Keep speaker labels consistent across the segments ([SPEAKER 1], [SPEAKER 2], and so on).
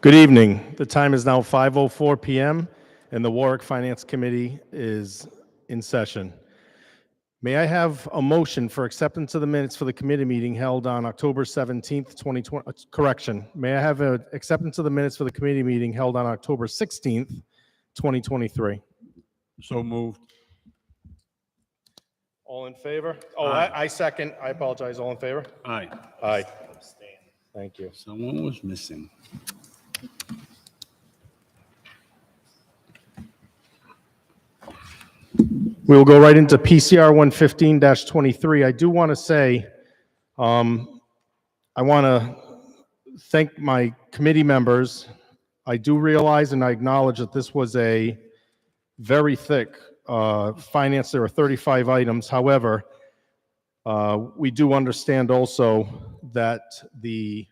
[SPEAKER 1] Good evening. The time is now 5:04 p.m. and the Warwick Finance Committee is in session. May I have a motion for acceptance of the minutes for the committee meeting held on October 17th, 2020? Correction. May I have an acceptance of the minutes for the committee meeting held on October 16th, 2023?
[SPEAKER 2] So moved.
[SPEAKER 1] All in favor? Oh,
[SPEAKER 2] Aye.
[SPEAKER 1] I second. I apologize. All in favor?
[SPEAKER 2] Aye.
[SPEAKER 1] Aye. Thank you.
[SPEAKER 2] Someone was missing.
[SPEAKER 1] We will go right into PCR 115-23. I do want to say, I want to thank my committee members. I do realize and I acknowledge that this was a very thick finance. There are 35 items. However, we do understand also that the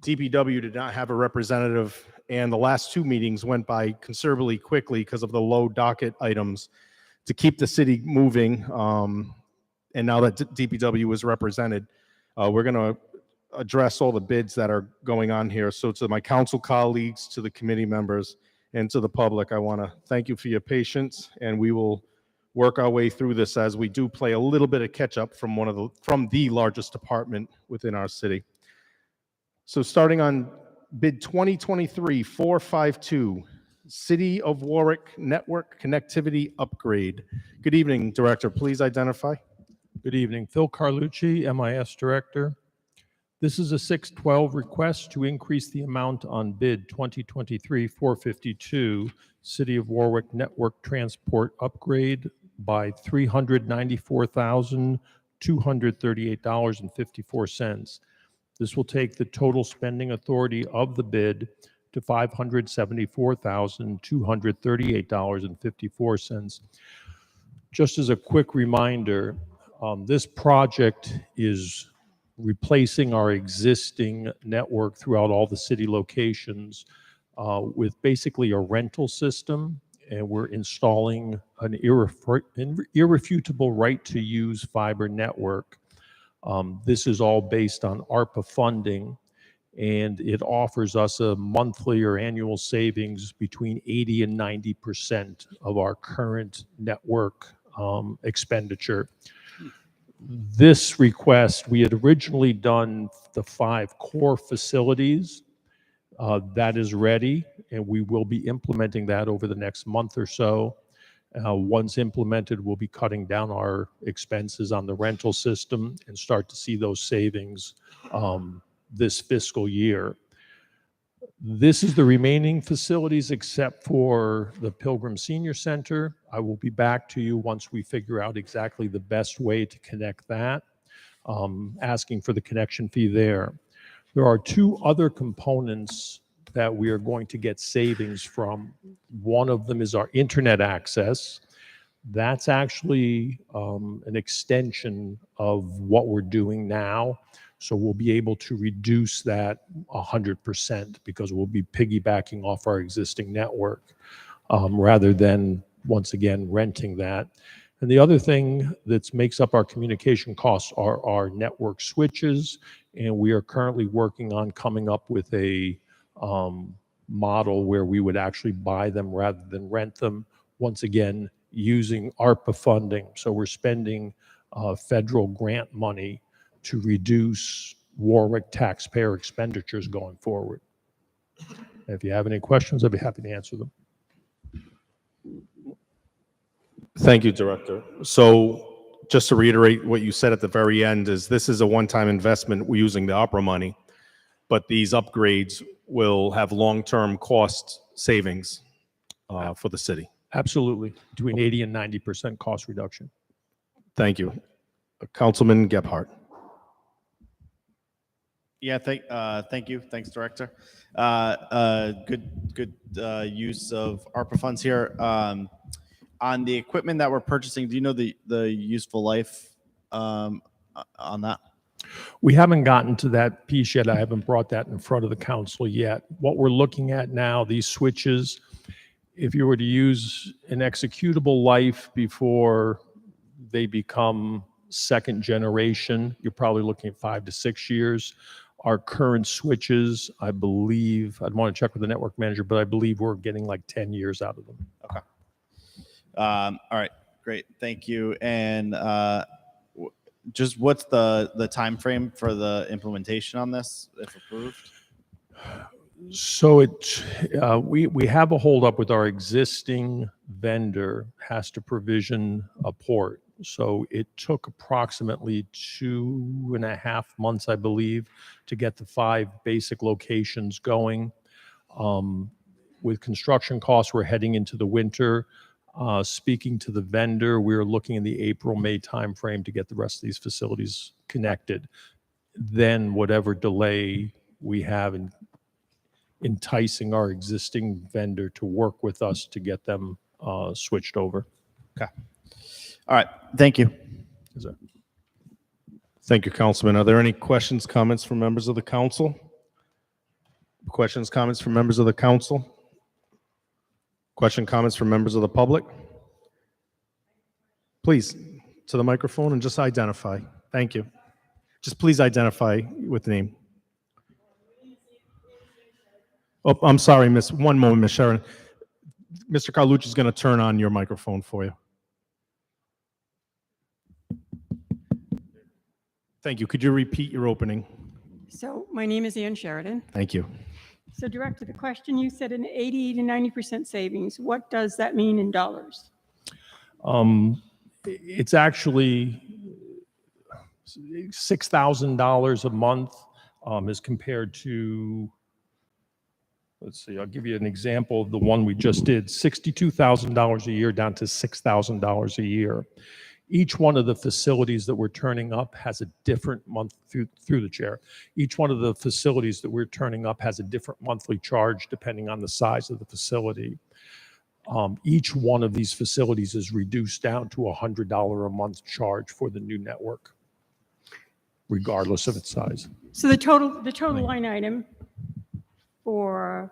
[SPEAKER 1] DPW did not have a representative, and the last two meetings went by considerably quickly because of the low docket items to keep the city moving. And now that DPW is represented, we're going to address all the bids that are going on here. So to my council colleagues, to the committee members, and to the public, I want to thank you for your patience, and we will work our way through this as we do play a little bit of catch up from from the largest department within our city. So starting on bid 2023-452, City of Warwick Network Connectivity Upgrade. Good evening, Director. Please identify.
[SPEAKER 3] Good evening. Phil Carlucci, MIS Director. This is a 612 request to increase the amount on bid 2023-452, City of Warwick Network Transport Upgrade by $394,238.54. This will take the total spending authority of the bid to $574,238.54. Just as a quick reminder, this project is replacing our existing network throughout all the city locations with basically a rental system, and we're installing an irrefutable right to use fiber network. This is all based on ARPA funding, and it offers us a monthly or annual savings between 80 and 90% of our current network expenditure. This request, we had originally done the 5 core facilities. That is ready, and we will be implementing that over the next month or so. Once implemented, we'll be cutting down our expenses on the rental system and start to see those savings this fiscal year. This is the remaining facilities except for the Pilgrim Senior Center. I will be back to you once we figure out exactly the best way to connect that, asking for the connection fee there. There are 2 other components that we are going to get savings from. One of them is our internet access. That's actually an extension of what we're doing now. So we'll be able to reduce that 100% because we'll be piggybacking off our existing network rather than, once again, renting that. And the other thing that makes up our communication costs are our network switches, and we are currently working on coming up with a model where we would actually buy them rather than rent them, once again, using ARPA funding. So we're spending federal grant money to reduce Warwick taxpayer expenditures going forward. If you have any questions, I'd be happy to answer them.
[SPEAKER 1] Thank you, Director. So just to reiterate what you said at the very end, is this is a one-time investment. We're using the ARPA money, but these upgrades will have long-term cost savings for the city.
[SPEAKER 3] Absolutely, between 80 and 90% cost reduction.
[SPEAKER 1] Thank you. Councilman Gebhardt.
[SPEAKER 4] Yeah, thank you. Thanks, Director. Good use of ARPA funds here. On the equipment that we're purchasing, do you know the useful life on that?
[SPEAKER 3] We haven't gotten to that piece yet. I haven't brought that in front of the council yet. What we're looking at now, these switches, if you were to use an executable life before they become second generation, you're probably looking at 5 to 6 years. Our current switches, I believe, I'd want to check with the network manager, but I believe we're getting like 10 years out of them.
[SPEAKER 4] Okay. All right, great, thank you. And just what's the time frame for the implementation on this, if approved?
[SPEAKER 3] So we have a holdup with our existing vendor has to provision a port. So it took approximately 2.5 months, I believe, to get the 5 basic locations going. With construction costs, we're heading into the winter. Speaking to the vendor, we're looking in the April-May timeframe to get the rest of these facilities connected. Then whatever delay we have in enticing our existing vendor to work with us to get them switched over.
[SPEAKER 4] Okay. All right, thank you.
[SPEAKER 3] Is that-
[SPEAKER 1] Thank you, Councilman. Are there any questions, comments from members of the council? Questions, comments from members of the council? Question, comments from members of the public? Please, to the microphone and just identify. Thank you. Just please identify with name. Oh, I'm sorry, Miss. One moment, Miss Sharon. Mr. Carlucci is going to turn on your microphone for you. Thank you. Could you repeat your opening?
[SPEAKER 5] So my name is Ann Sheridan.
[SPEAKER 1] Thank you.
[SPEAKER 5] So Director, the question you said an 80 to 90% savings, what does that mean in dollars?
[SPEAKER 3] It's actually $6,000 a month as compared to, let's see, I'll give you an example of the one we just did, $62,000 a year down to $6,000 a year. Each one of the facilities that we're turning up has a different month through the chair. Each one of the facilities that we're turning up has a different monthly charge depending on the size of the facility. Each one of these facilities is reduced down to $100 a month charge for the new network, regardless of its size.
[SPEAKER 5] So the total line item for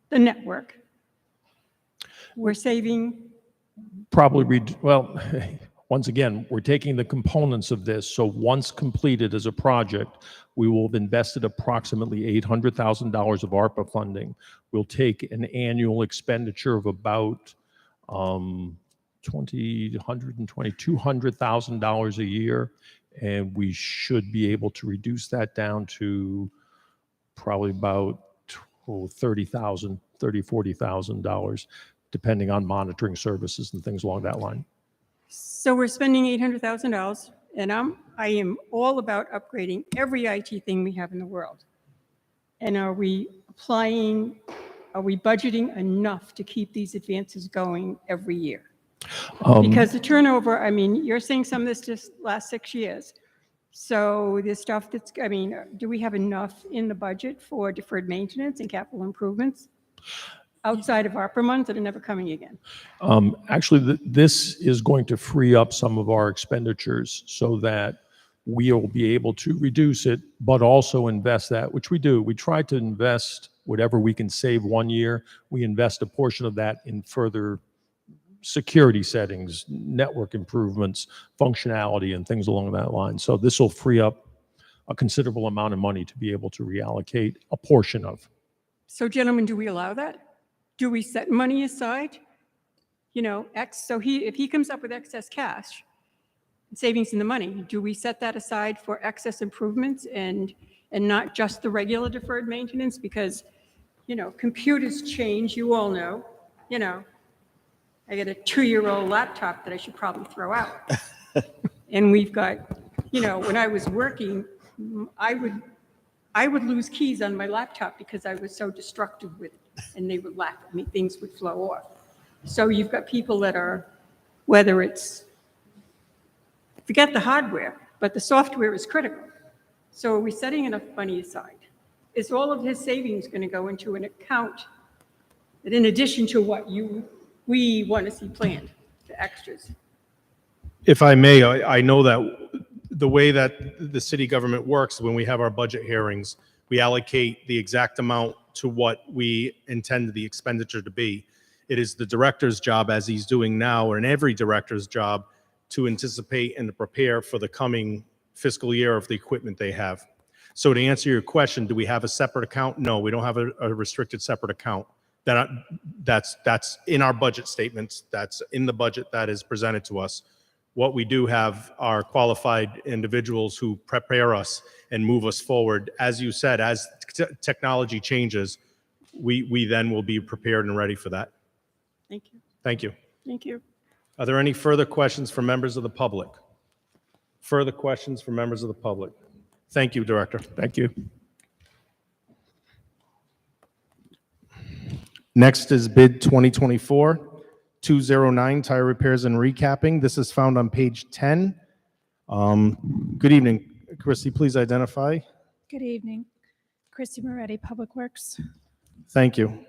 [SPEAKER 5] the network, we're saving,
[SPEAKER 3] Probably, well, once again, we're taking the components of this. So once completed as a project, we will have invested approximately $800,000 of ARPA funding. We'll take an annual expenditure of about $200,000 a year, and we should be able to reduce that down to probably about $30,000, $40,000, depending on monitoring services and things along that line.
[SPEAKER 5] so we're spending $800,000, and I am all about upgrading every IT thing we have in the world. And are we budgeting enough to keep these advances going every year? Because the turnover, I mean, you're saying some of this just last 6 years. So this stuff that's, I mean, do we have enough in the budget for deferred maintenance and capital improvements outside of ARPA months that are never coming again?
[SPEAKER 3] Actually, this is going to free up some of our expenditures so that we'll be able to reduce it, but also invest that, which we do. We try to invest whatever we can save 1 year. We invest a portion of that in further security settings, network improvements, functionality, and things along that line. So this will free up a considerable amount of money to be able to reallocate a portion of.
[SPEAKER 5] So gentlemen, do we allow that? Do we set money aside? You know, so if he comes up with excess cash, savings in the money, do we set that aside for excess improvements and not just the regular deferred maintenance? Because, you know, computers change, you all know, you know, I got a 2-year-old laptop that I should probably throw out. And we've got, you know, when I was working, I would lose keys on my laptop because I was so destructive with it, and they would laugh at me, things would flow off. So you've got people that are, whether it's, forget the hardware, but the software is critical. So are we setting enough money aside? Is all of his savings going to go into an account that, in addition to what we want to see planned, the extras?
[SPEAKER 1] If I may, I know that the way that the city government works, when we have our budget hearings, we allocate the exact amount to what we intend the expenditure to be. It is the director's job, as he's doing now, and every director's job, to anticipate and to prepare for the coming fiscal year of the equipment they have. So to answer your question, do we have a separate account? No, we don't have a restricted separate account. That's in our budget statements. That's in the budget that is presented to us. What we do have are qualified individuals who prepare us and move us forward. As you said, as technology changes, we then will be prepared and ready for that.
[SPEAKER 5] Thank you.
[SPEAKER 1] Thank you.
[SPEAKER 5] Thank you.
[SPEAKER 1] Are there any further questions from members of the public? Further questions from members of the public? Thank you, Director.
[SPEAKER 3] Thank you.
[SPEAKER 1] Next is bid 2024-209, tire repairs and recapping. This is found on page 10. Good evening. Christy, please identify.
[SPEAKER 6] Good evening. Christy Moretti, Public Works.
[SPEAKER 1] Thank you.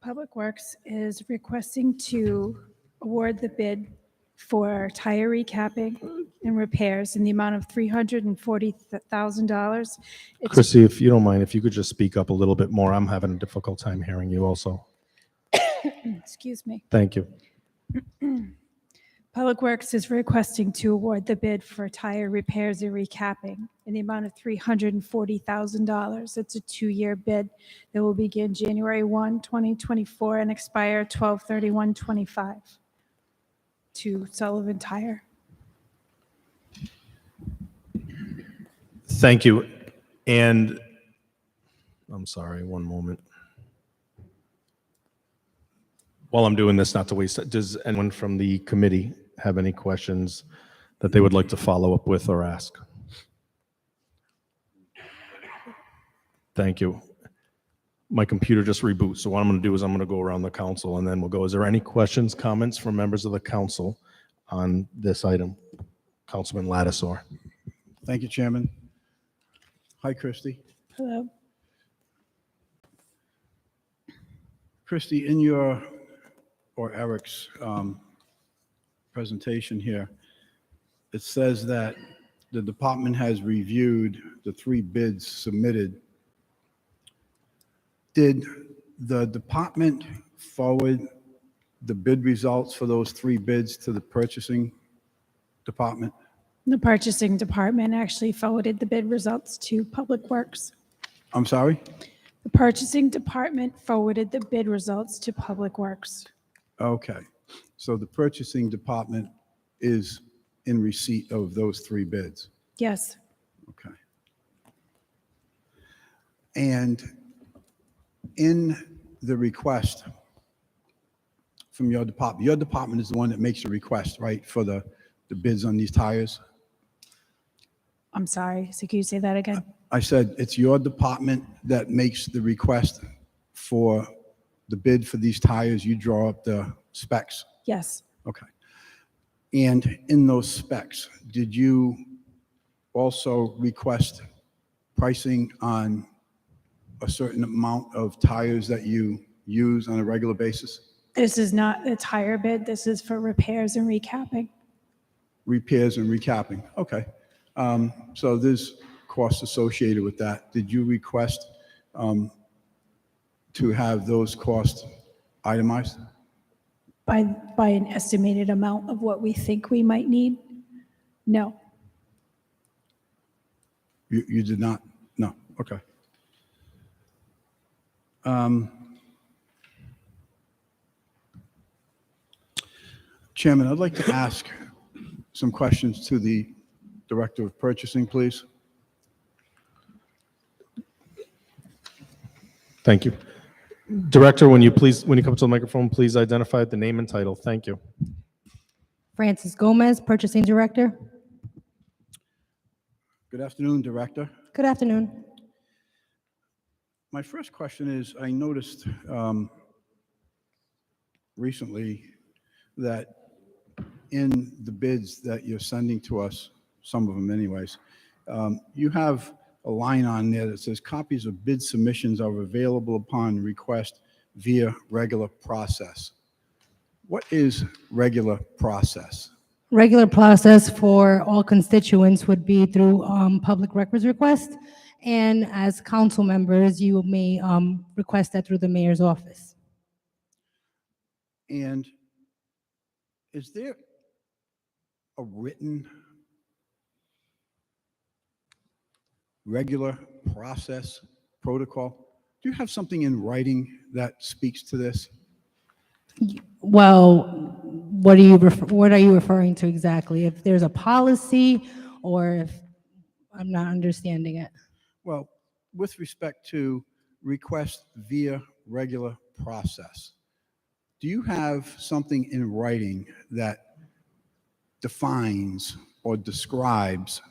[SPEAKER 6] Public Works is requesting to award the bid for tire recapping and repairs in the amount of $340,000. It's-
[SPEAKER 1] Christy, if you don't mind, if you could just speak up a little bit more. I'm having a difficult time hearing you also.
[SPEAKER 6] Excuse me.
[SPEAKER 1] Thank you.
[SPEAKER 6] Public Works is requesting to award the bid for tire repairs and recapping in the amount of $340,000. It's a 2-year bid that will begin January 1, 2024 and expire 12/31/25 to Sullivan Tire.
[SPEAKER 1] Thank you. And I'm sorry, one moment. While I'm doing this, not to waste it, does anyone from the committee have any questions that they would like to follow up with or ask? Thank you. My computer just rebooted, so what I'm going to do is I'm going to go around the council and then we'll go. Is there any questions, comments from members of the council on this item? Councilman Lattisaw.
[SPEAKER 2] Thank you, Chairman. Hi, Christy.
[SPEAKER 6] Hello.
[SPEAKER 2] Christy, in your, or Eric's presentation here, it says that the department has reviewed the 3 bids submitted. Did the department forward the bid results for those 3 bids to the purchasing department?
[SPEAKER 6] The purchasing department actually forwarded the bid results to Public Works.
[SPEAKER 2] I'm sorry?
[SPEAKER 6] The purchasing department forwarded the bid results to Public Works.
[SPEAKER 2] Okay. So the purchasing department is in receipt of those 3 bids?
[SPEAKER 6] Yes,
[SPEAKER 2] Okay. And in the request from your department is the one that makes the request, right, for the bids on these tires?
[SPEAKER 6] I'm sorry. So can you say that again?
[SPEAKER 2] I said it's your department that makes the request for the bid for these tires. You draw up the specs.
[SPEAKER 6] Yes,
[SPEAKER 2] Okay. And in those specs, did you also request pricing on a certain amount of tires that you use on a regular basis?
[SPEAKER 6] this is not a tire bid. This is for repairs and recapping.
[SPEAKER 2] Repairs and recapping, okay. So there's costs associated with that. Did you request to have those costs itemized?
[SPEAKER 6] By an estimated amount of what we think we might need? No.
[SPEAKER 2] You did not? No, okay. Chairman, I'd like to ask some questions to the Director of Purchasing, please.
[SPEAKER 1] Thank you. Director, when you come to the microphone, please identify the name and title. Thank you.
[SPEAKER 7] Francis Gomez, Purchasing Director.
[SPEAKER 2] Good afternoon, Director.
[SPEAKER 7] Good afternoon.
[SPEAKER 2] My first question is, I noticed recently that in the bids that you're sending to us, some of them anyways, you have a line on there that says copies of bid submissions are available upon request via regular process. What is regular process?
[SPEAKER 7] Regular process for all constituents would be through public records request. And as council members, you may request that through the mayor's office.
[SPEAKER 2] And is there a written regular process protocol? Do you have something in writing that speaks to this?
[SPEAKER 7] Well, what are you referring to exactly? If there's a policy or if I'm not understanding it?
[SPEAKER 2] Well, with respect to request via regular process, do you have something in writing that defines or describes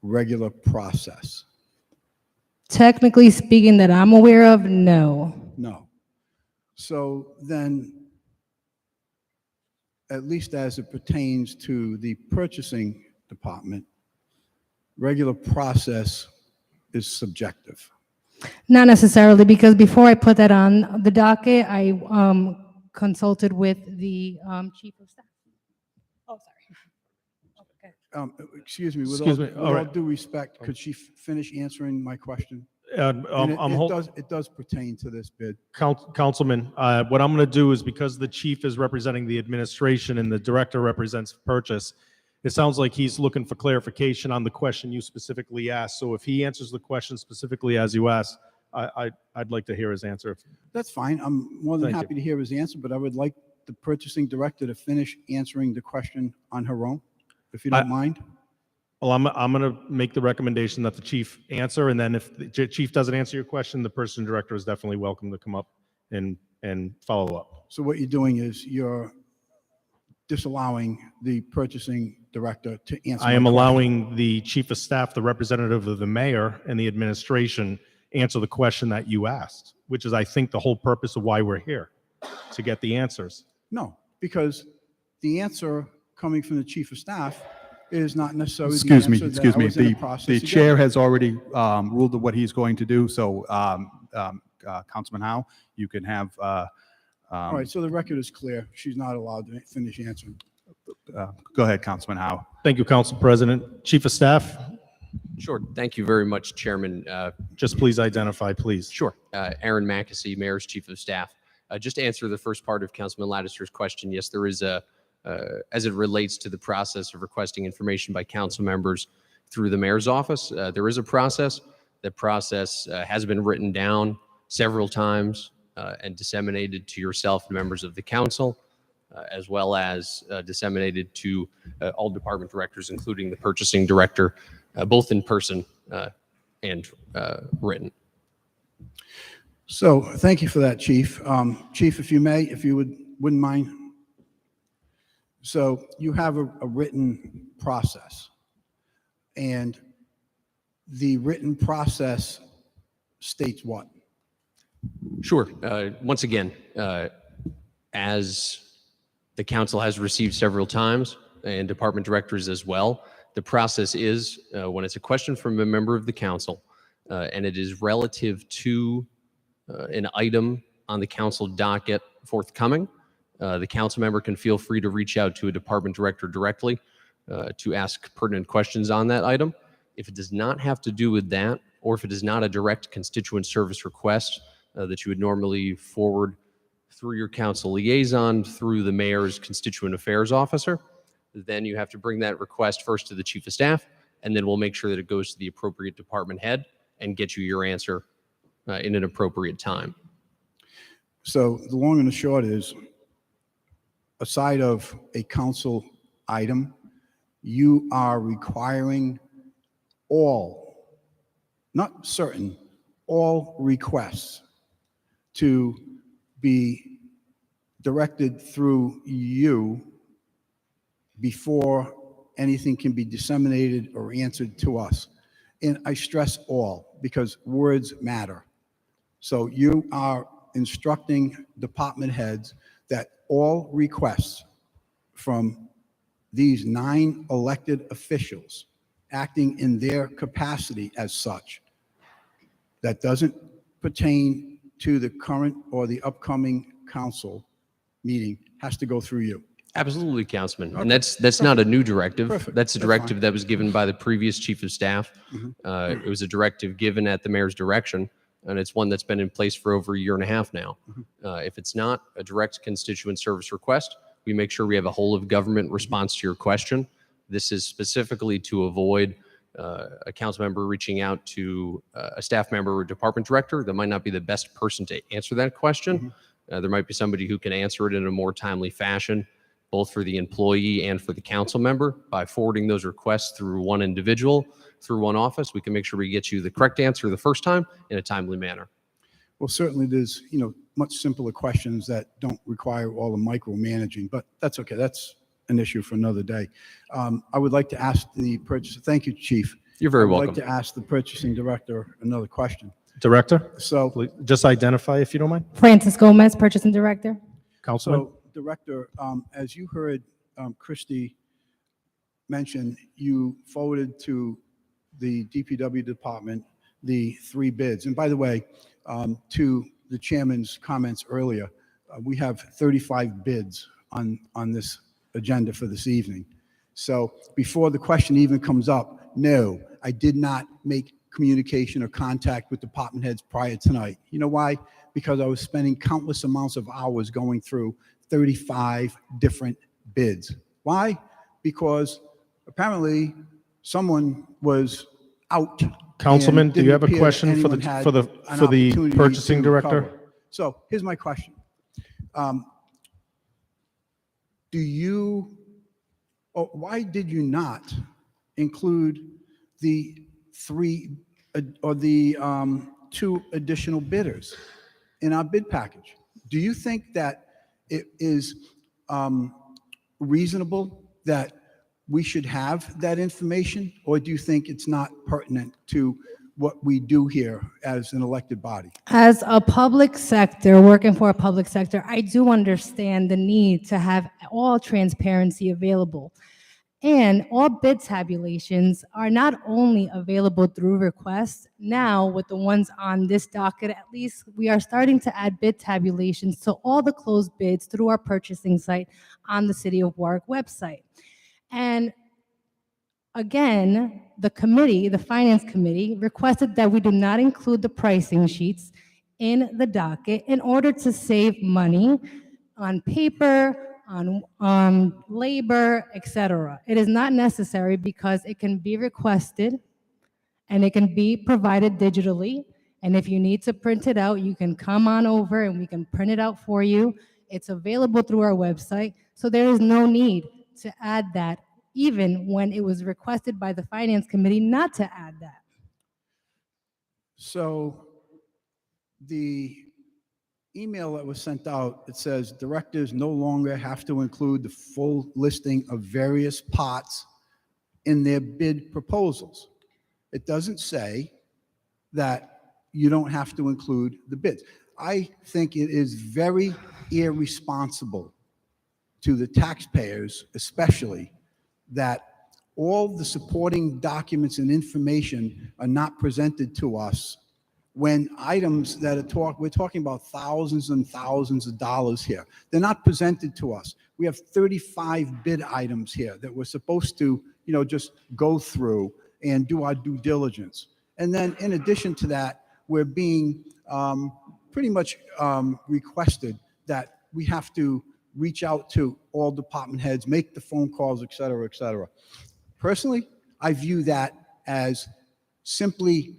[SPEAKER 2] regular process?
[SPEAKER 7] Technically speaking, that I'm aware of, no.
[SPEAKER 2] No. So then, at least as it pertains to the purchasing department, regular process is subjective.
[SPEAKER 7] Not necessarily, because before I put that on the docket, I consulted with the chief of staff. Oh, sorry. Okay.
[SPEAKER 2] Excuse me,
[SPEAKER 1] Excuse me,
[SPEAKER 2] with
[SPEAKER 1] all
[SPEAKER 2] all
[SPEAKER 1] right.
[SPEAKER 2] due respect, could she finish answering my question?
[SPEAKER 1] And,
[SPEAKER 2] And it-
[SPEAKER 1] I'm
[SPEAKER 2] it
[SPEAKER 1] hol-
[SPEAKER 2] does- It does pertain to this bid.
[SPEAKER 1] Councilman, what I'm going to do is, because the chief is representing the administration and the director represents purchase, it sounds like he's looking for clarification on the question you specifically asked. So if he answers the question specifically as you asked, I'd like to hear his answer.
[SPEAKER 2] That's fine. I'm more than
[SPEAKER 1] Thank you.
[SPEAKER 2] happy to hear his answer, but I would like the purchasing director to finish answering the question on her own, if you don't mind.
[SPEAKER 1] Well, I'm going to make the recommendation that the chief answer, and then if the chief doesn't answer your question, the purchasing director is definitely welcome to come up and follow up.
[SPEAKER 2] So what you're doing is you're disallowing the purchasing director to answer.
[SPEAKER 1] I am
[SPEAKER 2] my question.
[SPEAKER 1] allowing the chief of staff, the representative of the mayor and the administration, answer the question that you asked, which is, I think, the whole purpose of why we're here, to get the answers.
[SPEAKER 2] No, because the answer coming from the chief of staff is not necessarily the
[SPEAKER 8] Excuse me,
[SPEAKER 2] answer that
[SPEAKER 8] excuse
[SPEAKER 2] I
[SPEAKER 8] me.
[SPEAKER 2] was in the
[SPEAKER 8] The
[SPEAKER 2] process of
[SPEAKER 8] chair
[SPEAKER 2] getting.
[SPEAKER 8] has already ruled what he's going to do, so Councilman Howe, you can have,
[SPEAKER 2] All right, so the record is clear. She's not allowed to finish answering.
[SPEAKER 8] go ahead, Councilman Howe.
[SPEAKER 1] Thank you, Council President. Chief of Staff,
[SPEAKER 9] Sure. Thank you very much, Chairman.
[SPEAKER 1] just please identify, please.
[SPEAKER 9] Sure. Aaron Mackesy, Mayor's Chief of Staff. Just to answer the first part of Councilman Lattiser's question, yes, there is as it relates to the process of requesting information by council members through the mayor's office, there is a process. That process has been written down several times and disseminated to yourself and members of the council, as well as disseminated to all department directors, including the purchasing director, both in person and written.
[SPEAKER 2] So thank you for that, Chief. Chief, if you may, if you wouldn't mind. So you have a written process, and the written process states what?
[SPEAKER 9] Sure. Once again, as the council has received several times, and department directors as well, the process is when it's a question from a member of the council, and it is relative to an item on the council docket forthcoming, the council member can feel free to reach out to a department director directly to ask pertinent questions on that item. If it does not have to do with that, or if it is not a direct constituent service request that you would normally forward through your council liaison through the mayor's constituent affairs officer, then you have to bring that request first to the chief of staff, and then we'll make sure that it goes to the appropriate department head and get you your answer in an appropriate time.
[SPEAKER 2] So the long and the short is, aside of a council item, you are requiring all, not certain, all requests to be directed through you before anything can be disseminated or answered to us. And I stress all, because words matter. So you are instructing department heads that all requests from these 9 elected officials acting in their capacity as such, that doesn't pertain to the current or the upcoming council meeting, has to go through you.
[SPEAKER 9] Absolutely, Councilman.
[SPEAKER 2] Okay.
[SPEAKER 9] And that's not a new directive.
[SPEAKER 2] Perfect.
[SPEAKER 9] That's a
[SPEAKER 2] That's
[SPEAKER 9] directive
[SPEAKER 2] fine.
[SPEAKER 9] that was given by the previous chief of staff. It was a directive given at the mayor's direction, and it's one that's been in place for over a year and a half now. If it's not a direct constituent service request, we make sure we have a whole of government response to your question. This is specifically to avoid a council member reaching out to a staff member or department director, that might not be the best person to answer that question. There might be somebody who can answer it in a more timely fashion, both for the employee and for the council member. By forwarding those requests through one individual, through one office, we can make sure we get you the correct answer the first time in a timely manner.
[SPEAKER 2] Well, certainly there's, much simpler questions that don't require all the micromanaging, but that's okay. That's an issue for another day. I would like to ask the purchaser, thank you, Chief.
[SPEAKER 9] You're very
[SPEAKER 2] I would
[SPEAKER 9] welcome.
[SPEAKER 2] like to ask the purchasing director another question.
[SPEAKER 1] Director,
[SPEAKER 2] So,
[SPEAKER 1] please, just identify if you don't mind.
[SPEAKER 7] Francis Gomez, Purchasing Director.
[SPEAKER 1] Councilman?
[SPEAKER 2] Director, as you heard Christie mention, you forwarded to the DPW department the 3 bids. And by the way, to the chairman's comments earlier, we have 35 bids on this agenda for this evening. So before the question even comes up, no, I did not make communication or contact with department heads prior tonight. You know why? Because I was spending countless amounts of hours going through 35 different bids. Why? Because apparently someone was out.
[SPEAKER 1] Councilman,
[SPEAKER 2] and
[SPEAKER 1] do you
[SPEAKER 2] didn't
[SPEAKER 1] have a
[SPEAKER 2] appear
[SPEAKER 1] question for
[SPEAKER 2] anyone had
[SPEAKER 1] the
[SPEAKER 2] an opportunity
[SPEAKER 1] purchasing
[SPEAKER 2] to
[SPEAKER 1] director?
[SPEAKER 2] cover. So here's my question. Why did you not include the 3 or the 2 additional bidders in our bid package? Do you think that it is reasonable that we should have that information, or do you think it's not pertinent to what we do here as an elected body?
[SPEAKER 7] As a public sector, working for a public sector, I do understand the need to have all transparency available. And all bid tabulations are not only available through requests. Now, with the ones on this docket, at least, we are starting to add bid tabulations to all the closed bids through our purchasing site on the City of Warwick website. And again, the committee, the Finance Committee, requested that we do not include the pricing sheets in the docket in order to save money on paper, on labor, etc. It is not necessary because it can be requested and it can be provided digitally. And if you need to print it out, you can come on over and we can print it out for you. It's available through our website. So there is no need to add that, even when it was requested by the Finance Committee not to add that.
[SPEAKER 2] So the email that was sent out, it says directors no longer have to include the full listing of various pots in their bid proposals. It doesn't say that you don't have to include the bids. I think it is very irresponsible to the taxpayers, especially, that all the supporting documents and information are not presented to us when items that are we're talking about thousands and thousands of dollars here. They're not presented to us. We have 35 bid items here that we're supposed to, just go through and do our due diligence. And then in addition to that, we're being pretty much requested that we have to reach out to all department heads, make the phone calls, et cetera, et cetera. Personally, I view that as simply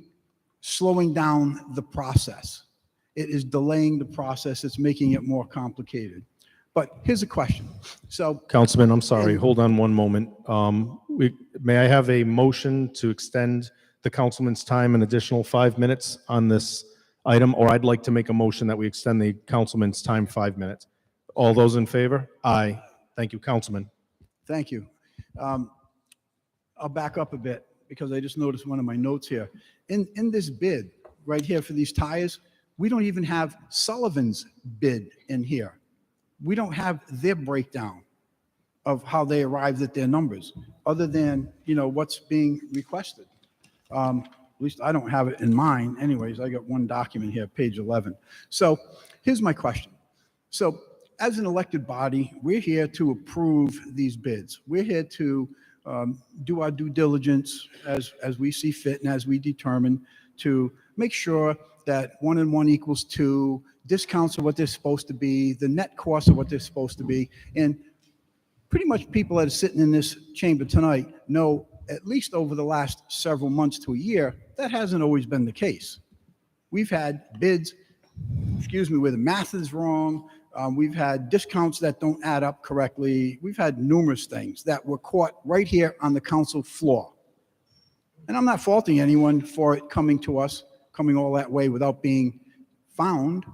[SPEAKER 2] slowing down the process. It is delaying the process. It's making it more complicated. But here's a question. So,
[SPEAKER 1] Councilman, I'm sorry, hold on one moment. May I have a motion to extend the councilman's time an additional 5 minutes on this item? Or I'd like to make a motion that we extend the councilman's time 5 minutes. All those in favor? Aye. Thank you, Councilman.
[SPEAKER 2] thank you. I'll back up a bit because I just noticed one of my notes here. In this bid right here for these tires, we don't even have Sullivan's bid in here. We don't have their breakdown of how they arrived at their numbers, other than, what's being requested. At least I don't have it in mine. Anyways, I got one document here, page 11. So here's my question. So as an elected body, we're here to approve these bids. We're here to do our due diligence as we see fit and as we determine to make sure that 1 and 1 equals 2, discounts are what they're supposed to be, the net costs are what they're supposed to be. And pretty much people that are sitting in this chamber tonight know at least over the last several months to a year, that hasn't always been the case. We've had bids, where the math is wrong. We've had discounts that don't add up correctly. We've had numerous things that were caught right here on the council floor. And I'm not faulting anyone for it coming to us, coming all that way without being found.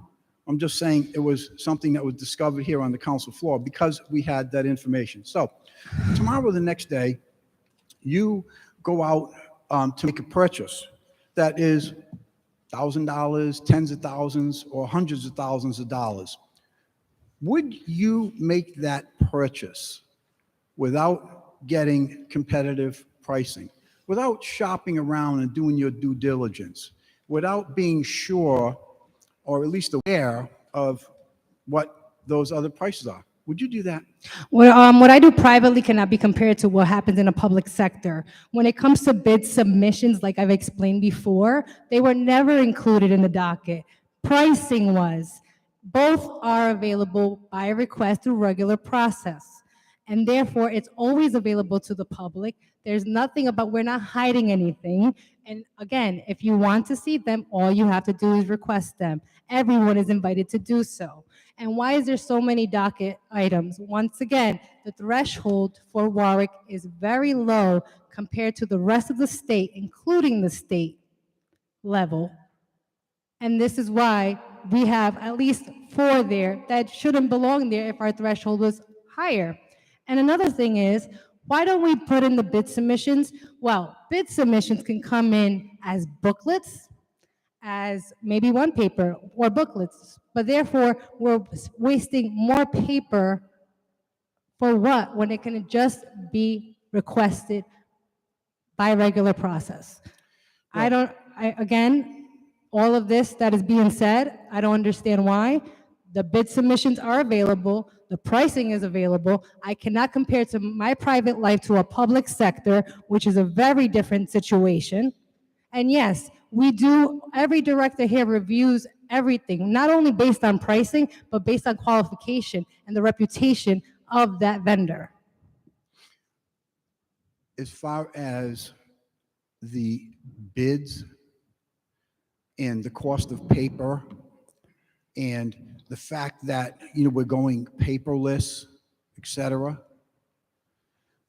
[SPEAKER 2] I'm just saying it was something that was discovered here on the council floor because we had that information. So tomorrow or the next day, you go out to make a purchase that is $1,000, tens of thousands, or hundreds of thousands of dollars. Would you make that purchase without getting competitive pricing, without shopping around and doing your due diligence, without being sure or at least aware of what those other prices are? Would you do that?
[SPEAKER 7] Well, what I do privately cannot be compared to what happens in a public sector. When it comes to bid submissions, like I've explained before, they were never included in the docket. Pricing was. Both are available by request through regular process. And therefore, it's always available to the public. There's nothing about, we're not hiding anything. And again, if you want to see them, all you have to do is request them. Everyone is invited to do so. And why is there so many docket items? Once again, the threshold for Warwick is very low compared to the rest of the state, including the state level. And this is why we have at least 4 there that shouldn't belong there if our threshold was higher. And another thing is, why don't we put in the bid submissions? Well, bid submissions can come in as booklets, as maybe one paper or booklets, but therefore we're wasting more paper for what when it can just be requested by regular process. Again, all of this that is being said, I don't understand why. The bid submissions are available. The pricing is available. I cannot compare to my private life to a public sector, which is a very different situation. And yes, we do, every director here reviews everything, not only based on pricing, but based on qualification and the reputation of that vendor.
[SPEAKER 2] As far as the bids and the cost of paper and the fact that, we're going paperless, et cetera,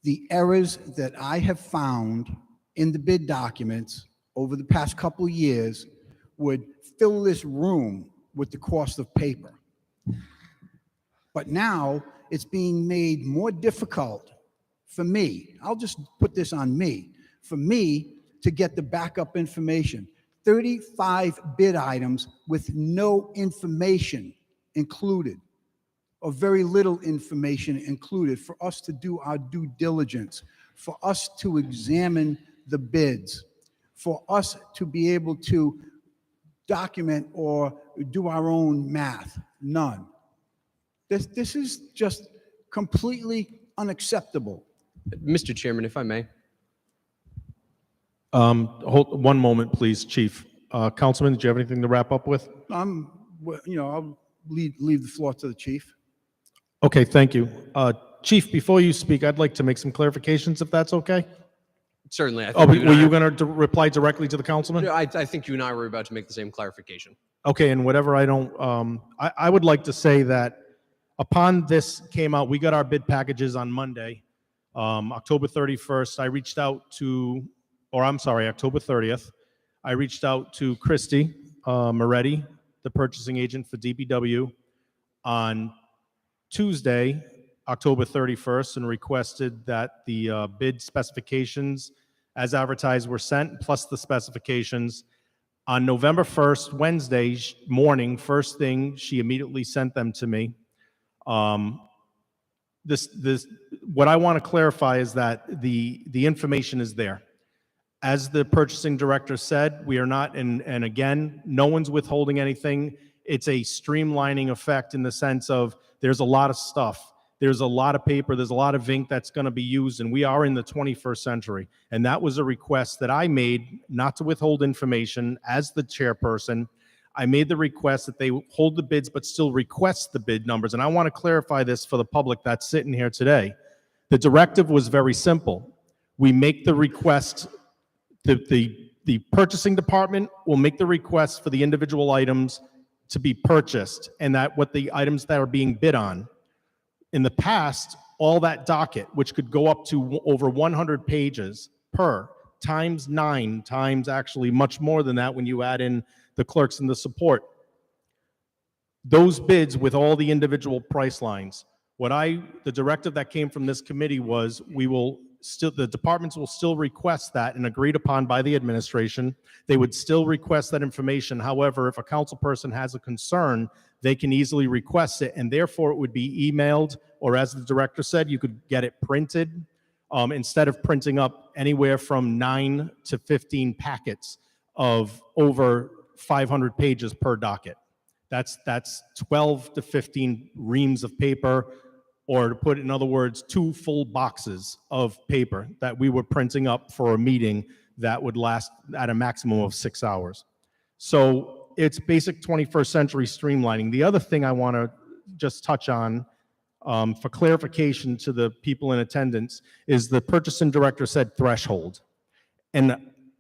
[SPEAKER 2] the errors that I have found in the bid documents over the past couple of years would fill this room with the cost of paper. But now it's being made more difficult for me. I'll just put this on me. For me to get the backup information. 35 bid items with no information included, or very little information included for us to do our due diligence, for us to examine the bids, for us to be able to document or do our own math. None. This is just completely unacceptable.
[SPEAKER 9] Mr. Chairman, if I may.
[SPEAKER 1] Hold one moment, please, Chief. Councilman, do you have anything to wrap up with?
[SPEAKER 2] I'll leave the floor to the chief.
[SPEAKER 1] Okay, thank you. Chief, before you speak, I'd like to make some clarifications, if that's okay.
[SPEAKER 9] Certainly. I
[SPEAKER 1] Oh,
[SPEAKER 9] think
[SPEAKER 1] were you going to reply directly to the councilman?
[SPEAKER 9] No, I think you and I were about to make the same clarification.
[SPEAKER 1] Okay, and whatever I don't, I would like to say that upon this came out, we got our bid packages on Monday, October 31st. I reached out to, October 30th. I reached out to Christy Moretti, the purchasing agent for DPW, on Tuesday, October 31st, and requested that the bid specifications as advertised were sent, plus the specifications. On November 1st, Wednesday morning, first thing, she immediately sent them to me. What I want to clarify is that the information is there. As the purchasing director said, we are not, and again, no one's withholding anything. It's a streamlining effect in the sense of there's a lot of stuff. There's a lot of paper. There's a lot of ink that's going to be used, and we are in the 21st century. And that was a request that I made, not to withhold information as the chairperson. I made the request that they hold the bids, but still request the bid numbers. And I want to clarify this for the public that's sitting here today. The directive was very simple. we make the request, the purchasing department will make the request for the individual items to be purchased, and that what the items that are being bid on. In the past, all that docket, which could go up to over 100 pages per, times 9, times actually much more than that when you add in the clerks and the support. Those bids with all the individual price lines, the directive that came from this committee was the departments will still request that and agreed upon by the administration. They would still request that information. However, if a council person has a concern, they can easily request it, and therefore it would be emailed, or as the director said, you could get it printed instead of printing up anywhere from 9 to 15 packets of over 500 pages per docket. That's 12 to 15 reams of paper, or to put it in other words, 2 full boxes of paper that we were printing up for a meeting that would last at a maximum of 6 hours. So it's basic 21st century streamlining. The other thing I want to just touch on for clarification to the people in attendance is the purchasing director said threshold. And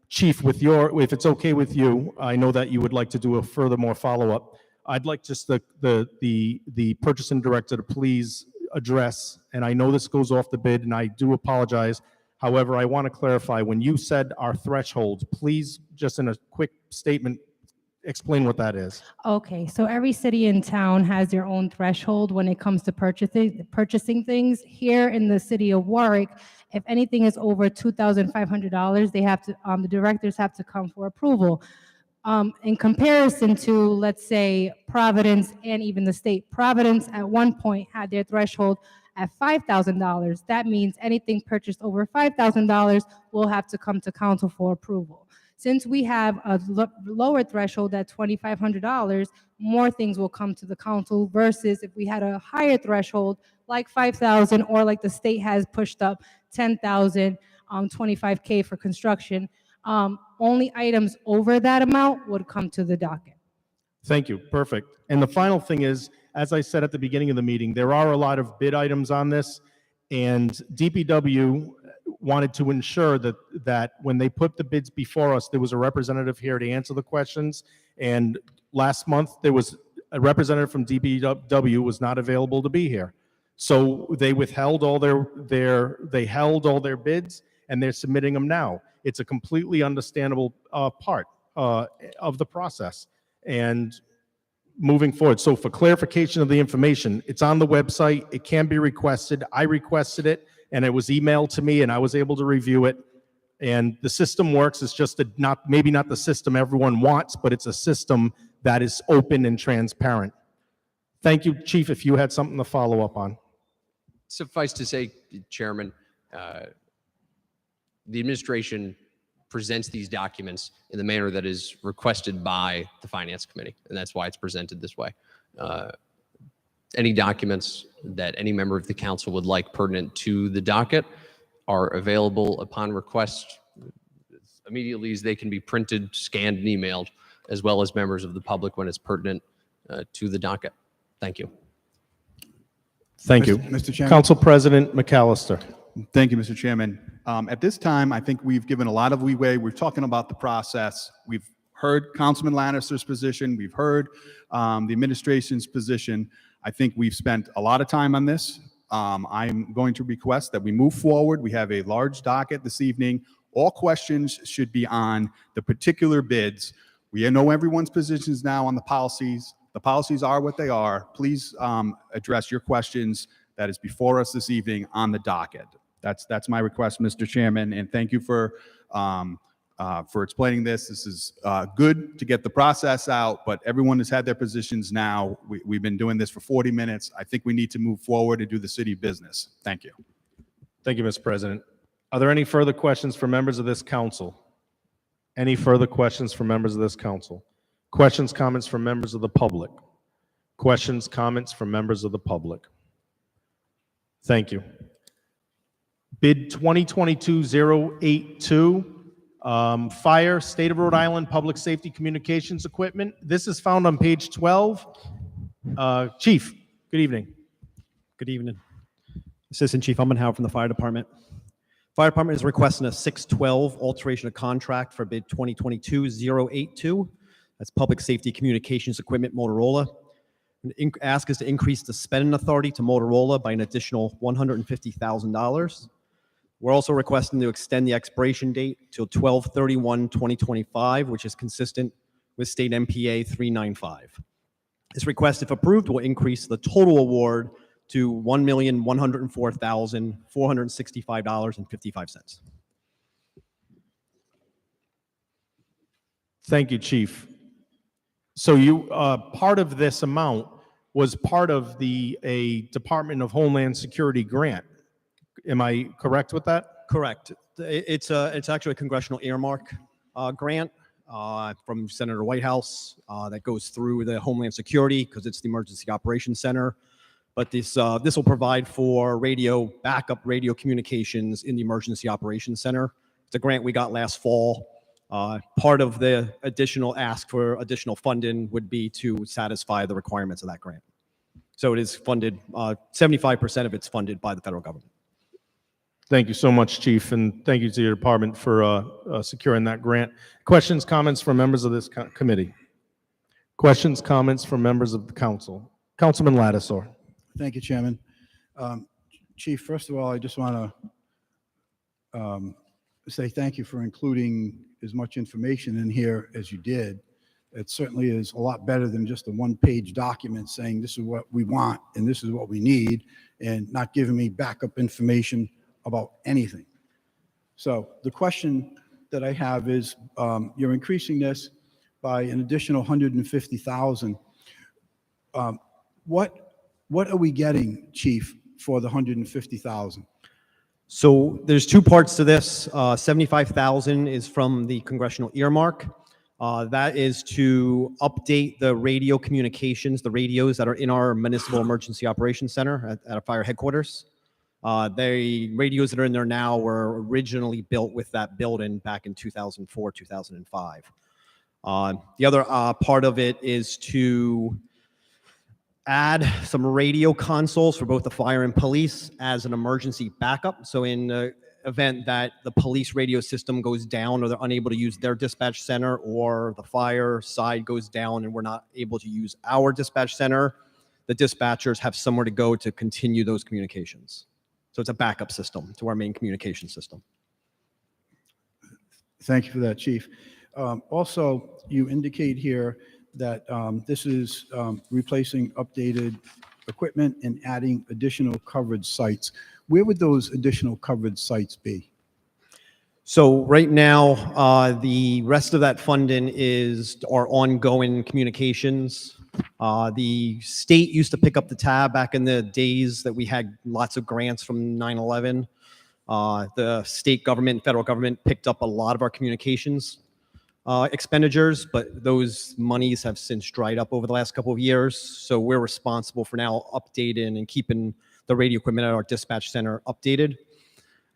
[SPEAKER 1] Chief, if it's okay with you, I know that you would like to do a furthermore follow-up. I'd like just the purchasing director to please address, and I know this goes off the bid, and I do apologize. However, I want to clarify, when you said our threshold, please, just in a quick statement, explain what that is.
[SPEAKER 7] Okay, so every city and town has their own threshold when it comes to purchasing things. Here in the city of Warwick, if anything is over $2,500, they have to, the directors have to come for approval. In comparison to, let's say, Providence and even the state. Providence at one point had their threshold at $5,000. That means anything purchased over $5,000 will have to come to council for approval. Since we have a lower threshold at $2,500, more things will come to the council versus if we had a higher threshold like $5,000, or like the state has pushed up $10,000, $25K for construction. Only items over that amount would come to the docket.
[SPEAKER 1] Thank you. Perfect. And the final thing is, as I said at the beginning of the meeting, there are a lot of bid items on this, and DPW wanted to ensure that when they put the bids before us, there was a representative here to answer the questions. And last month, there was a representative from DPW was not available to be here. So they withheld all they held all their bids, and they're submitting them now. It's a completely understandable part of the process. And moving forward, so for clarification of the information, it's on the website. It can be requested. I requested it, and it was emailed to me, and I was able to review it. And the system works. It's just maybe not the system everyone wants, but it's a system that is open and transparent. Thank you, Chief, if you had something to follow up on.
[SPEAKER 9] Suffice to say, Chairman, the administration presents these documents in the manner that is requested by the Finance Committee, and that's why it's presented this way. Any documents that any member of the council would like pertinent to the docket are available upon request immediately as they can be printed, scanned, and emailed, as well as members of the public when it's pertinent to the docket. Thank you.
[SPEAKER 1] Thank you.
[SPEAKER 2] Mr. Chairman.
[SPEAKER 1] Council President McAllister.
[SPEAKER 8] Thank you, Mr. Chairman. At this time, I think we've given a lot of leeway. We're talking about the process. We've heard Councilman Lannister's position. We've heard the administration's position. I think we've spent a lot of time on this. I'm going to request that we move forward. We have a large docket this evening. All questions should be on the particular bids. We know everyone's positions now on the policies. The policies are what they are. Please address your questions that is before us this evening on the docket. That's my request, Mr. Chairman, and thank you for explaining this. This is good to get the process out, but everyone has had their positions now. We've been doing this for 40 minutes. I think we need to move forward and do the city business. Thank you.
[SPEAKER 1] Thank you, Mr. President. Are there any further questions for members of this council? Any further questions for members of this council? Questions, comments from members of the public? Questions, comments from members of the public? Thank you. Bid 2022-082, Fire, State of Rhode Island Public Safety Communications Equipment. This is found on page 12. Chief, good evening.
[SPEAKER 10] Good evening. Assistant Chief Ummenhout from the Fire Department. Fire Department is requesting a 612 alteration of contract for bid 2022-082. That's Public Safety Communications Equipment Motorola. Ask is to increase the spending authority to Motorola by an additional $150,000. We're also requesting to extend the expiration date till 12/31/2025, which is consistent with state MPA 395. This request, if approved, will increase the total award to $1,104,465.55.
[SPEAKER 1] Thank you, Chief. So you, part of this amount was part of a Department of Homeland Security grant. Am I correct with that?
[SPEAKER 10] Correct. It's actually a congressional earmark grant from Senator Whitehouse that goes through the Homeland Security because it's the Emergency Operations Center. But this will provide for backup radio communications in the Emergency Operations Center. It's a grant we got last fall. Part of the additional ask for additional funding would be to satisfy the requirements of that grant. So it is funded, 75% of it's funded by the federal government.
[SPEAKER 1] Thank you so much, Chief, and thank you to your department for securing that grant. Questions, comments from members of this committee? Questions, comments from members of the council? Councilman Lattisaw.
[SPEAKER 2] Thank you, Chairman. Chief, first of all, I just want to say thank you for including as much information in here as you did. It certainly is a lot better than just a one-page document saying this is what we want and this is what we need, and not giving me backup information about anything. So the question that I have is, you're increasing this by an additional $150,000. What are we getting, Chief, for the $150,000?
[SPEAKER 10] So there's two parts to this. 75,000 is from the congressional earmark. That is to update the radio communications, the radios that are in our Municipal Emergency Operations Center at our fire headquarters. The radios that are in there now were originally built with that building back in 2004, 2005. The other part of it is to add some radio consoles for both the fire and police as an emergency backup. So in the event that the police radio system goes down or they're unable to use their dispatch center, or the fire side goes down and we're not able to use our dispatch center, the dispatchers have somewhere to go to continue those communications. So it's a backup system to our main communication system.
[SPEAKER 2] Thank you for that, Chief. Also, you indicate here that this is replacing updated equipment and adding additional coverage sites. Where would those additional coverage sites be?
[SPEAKER 10] So right now, the rest of that funding is our ongoing communications. The state used to pick up the tab back in the days that we had lots of grants from 9/11. The state government, federal government picked up a lot of our communications expenditures, but those monies have since dried up over the last couple of years. So we're responsible for now updating and keeping the radio equipment at our dispatch center updated.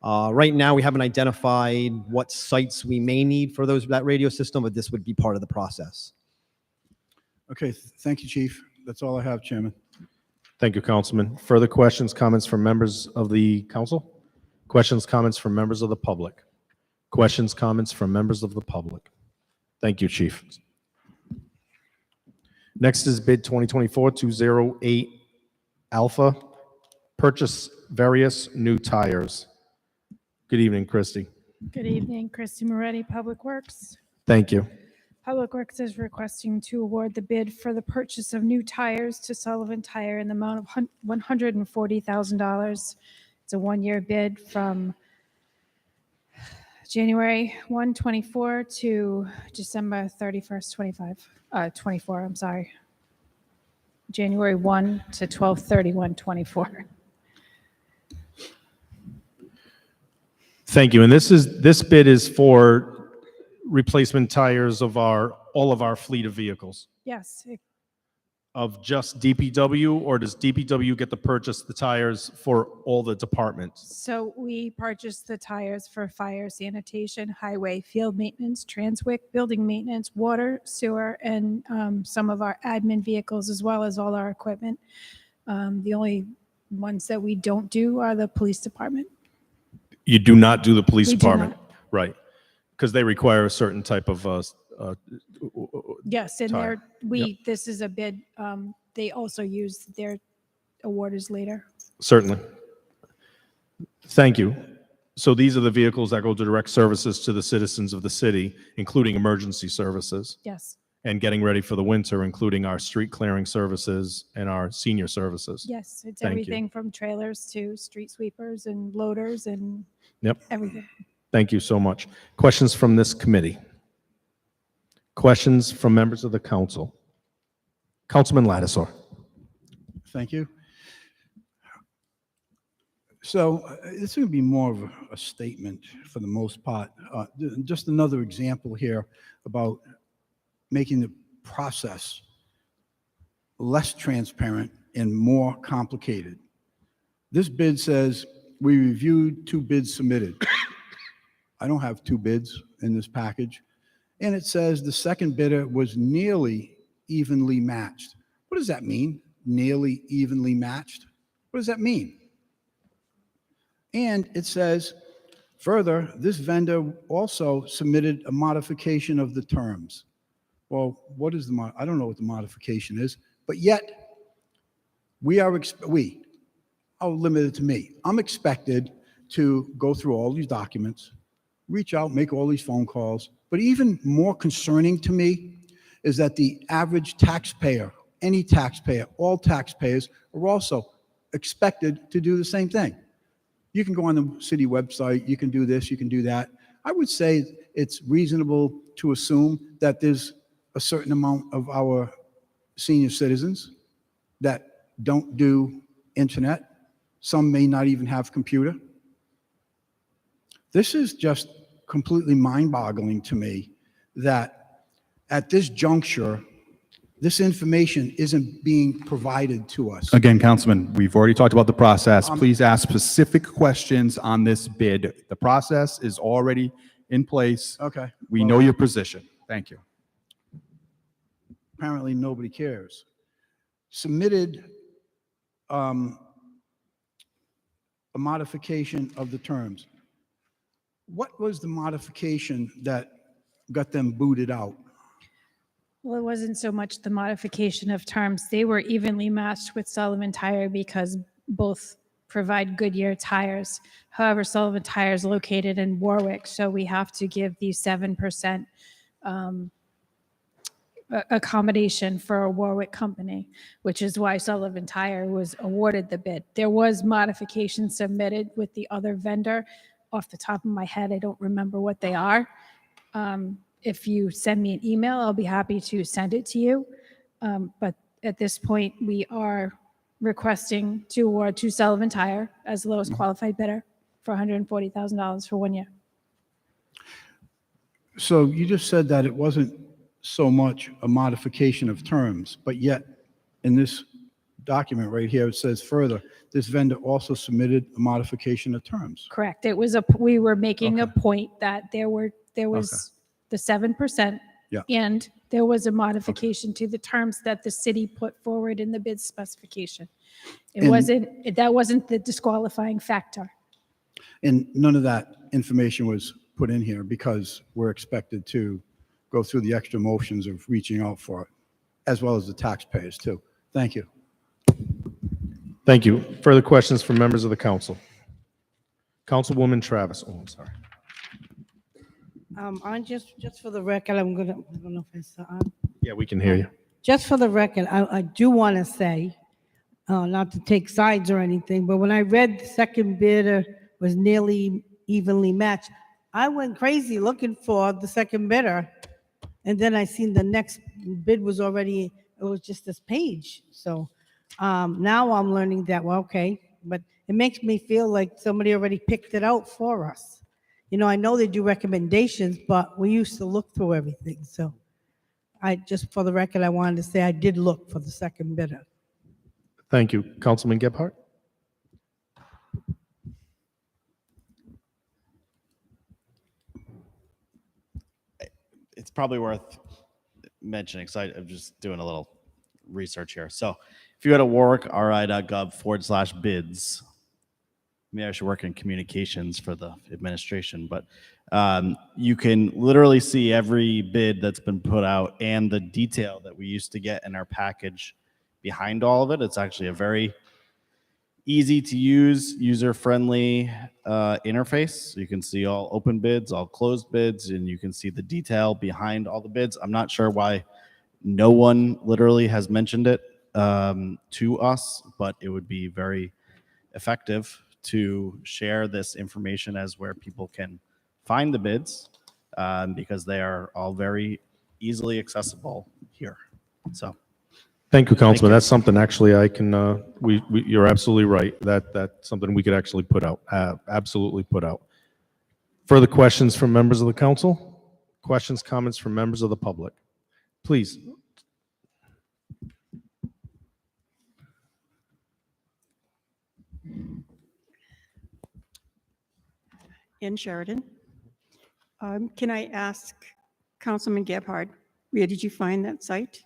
[SPEAKER 10] Right now, we haven't identified what sites we may need for that radio system, but this would be part of the process.
[SPEAKER 2] Okay, thank you, Chief. That's all I have, Chairman.
[SPEAKER 1] Thank you, Councilman. Further questions, comments from members of the council? Questions, comments from members of the public? Questions, comments from members of the public? Thank you, Chief. Next is bid 2024-208 Alpha, purchase various new tires. Good evening, Christy.
[SPEAKER 6] Good evening, Christy Moretti, Public Works.
[SPEAKER 1] Thank you.
[SPEAKER 6] Public Works is requesting to award the bid for the purchase of new tires to Sullivan Tire in the amount of $140,000. It's a one-year bid from January 1, 24 to December 31st, 24, I'm sorry. January 1 to 12/31/24.
[SPEAKER 1] Thank you. And this bid is for replacement tires of all of our fleet of vehicles.
[SPEAKER 6] Yes,
[SPEAKER 1] Of just DPW, or does DPW get to purchase the tires for all the departments?
[SPEAKER 6] so we purchased the tires for fire, sanitation, highway, field maintenance, Transwick, building maintenance, water, sewer, and some of our admin vehicles, as well as all our equipment. The only ones that we don't do are the police department.
[SPEAKER 1] You do not do the police
[SPEAKER 6] We do
[SPEAKER 1] department? Right. Because they require a certain type of,
[SPEAKER 6] Yes, and
[SPEAKER 1] Tire.
[SPEAKER 6] this is a bid, they also use their awarders later.
[SPEAKER 1] certainly. Thank you. So these are the vehicles that go to direct services to the citizens of the city, including emergency services,
[SPEAKER 6] Yes,
[SPEAKER 1] and getting ready for the winter, including our street clearing services and our senior services.
[SPEAKER 6] yes, it's
[SPEAKER 1] Thank you.
[SPEAKER 6] everything from trailers to street sweepers and loaders and
[SPEAKER 1] Yep.
[SPEAKER 6] everything.
[SPEAKER 1] Thank you so much. Questions from this committee? Questions from members of the council? Councilman Lattiser.
[SPEAKER 2] Thank you. So this is going to be more of a statement for the most part. Just another example here about making the process less transparent and more complicated. This bid says, we reviewed 2 bids submitted. I don't have 2 bids in this package. And it says the second bidder was nearly evenly matched. What does that mean? Nearly evenly matched? What does that mean? And it says, further, this vendor also submitted a modification of the terms. Well, what is I don't know what the modification is, but yet I'll limit it to me. I'm expected to go through all these documents, reach out, make all these phone calls, but even more concerning to me is that the average taxpayer, any taxpayer, all taxpayers are also expected to do the same thing. You can go on the city website, you can do this, you can do that. I would say it's reasonable to assume that there's a certain amount of our senior citizens that don't do internet. Some may not even have computer. This is just completely mind-boggling to me that at this juncture, this information isn't being provided to us.
[SPEAKER 8] Again, Councilman, we've already talked about the process. Please ask specific questions on this bid. The process is already in place.
[SPEAKER 2] Okay.
[SPEAKER 8] We know your position. Thank you.
[SPEAKER 2] Apparently, nobody cares. Submitted a modification of the terms. What was the modification that got them booted out?
[SPEAKER 6] Well, it wasn't so much the modification of terms. They were evenly matched with Sullivan Tire because both provide Goodyear tires. However, Sullivan Tire is located in Warwick, so we have to give the 7% accommodation for a Warwick company, which is why Sullivan Tire was awarded the bid. There was modifications submitted with the other vendor. Off the top of my head, I don't remember what they are. If you send me an email, I'll be happy to send it to you. But at this point, we are requesting to award to Sullivan Tire as the lowest qualified bidder for $140,000 for 1 year.
[SPEAKER 2] So you just said that it wasn't so much a modification of terms, but yet in this document right here, it says further, this vendor also submitted a modification of terms.
[SPEAKER 6] Correct. It was we were making a point that there was the 7%,
[SPEAKER 2] Yeah.
[SPEAKER 6] and there was a modification to the terms that the city put forward in the bid specification. That wasn't the disqualifying factor.
[SPEAKER 2] And none of that information was put in here because we're expected to go through the extra motions of reaching out for it, as well as the taxpayers too. Thank you.
[SPEAKER 1] Thank you. Further questions from members of the council? Councilwoman Travis. Oh, I'm sorry.
[SPEAKER 11] On just for the record, I don't know if it's on.
[SPEAKER 1] Yeah, we can hear you.
[SPEAKER 11] Just for the record, I do want to say, not to take sides or anything, but when I read the second bidder was nearly evenly matched, I went crazy looking for the second bidder. And then I seen the next bid was already, it was just this page. So now I'm learning that, well, okay, but it makes me feel like somebody already picked it out for us. You know, I know they do recommendations, but we used to look through everything. So just for the record, I wanted to say I did look for the second bidder.
[SPEAKER 1] Thank you. Councilman Gebhardt?
[SPEAKER 4] It's probably worth mentioning because I'm just doing a little research here. So if you go to warwickri.gov/bids, maybe I should work in communications for the administration, but you can literally see every bid that's been put out and the detail that we used to get in our package behind all of it. It's actually a very easy to use, user-friendly interface. You can see all open bids, all closed bids, and you can see the detail behind all the bids. I'm not sure why no one literally has mentioned it to us, but it would be very effective to share this information as where people can find the bids because they are all very easily accessible here. So.
[SPEAKER 1] Thank you, Councilman.
[SPEAKER 4] you.
[SPEAKER 1] That's something actually I can, you're absolutely right. That's something we could actually put out, absolutely put out. Further questions from members of the council? Questions, comments from members of the public? Please.
[SPEAKER 5] In Sheridan. Can I ask Councilman Gebhardt, where did you find that site?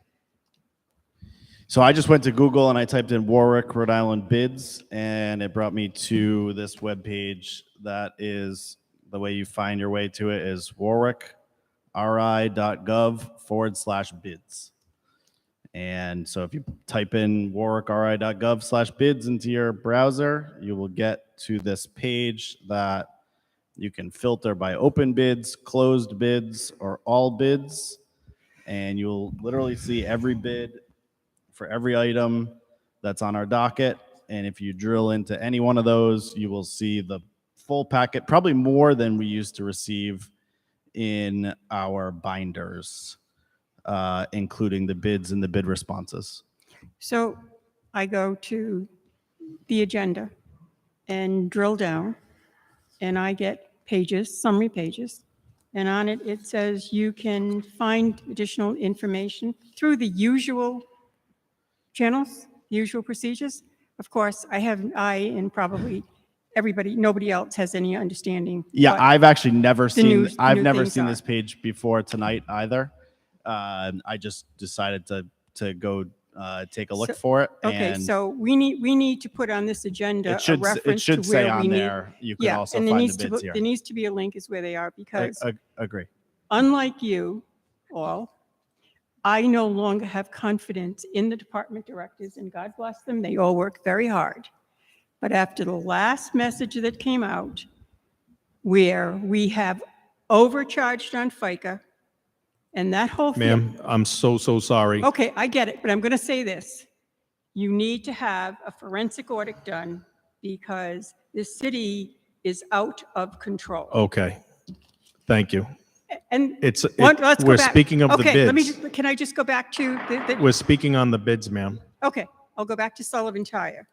[SPEAKER 4] So I just went to Google and I typed in Warwick, Rhode Island bids, and it brought me to this webpage that is the way you find your way to it is warwickri.gov/bids. And so if you type in warwickri.gov/bids into your browser, you will get to this page that you can filter by open bids, closed bids, or all bids. And you'll literally see every bid for every item that's on our docket. And if you drill into any one of those, you will see the full packet, probably more than we used to receive in our binders, including the bids and the bid responses.
[SPEAKER 5] So I go to the agenda and drill down, and I get pages, summary pages, and on it, it says you can find additional information through the usual channels, usual procedures. Of course, I and probably everybody, nobody else has any understanding.
[SPEAKER 4] Yeah,
[SPEAKER 5] but
[SPEAKER 4] I've actually never seen, I've
[SPEAKER 5] new
[SPEAKER 4] never
[SPEAKER 5] things
[SPEAKER 4] seen
[SPEAKER 5] are.
[SPEAKER 4] this page before tonight either. I just decided to go take a look
[SPEAKER 5] So-
[SPEAKER 4] for it.
[SPEAKER 5] Okay,
[SPEAKER 4] and
[SPEAKER 5] so we need to put on this agenda
[SPEAKER 4] it
[SPEAKER 5] a
[SPEAKER 4] should,
[SPEAKER 5] reference
[SPEAKER 4] it should
[SPEAKER 5] to
[SPEAKER 4] say
[SPEAKER 5] where
[SPEAKER 4] on
[SPEAKER 5] we need.
[SPEAKER 4] there, you can
[SPEAKER 5] Yeah,
[SPEAKER 4] also
[SPEAKER 5] and there
[SPEAKER 4] find
[SPEAKER 5] needs
[SPEAKER 4] the
[SPEAKER 5] to
[SPEAKER 4] bids
[SPEAKER 5] be,
[SPEAKER 4] here.
[SPEAKER 5] there needs to be a link is where they are, because
[SPEAKER 4] Agree.
[SPEAKER 5] unlike you all, I no longer have confidence in the department directors, and God bless them, they all work very hard. But after the last message that came out, where we have overcharged on FICA, and that whole thing.
[SPEAKER 1] Ma'am, I'm so sorry.
[SPEAKER 5] Okay, I get it, but I'm going to say this. You need to have a forensic audit done because the city is out of control.
[SPEAKER 1] Okay. Thank you.
[SPEAKER 5] And
[SPEAKER 1] Let's
[SPEAKER 5] let's go
[SPEAKER 1] we're
[SPEAKER 5] back.
[SPEAKER 1] speaking of the
[SPEAKER 5] Okay, let me
[SPEAKER 1] bids.
[SPEAKER 5] can I just go back to the
[SPEAKER 1] We're speaking on the bids, ma'am.
[SPEAKER 5] okay, I'll go back to Sullivan Tire.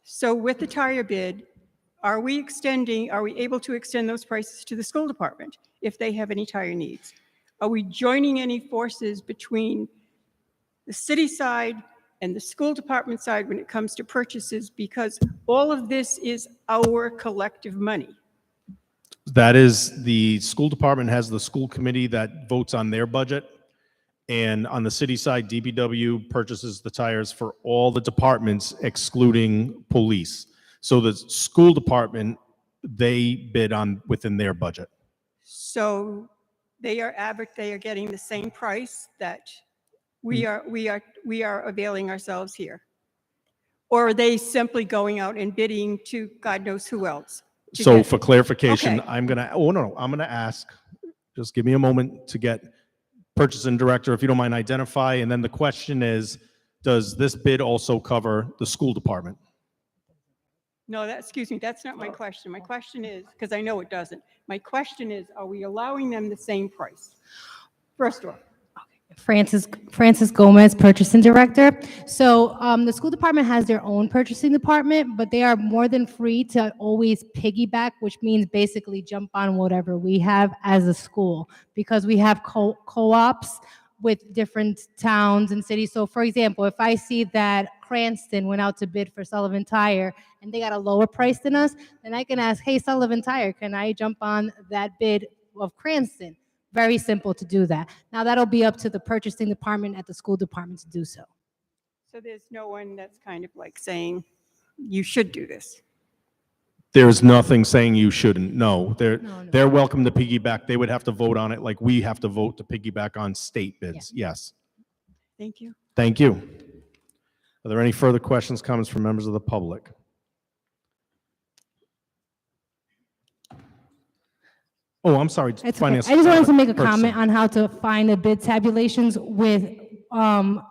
[SPEAKER 5] So with the tire bid, are we able to extend those prices to the school department if they have any tire needs? Are we joining any forces between the city side and the school department side when it comes to purchases? Because all of this is our collective money.
[SPEAKER 1] That is, the school department has the school committee that votes on their budget. And on the city side, DPW purchases the tires for all the departments excluding police. So the school department, they bid on within their budget.
[SPEAKER 5] So they are getting the same price that we are availing ourselves here? Or are they simply going out and bidding to God knows who else? to
[SPEAKER 1] So
[SPEAKER 5] get-
[SPEAKER 1] for clarification,
[SPEAKER 5] Okay.
[SPEAKER 1] I'm gonna ask, just give me a moment to get purchasing director, if you don't mind, identify. And then the question is, does this bid also cover the school department?
[SPEAKER 5] No, excuse me, that's not my question. My question is, because I know it doesn't. My question is, are we allowing them the same price? First off.
[SPEAKER 7] Francis Gomez, purchasing director. So the school department has their own purchasing department, but they are more than free to always piggyback, which means basically jump on whatever we have as a school, because we have co-ops with different towns and cities. So for example, if I see that Cranston went out to bid for Sullivan Tire and they got a lower price than us, then I can ask, hey, Sullivan Tire, can I jump on that bid of Cranston? Very simple to do that. Now that'll be up to the purchasing department at the school department to do so.
[SPEAKER 5] So there's no one that's kind of like saying, you should do this.
[SPEAKER 1] There's nothing saying you shouldn't. No,
[SPEAKER 7] No.
[SPEAKER 1] they're welcome to piggyback. They would have to vote on it like we have to vote to piggyback on state bids. Yes.
[SPEAKER 5] Thank you.
[SPEAKER 1] Thank you. Are there any further questions, comments from members of the public? Oh, I'm sorry.
[SPEAKER 7] It's okay.
[SPEAKER 1] Finance.
[SPEAKER 7] I just wanted to make a
[SPEAKER 1] Purchasing.
[SPEAKER 7] comment on how to find the bid tabulations with,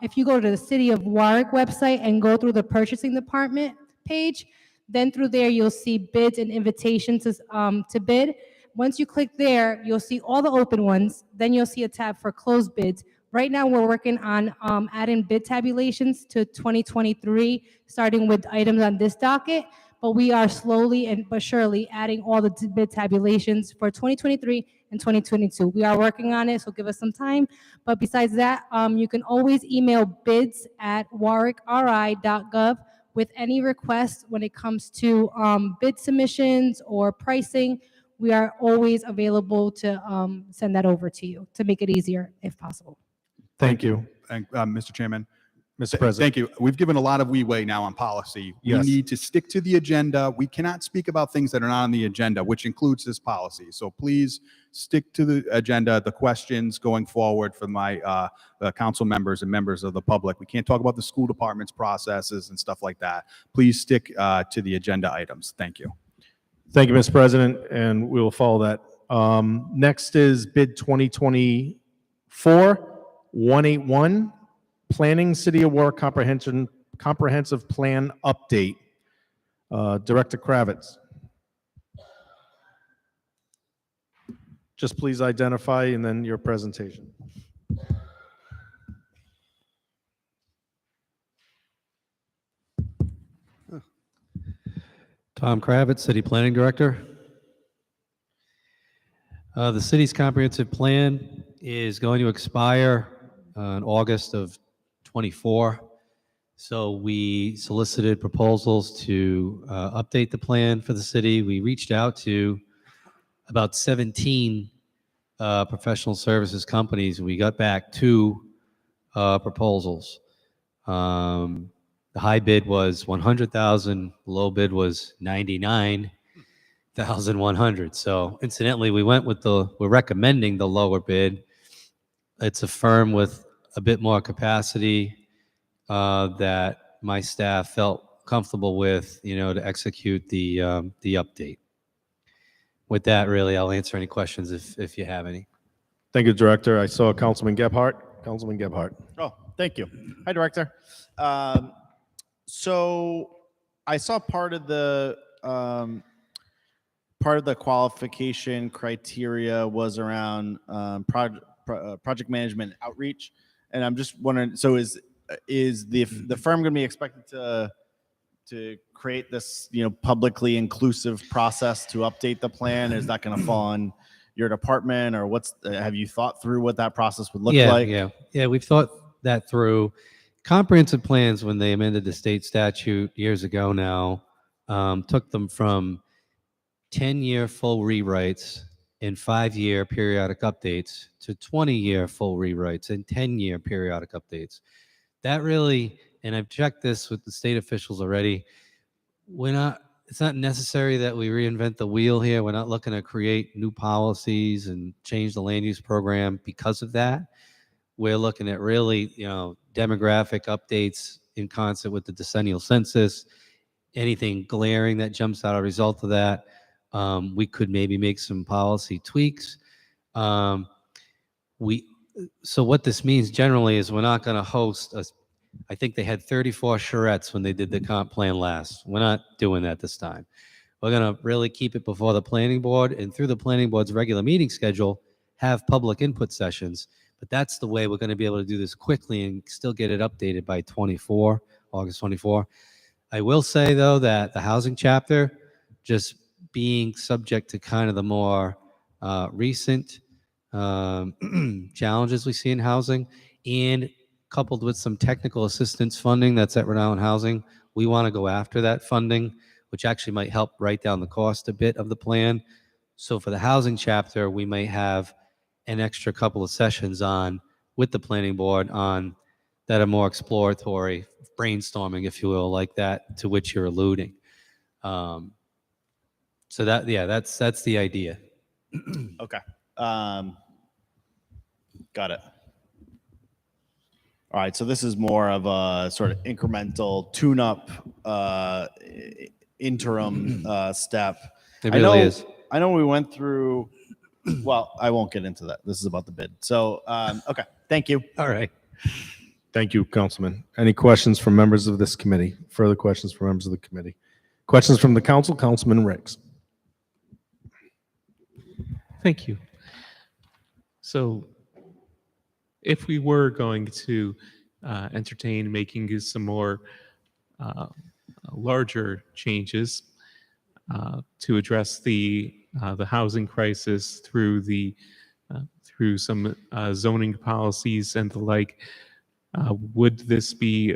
[SPEAKER 7] if you go to the City of Warwick website and go through the purchasing department page, then through there, you'll see bids and invitations to bid. Once you click there, you'll see all the open ones. Then you'll see a tab for closed bids. Right now, we're working on adding bid tabulations to 2023, starting with items on this docket. But we are slowly but surely adding all the bid tabulations for 2023 and 2022. We are working on it, so give us some time. But besides that, you can always email bids@warwickri.gov with any requests when it comes to bid submissions or pricing. We are always available to send that over to you to make it easier if possible.
[SPEAKER 1] Thank you,
[SPEAKER 8] Mr. Chairman.
[SPEAKER 1] Mr. President.
[SPEAKER 8] Thank you. We've given a lot of leeway now on policy.
[SPEAKER 1] Yes.
[SPEAKER 8] We need to stick to the agenda. We cannot speak about things that are not on the agenda, which includes this policy. So please stick to the agenda, the questions going forward for my council members and members of the public. We can't talk about the school department's processes and stuff like that. Please stick to the agenda items. Thank you.
[SPEAKER 1] Thank you, Mr. President, and we will follow that. Next is bid 2024-181, Planning City of Warwick Comprehensive Plan Update. Director Kravitz. Just please identify and then your presentation.
[SPEAKER 12] Tom Kravitz, City Planning Director. The city's comprehensive plan is going to expire in August of '24. So we solicited proposals to update the plan for the city. We reached out to about 17 professional services companies, and we got back 2 proposals. The high bid was 100,000, the low bid was 99,100. So incidentally, we're recommending the lower bid. It's a firm with a bit more capacity that my staff felt comfortable with, to execute the update. With that, really, I'll answer any questions if you have any.
[SPEAKER 1] Thank you, Director. I saw Councilman Gebhardt. Councilman Gebhardt.
[SPEAKER 4] Oh, thank you. Hi, Director. So I saw part of the qualification criteria was around project management outreach, and I'm just wondering. So is the firm going to be expected to create this publicly inclusive process to update the plan? Is that going to fall on your department, or have you thought through what that process would look like?
[SPEAKER 12] Yeah. We've thought that through. Comprehensive plans, when they amended the state statute years ago now, took them from 10-year full rewrites and 5-year periodic updates to 20-year full rewrites and 10-year periodic updates. That really, and I've checked this with the state officials already, it's not necessary that we reinvent the wheel here. We're not looking to create new policies and change the land use program because of that. We're looking at really, demographic updates in concert with the decennial census. Anything glaring that jumps out as a result of that, we could maybe make some policy tweaks. So what this means generally is we're not going to host I think they had 34 charrettes when they did the comp plan last. We're not doing that this time. We're going to really keep it before the planning board, and through the planning board's regular meeting schedule, have public input sessions. But that's the way we're going to be able to do this quickly and still get it updated by August 24. I will say, though, that the housing chapter, just being subject to kind of the more recent challenges we see in housing, and coupled with some technical assistance funding that's at Rhode Island Housing, we want to go after that funding, which actually might help write down the cost a bit of the plan. So for the housing chapter, we may have an extra couple of sessions with the planning board on that are more exploratory, brainstorming, if you will, like that, to which you're alluding. So that's the idea.
[SPEAKER 4] Okay. Got it. All right. So this is more of a sort of incremental tune-up interim step.
[SPEAKER 12] It
[SPEAKER 4] I
[SPEAKER 12] really
[SPEAKER 4] know,
[SPEAKER 12] is.
[SPEAKER 4] I know we went through, well, I won't get into that. This is about the bid. So, okay. Thank you.
[SPEAKER 12] All right.
[SPEAKER 1] Thank you, Councilman. Any questions from members of this committee? Further questions from members of the committee? Questions from the council? Councilman Riggs.
[SPEAKER 13] Thank you. So if we were going to entertain making some more larger changes to address the housing crisis through through some zoning policies and the like, would this be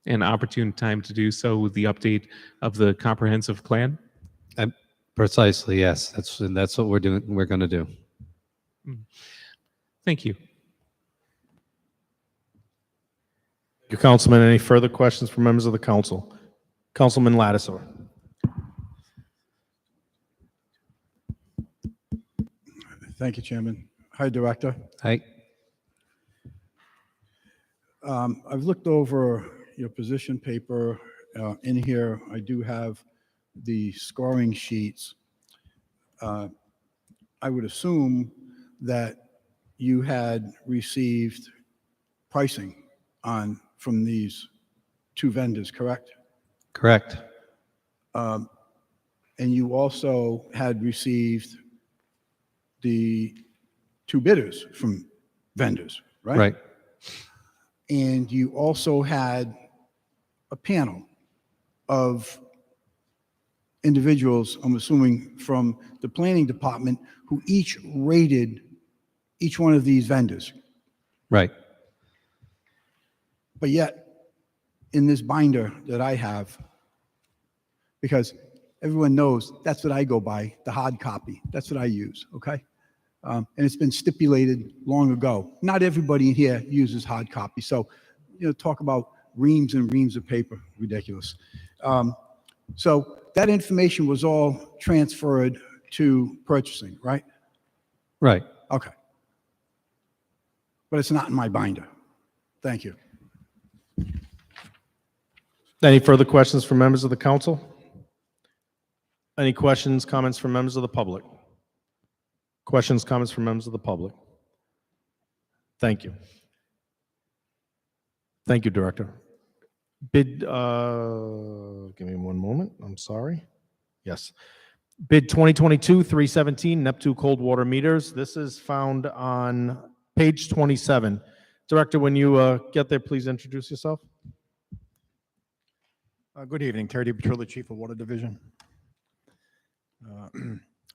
[SPEAKER 13] an opportune time to do so with the update of the comprehensive plan?
[SPEAKER 12] Precisely, yes. That's what we're doing. We're going to do.
[SPEAKER 13] Thank you.
[SPEAKER 1] Thank you, Councilman. Any further questions from members of the council? Councilman Lattiser.
[SPEAKER 2] Thank you, Chairman. Hi, Director.
[SPEAKER 12] Hi.
[SPEAKER 2] I've looked over your position paper. In here, I do have the scoring sheets. I would assume that you had received pricing from these two vendors, correct?
[SPEAKER 12] Correct.
[SPEAKER 2] And you also had received the two bidders from vendors, right?
[SPEAKER 12] Right.
[SPEAKER 2] And you also had a panel of individuals, I'm assuming from the planning department, who each rated each one of these vendors.
[SPEAKER 12] Right.
[SPEAKER 2] But yet, in this binder that I have, because everyone knows that's what I go by, the hard copy. That's what I use, okay? And it's been stipulated long ago. Not everybody in here uses hard copy. So, talk about reams and reams of paper, ridiculous. So that information was all transferred to purchasing, right?
[SPEAKER 12] Right.
[SPEAKER 2] Okay. But it's not in my binder. Thank you.
[SPEAKER 1] Any further questions from members of the council? Any questions, comments from members of the public? Questions, comments from members of the public? Thank you. Thank you, Director. Bid, give me one moment. I'm sorry. Yes. Bid 2022-317, Neptune cold water meters. This is found on page 27. Director, when you get there, please introduce yourself.
[SPEAKER 14] Good evening, Terry DiPetrillo, Chief of Water Division.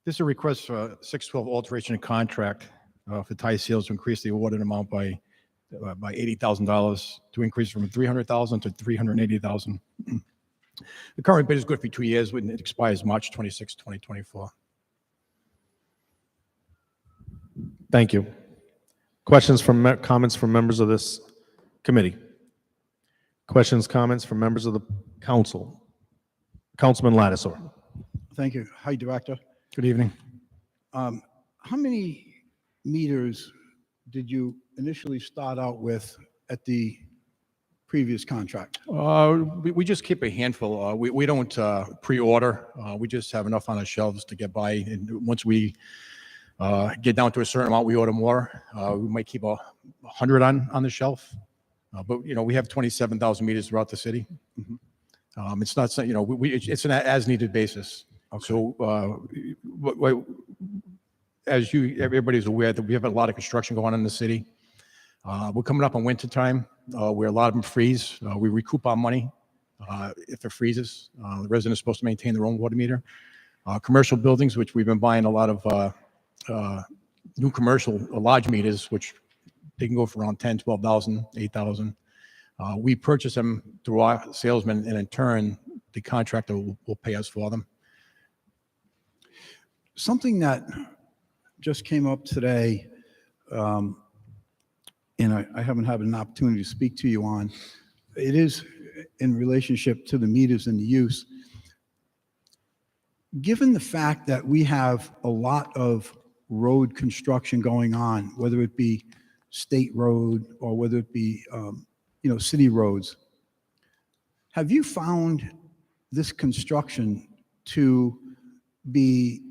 [SPEAKER 14] This is a request for a 612 alteration of contract for tie seals to increase the awarded amount by $80,000 to increase from $300,000 to $380,000. The current bid is good for 2 years when it expires March 26, 2024.
[SPEAKER 1] Thank you. Questions from comments from members of this committee? Questions, comments from members of the council? Councilman Lattiser.
[SPEAKER 2] Thank you. Hi, Director.
[SPEAKER 14] Good evening.
[SPEAKER 2] How many meters did you initially start out with at the previous contract?
[SPEAKER 14] We just keep a handful. We don't pre-order. We just have enough on the shelves to get by. And once we get down to a certain amount, we order more. We might keep 100 on the shelf. But, we have 27,000 meters throughout the city.
[SPEAKER 2] Mm-hmm.
[SPEAKER 14] It's not, it's an as-needed basis.
[SPEAKER 2] Okay.
[SPEAKER 14] So, as everybody's aware that we have a lot of construction going on in the city. We're coming up on winter time where a lot of them freeze. We recoup our money if it freezes. The residents are supposed to maintain their own water meter. Commercial buildings, which we've been buying a lot of new commercial large meters, which they can go for around 10, 12,000, 8,000. We purchase them through our salesman, and in turn, the contractor will pay us for them.
[SPEAKER 2] Something that just came up today, and I haven't had an opportunity to speak to you on, it is in relationship to the meters and the use. given the fact that we have a lot of road construction going on, whether it be state road or whether it be, city roads, have you found this construction to be,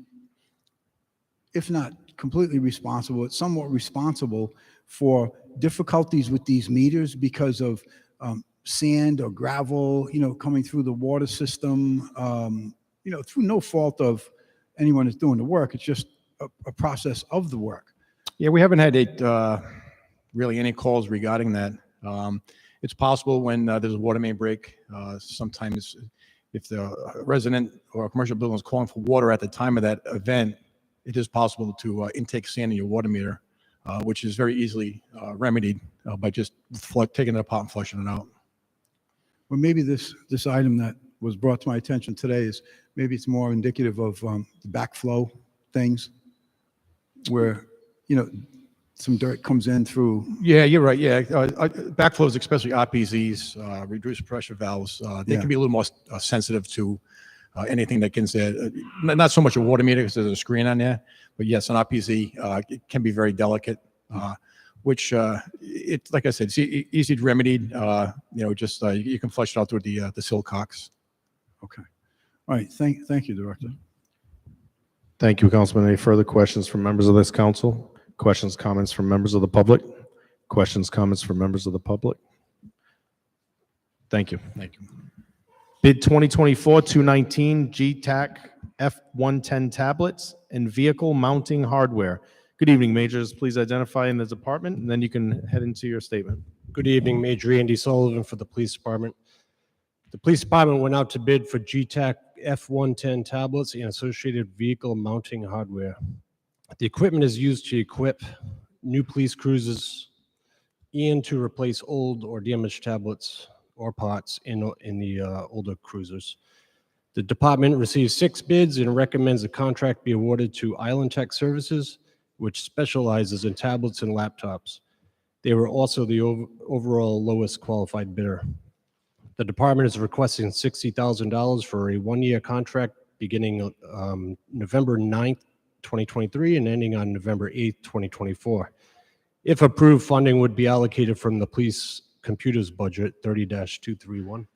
[SPEAKER 2] if not completely responsible, it's somewhat responsible for difficulties with these meters because of sand or gravel, coming through the water system, through no fault of anyone that's doing the work. It's just a process of the work.
[SPEAKER 14] Yeah, we haven't had really any calls regarding that. It's possible when there's a water main break, sometimes if the resident or a commercial building is calling for water at the time of that event, it is possible to intake sand in your water meter, which is very easily remedied by just taking it apart and flushing it out.
[SPEAKER 2] Well, maybe this item that was brought to my attention today is maybe it's more indicative of the backflow things where, some dirt comes in through.
[SPEAKER 14] Yeah, you're right. Yeah, backflows, especially RPZs, reduced pressure valves, they can be a little more sensitive to anything that gets there. Not so much a water meter because there's a screen on there, but yes, an RPZ it can be very delicate, which it's like I said, it's easy to remedy. Just you can flush it out through the silcox.
[SPEAKER 2] Okay. All right. Thank you, Director.
[SPEAKER 1] Thank you, Councilman. Any further questions from members of this council? Questions, comments from members of the public? Questions, comments from members of the public? Thank you.
[SPEAKER 14] Thank you.
[SPEAKER 1] Bid 2024-219 GTAC F110 tablets and vehicle mounting hardware. Good evening, Majors. Please identify in the department, and then you can head into your statement.
[SPEAKER 15] Good evening, Major Andy Sullivan for the Police Department. The Police Department went out to bid for GTAC F110 tablets and associated vehicle mounting hardware. The equipment is used to equip new police cruisers and to replace old or damaged tablets or parts in the older cruisers. The department received 6 bids and recommends the contract be awarded to Island Tech Services, which specializes in tablets and laptops. They were also the overall lowest qualified bidder. The department is requesting $60,000 for a 1-year contract beginning November 9th, 2023 and ending on November 8th, 2024. If approved, funding would be allocated from the police computers budget 30-231.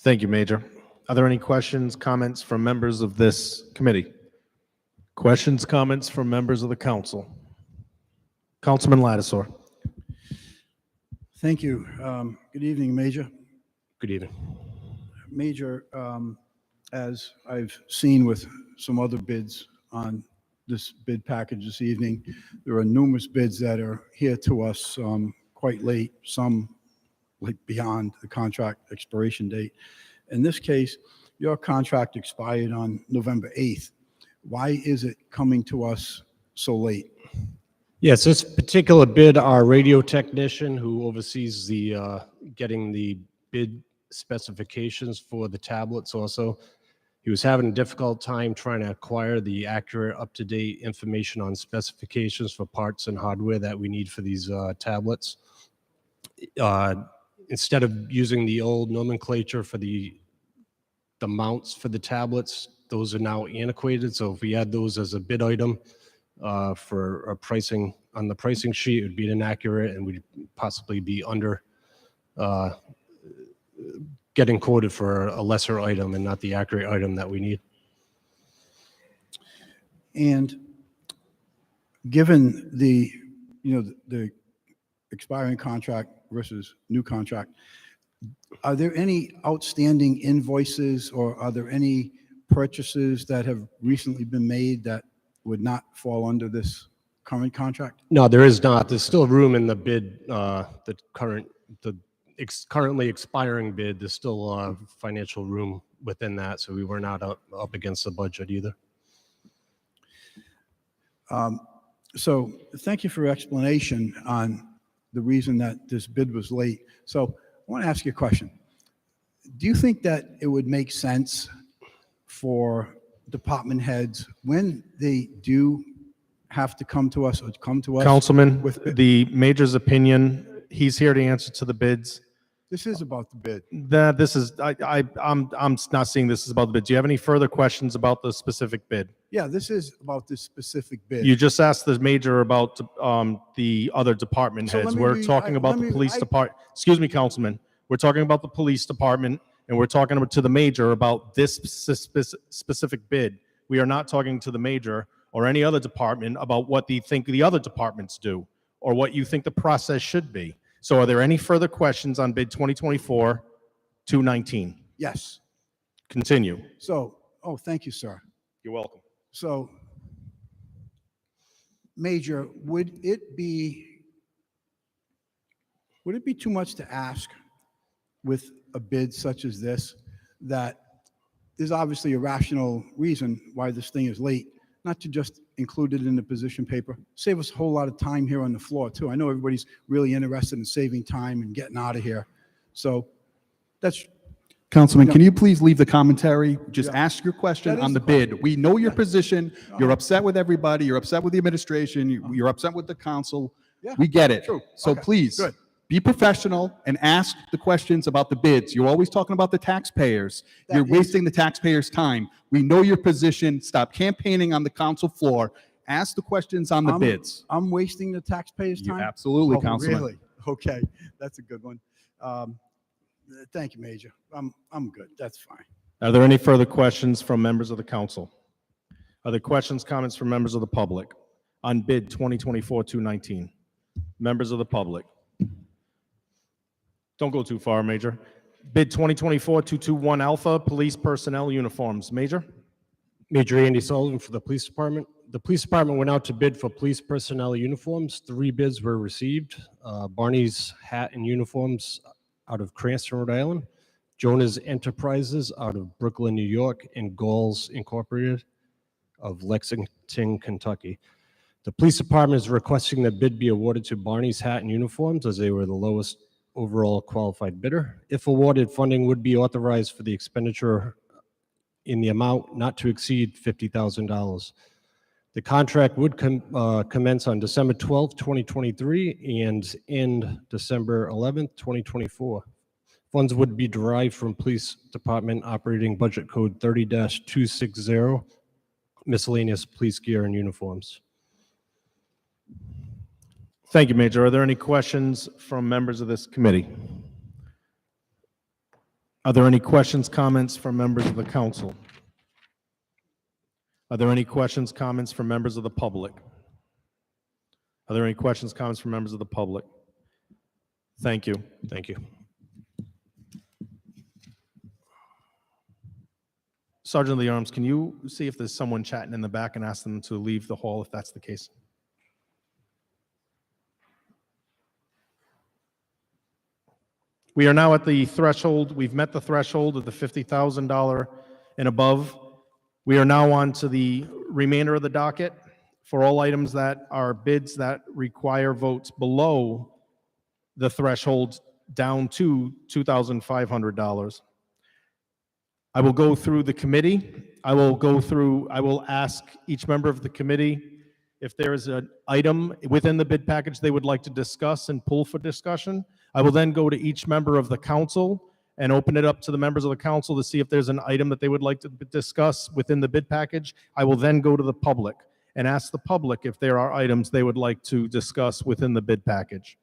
[SPEAKER 1] Thank you, Major. Are there any questions, comments from members of this committee? Questions, comments from members of the council? Councilman Lattisaw.
[SPEAKER 2] Thank you. Good evening, Major.
[SPEAKER 15] Good evening.
[SPEAKER 2] Major, as I've seen with some other bids on this bid package this evening, there are numerous bids that are here to us quite late, some like beyond the contract expiration date. In this case, your contract expired on November 8th. Why is it coming to us so late?
[SPEAKER 15] Yes, this particular bid, our radio technician who oversees the getting the bid specifications for the tablets also, he was having a difficult time trying to acquire the accurate, up-to-date information on specifications for parts and hardware that we need for these tablets. Instead of using the old nomenclature for the mounts for the tablets, those are now antiquated. So if we add those as a bid item for a pricing on the pricing sheet, it would be inaccurate and we'd possibly be under getting quoted for a lesser item and not the accurate item that we need.
[SPEAKER 2] And given the expiring contract versus new contract, are there any outstanding invoices or are there any purchases that have recently been made that would not fall under this current contract?
[SPEAKER 15] No, there is not. There's still room in the bid, currently expiring bid. There's still financial room within that, so we were not up against the budget either.
[SPEAKER 2] So thank you for your explanation on the reason that this bid was late. So I want to ask you a question. Do you think that it would make sense for department heads when they do have to come to us?
[SPEAKER 1] Councilman, with the Major's opinion, he's here to answer to the bids.
[SPEAKER 2] This is about the bid.
[SPEAKER 1] That this is, I'm not seeing this is about the bid. Do you have any further questions about the specific bid?
[SPEAKER 2] Yeah, this is about this specific bid.
[SPEAKER 1] You just asked the major about the other department
[SPEAKER 2] So let
[SPEAKER 1] heads.
[SPEAKER 2] me
[SPEAKER 1] We're
[SPEAKER 2] read-
[SPEAKER 1] talking about
[SPEAKER 2] let
[SPEAKER 1] the
[SPEAKER 2] me-
[SPEAKER 1] police
[SPEAKER 2] I-
[SPEAKER 1] department. Excuse me, Councilman. We're talking about the police department, and we're talking about to the major about this specific bid. We are not talking to the major or any other department about what they think the other departments do or what you think the process should be. So are there any further questions on bid 2024-219?
[SPEAKER 2] Yes.
[SPEAKER 1] Continue.
[SPEAKER 2] So, oh, thank you, sir.
[SPEAKER 1] You're welcome.
[SPEAKER 2] So, Major, would it be too much to ask with a bid such as this, that there's obviously a rational reason why this thing is late, not to just include it in the position paper? Save us a whole lot of time here on the floor, too. I know everybody's really interested in saving time and getting out of here. So that's,
[SPEAKER 8] Councilman,
[SPEAKER 2] Yeah.
[SPEAKER 8] can you please leave the commentary? Just
[SPEAKER 2] Yeah.
[SPEAKER 8] ask your question
[SPEAKER 2] That
[SPEAKER 8] on
[SPEAKER 2] is
[SPEAKER 8] the
[SPEAKER 2] the question.
[SPEAKER 8] bid. We know your
[SPEAKER 2] Yeah.
[SPEAKER 8] position. You're upset with everybody. You're upset with the administration. You're upset with the council.
[SPEAKER 2] Yeah.
[SPEAKER 8] We get it.
[SPEAKER 2] True.
[SPEAKER 8] So
[SPEAKER 2] Okay.
[SPEAKER 8] please,
[SPEAKER 2] Good.
[SPEAKER 8] be professional and ask the questions about the bids. You're always talking about the taxpayers. You're
[SPEAKER 2] is-
[SPEAKER 8] wasting the taxpayers' time. We know your position. Stop campaigning on the council floor. Ask the questions on the bids.
[SPEAKER 2] I'm wasting the taxpayers'
[SPEAKER 8] You
[SPEAKER 2] time?
[SPEAKER 8] absolutely,
[SPEAKER 2] Oh,
[SPEAKER 8] Councilman.
[SPEAKER 2] Really? Okay, that's a good one. Thank you, Major. I'm good. That's fine.
[SPEAKER 1] Are there any further questions from members of the council? Are there questions, comments from members of the public on bid 2024-219? Members of the public? Don't go too far, Major. Bid 2024-221 Alpha, police personnel uniforms. Major?
[SPEAKER 15] Major Andy Sullivan for the police department. The police department went out to bid for police personnel uniforms. 3 bids were received. Barney's Hat and Uniforms out of Cranston, Rhode Island, Jonah's Enterprises out of Brooklyn, New York, and Galls Incorporated of Lexington, Kentucky. The police department is requesting the bid be awarded to Barney's Hat and Uniforms as they were the lowest overall qualified bidder. If awarded, funding would be authorized for the expenditure in the amount not to exceed $50,000. The contract would commence on December 12th, 2023 and end December 11th, 2024. Funds would be derived from Police Department Operating Budget Code 30-260, miscellaneous police gear and uniforms.
[SPEAKER 1] Thank you, Major. Are there any questions from members of this committee? Are there any questions, comments from members of the council? Are there any questions, comments from members of the public? Are there any questions, comments from members of the public? Thank you.
[SPEAKER 15] Thank you.
[SPEAKER 1] Sergeant of the Arms, can you see if there's someone chatting in the back and ask them to leave the hall if that's the case? We are now at the threshold. We've met the threshold of the $50,000 and above. We are now on to the remainder of the docket for all items that are bids that require votes below the threshold down to $2,500. I will go through the committee. I will ask each member of the committee if there is an item within the bid package they would like to discuss and pull for discussion. I will then go to each member of the council and open it up to the members of the council to see if there's an item that they would like to discuss within the bid package. I will then go to the public and ask the public if there are items they would like to discuss within the bid package.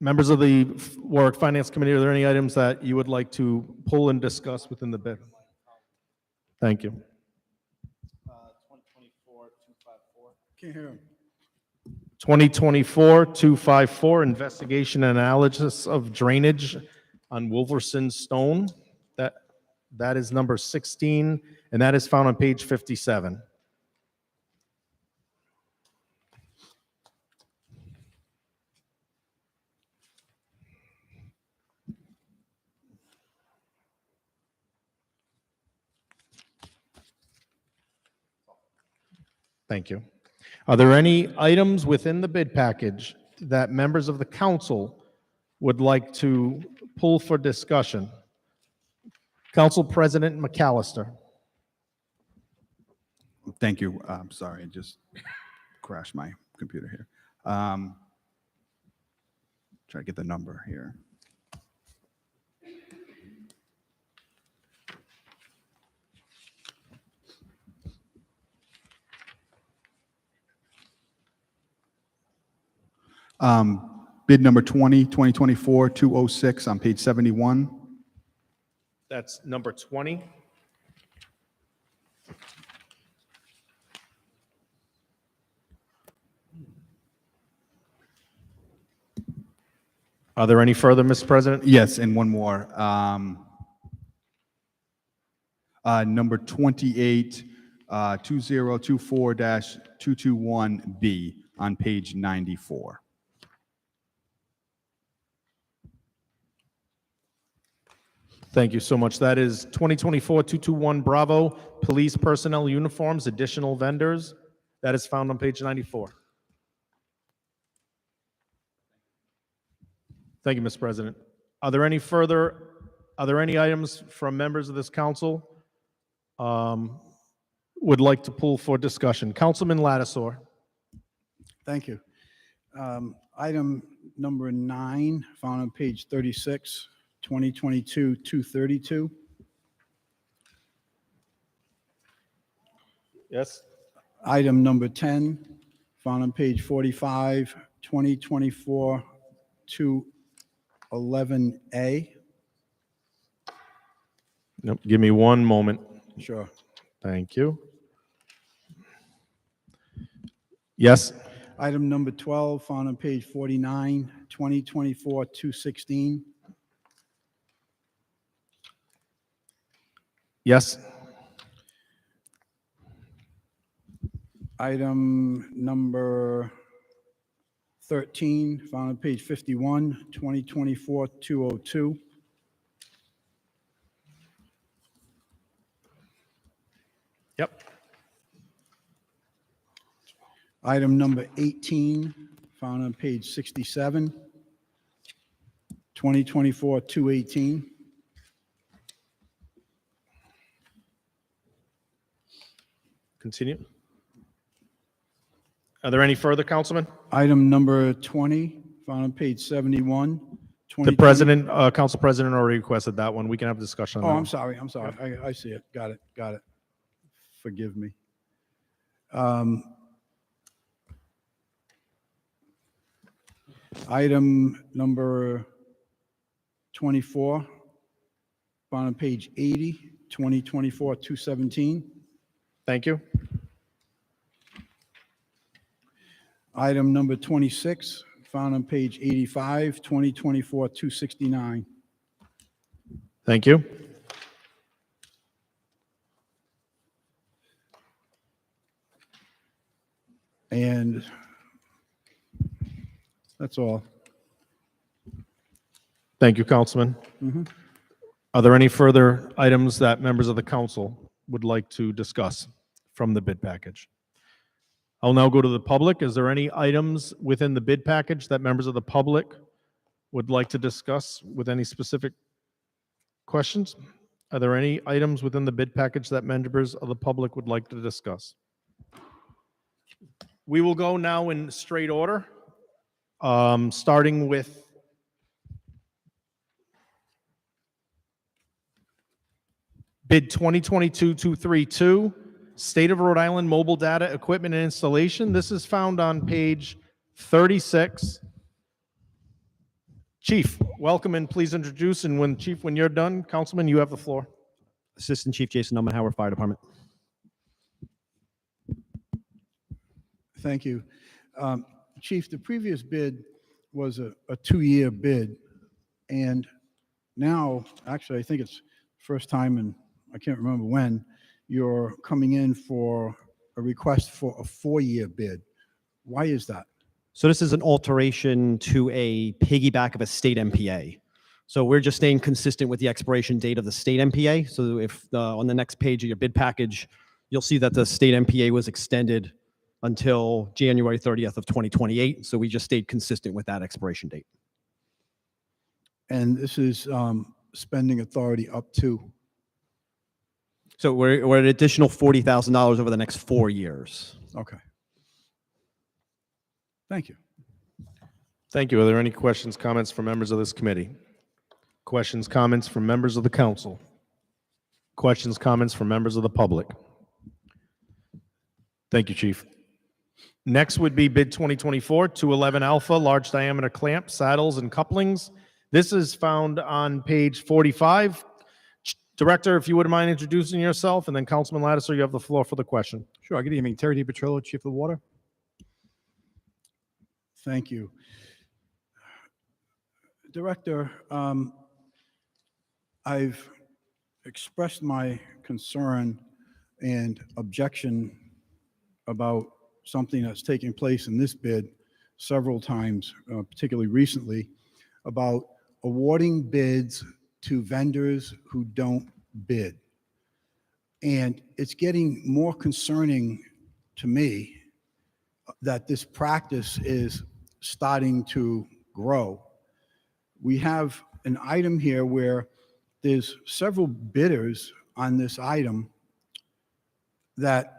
[SPEAKER 1] Members of the Warwick Finance Committee, are there any items that you would like to pull and discuss within the bid? Thank you.
[SPEAKER 2] 2024-254. Can't hear him.
[SPEAKER 1] 2024-254, investigation and analysis of drainage on Wolverson Stone. That is number 16, and that is found on page 57. Thank you. Are there any items within the bid package that members of the council would like to pull for discussion? Council President McAllister.
[SPEAKER 8] Thank you. I'm sorry, I just crashed my computer here. Try to get the number here. Bid number 2024-206 on page 71.
[SPEAKER 1] That's number 20. Are there any further, Mr. President?
[SPEAKER 8] Yes, and one more. Number 28, 2024-221B on page 94.
[SPEAKER 1] Thank you so much. That is 2024-221 Bravo, police personnel uniforms, additional vendors. That is found on page 94. Thank you, Mr. President. Are there any items from members of this council would like to pull for discussion? Councilman Lattisaur.
[SPEAKER 2] Thank you. Item number 9, found on page 36, 2022-232.
[SPEAKER 1] Yes.
[SPEAKER 2] Item number 10, found on page 45, 2024-211A.
[SPEAKER 1] Nope. Give me one moment.
[SPEAKER 2] Sure.
[SPEAKER 1] Thank you. Yes.
[SPEAKER 2] Item number 12, found on page 49, 2024-216.
[SPEAKER 1] Yes.
[SPEAKER 2] Item number 13, found on page 51, 2024-202.
[SPEAKER 1] Yep.
[SPEAKER 2] Item number 18, found on page 67, 2024-218.
[SPEAKER 1] Continue. Are there any further, Councilman?
[SPEAKER 2] Item number 20, found on page 71.
[SPEAKER 1] The President, Council President already requested that one. We can have a discussion on that
[SPEAKER 2] Oh,
[SPEAKER 1] one.
[SPEAKER 2] I'm sorry. I see it. Got it. Forgive me. Item number 24, found on page 80, 2024-217.
[SPEAKER 1] Thank you.
[SPEAKER 2] Item number 26, found on page 85, 2024-269.
[SPEAKER 1] Thank you.
[SPEAKER 2] And that's all.
[SPEAKER 1] Thank you, Councilman.
[SPEAKER 2] Mhm.
[SPEAKER 1] Are there any further items that members of the council would like to discuss from the bid package? I'll now go to the public. Is there any items within the bid package that members of the public would like to discuss with any specific questions? Are there any items within the bid package that members of the public would like to discuss? We will go now in straight order, starting with bid 2022-232, State of Rhode Island Mobile Data Equipment and Installation. This is found on page 36. Chief, welcome, and please introduce. And when you're done, Councilman, you have the floor.
[SPEAKER 10] Assistant Chief Jason Ullman, Howard Fire Department.
[SPEAKER 2] Thank you. Chief, the previous bid was a 2-year bid, and now, actually, I think it's first time in, I can't remember when, you're coming in for a request for a 4-year bid. Why is that?
[SPEAKER 10] So this is an alteration to a piggyback of a state MPA. So we're just staying consistent with the expiration date of the state MPA. So if on the next page of your bid package, you'll see that the state MPA was extended until January 30th of 2028. So we just stayed consistent with that expiration date.
[SPEAKER 2] And this is spending authority up to?
[SPEAKER 10] So we're at an additional $40,000 over the next 4 years.
[SPEAKER 2] Okay. Thank you.
[SPEAKER 1] Thank you. Are there any questions, comments from members of this committee? Questions, comments from members of the council? Questions, comments from members of the public? Thank you, Chief. Next would be bid 2024-211 Alpha, large diameter clamp, saddles, and couplings. This is found on page 45. Director, if you wouldn't mind introducing yourself, and then Councilman Lattiser, you have the floor for the question.
[SPEAKER 14] Sure. Good evening. Terry DiPetrillo, Chief of Water.
[SPEAKER 2] Thank you. Director, I've expressed my concern and objection about something that's taking place in this bid several times, particularly recently, about awarding bids to vendors who don't bid. And it's getting more concerning to me that this practice is starting to grow. We have an item here where there's several bidders on this item that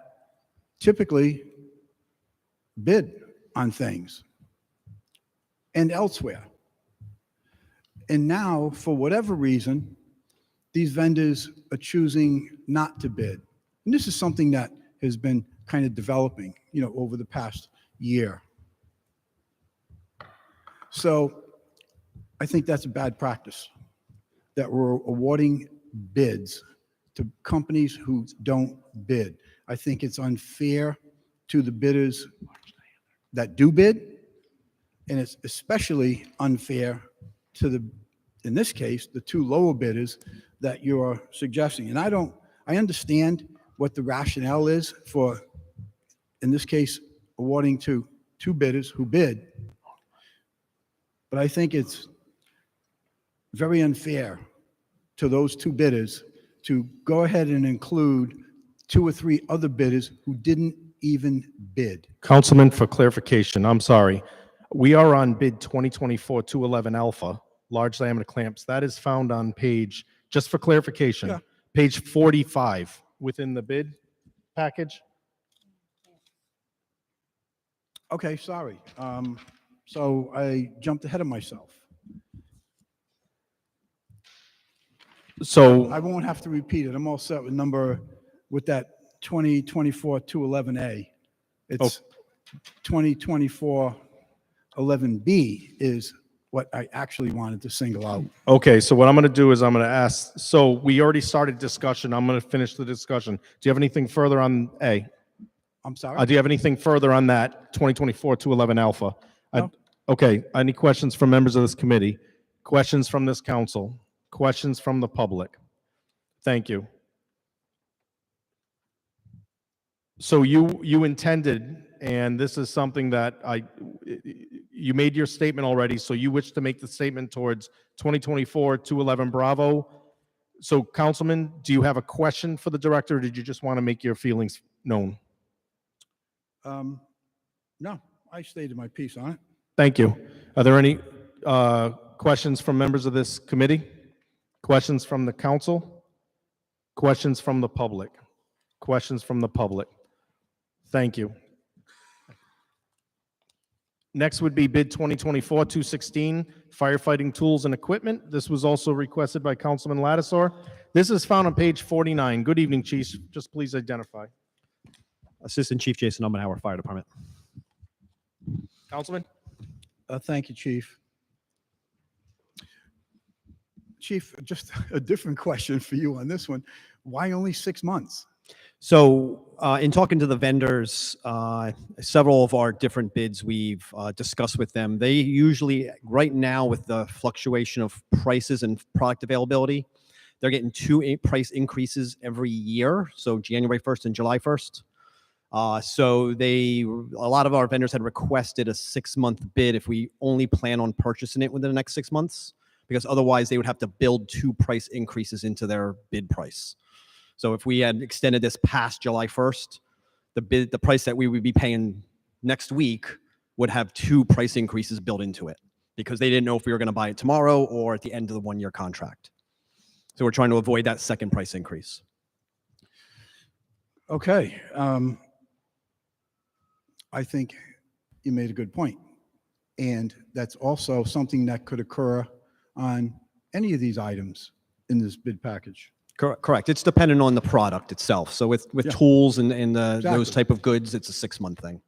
[SPEAKER 2] typically bid on things and elsewhere. And now, for whatever reason, these vendors are choosing not to bid. And this is something that has been kind of developing, over the past year. So I think that's a bad practice, that we're awarding bids to companies who don't bid. I think it's unfair to the bidders that do bid, and it's especially unfair to in this case, the two lower bidders that you're suggesting. And I understand what the rationale is for, in this case, awarding to two bidders who bid, but I think it's very unfair to those two bidders to go ahead and include two or three other bidders who didn't even bid.
[SPEAKER 1] Councilman, for clarification, I'm sorry. We are on bid 2024-211 Alpha, large diameter clamps. That is found on page, just for clarification,
[SPEAKER 2] Yeah.
[SPEAKER 1] page 45 within the bid package.
[SPEAKER 2] Okay, sorry. So I jumped ahead of myself.
[SPEAKER 1] So
[SPEAKER 2] I won't have to repeat it. I'm all set with that 2024-211A. It's 2024-11B is what I actually wanted to single out.
[SPEAKER 1] okay, so what I'm going to do is I'm going to ask, so we already started discussion. I'm going to finish the discussion. Do you have anything further on A?
[SPEAKER 2] I'm sorry?
[SPEAKER 1] Do you have anything further on that 2024-211 Alpha?
[SPEAKER 2] No.
[SPEAKER 1] Okay, any questions from members of this committee? Questions from this council? Questions from the public? Thank you. So you intended, and this is something that you made your statement already, so you wish to make the statement towards 2024-211 Bravo. So Councilman, do you have a question for the director, or did you just want to make your feelings known?
[SPEAKER 2] No, I stated my piece on it.
[SPEAKER 1] Thank you. Are there any questions from members of this committee? Questions from the council? Questions from the public? Questions from the public? Thank you. Next would be bid 2024-216 firefighting tools and equipment. This was also requested by Councilman Lattiser. This is found on page 49. Good evening, Chief. Just please identify.
[SPEAKER 10] Assistant Chief Jason Ummenauer, Fire Department.
[SPEAKER 1] Councilman?
[SPEAKER 2] Thank you, Chief. Chief, just a different question for you on this one. Why only 6 months?
[SPEAKER 10] So in talking to the vendors, several of our different bids we've discussed with them, they usually, right now with the fluctuation of prices and product availability, they're getting two price increases every year. So January 1st and July 1st. So a lot of our vendors had requested a 6-month bid if we only plan on purchasing it within the next 6 months, because otherwise they would have to build 2 price increases into their bid price. So if we had extended this past July 1st, the price that we would be paying next week would have 2 price increases built into it, because they didn't know if we were going to buy it tomorrow or at the end of the 1-year contract. So we're trying to avoid that second price increase.
[SPEAKER 2] Okay. I think you made a good point. And that's also something that could occur on any of these items in this bid package.
[SPEAKER 10] Correct. It's dependent on the product itself. So with
[SPEAKER 2] Yeah.
[SPEAKER 10] tools and those
[SPEAKER 2] Exactly.
[SPEAKER 10] type of goods, it's a 6-month thing.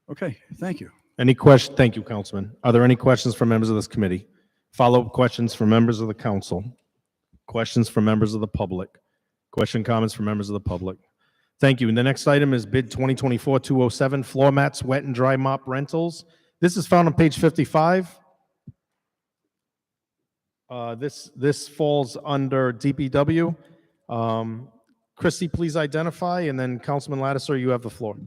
[SPEAKER 2] Okay, thank you.
[SPEAKER 1] Thank you, Councilman. Are there any questions from members of this committee? Follow-up questions from members of the council? Questions from members of the public? Comments from members of the public? Thank you. And the next item is bid 2024-207, floor mats, wet and dry mop rentals. This is found on page 55. This falls under DPW. Christy, please identify, and then Councilman Lattiser, you have the floor.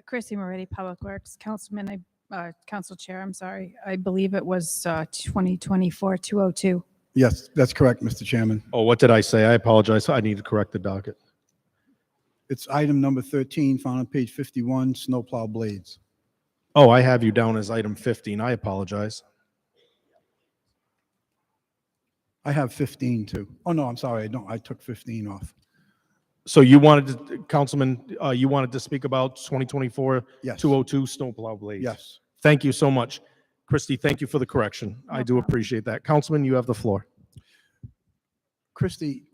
[SPEAKER 6] Chrissy Moretti, Public Works. Council Chair, I'm sorry. I believe it was 2024-202.
[SPEAKER 2] Yes, that's correct, Mr. Chairman.
[SPEAKER 1] Oh, what did I say? I apologize. I need to correct the docket.
[SPEAKER 2] It's item number 13, found on page 51, snowplow blades.
[SPEAKER 1] Oh, I have you down as item 15. I apologize.
[SPEAKER 2] I have 15 too. Oh, no, I'm sorry. I took 15 off.
[SPEAKER 1] So you wanted to, Councilman, you wanted to speak about 2024-202
[SPEAKER 2] Yes.
[SPEAKER 1] snowplow blades?
[SPEAKER 2] Yes.
[SPEAKER 1] Thank you so much. Christy, thank you for the correction. I do appreciate that. Councilman, you have the floor.
[SPEAKER 2] Christy,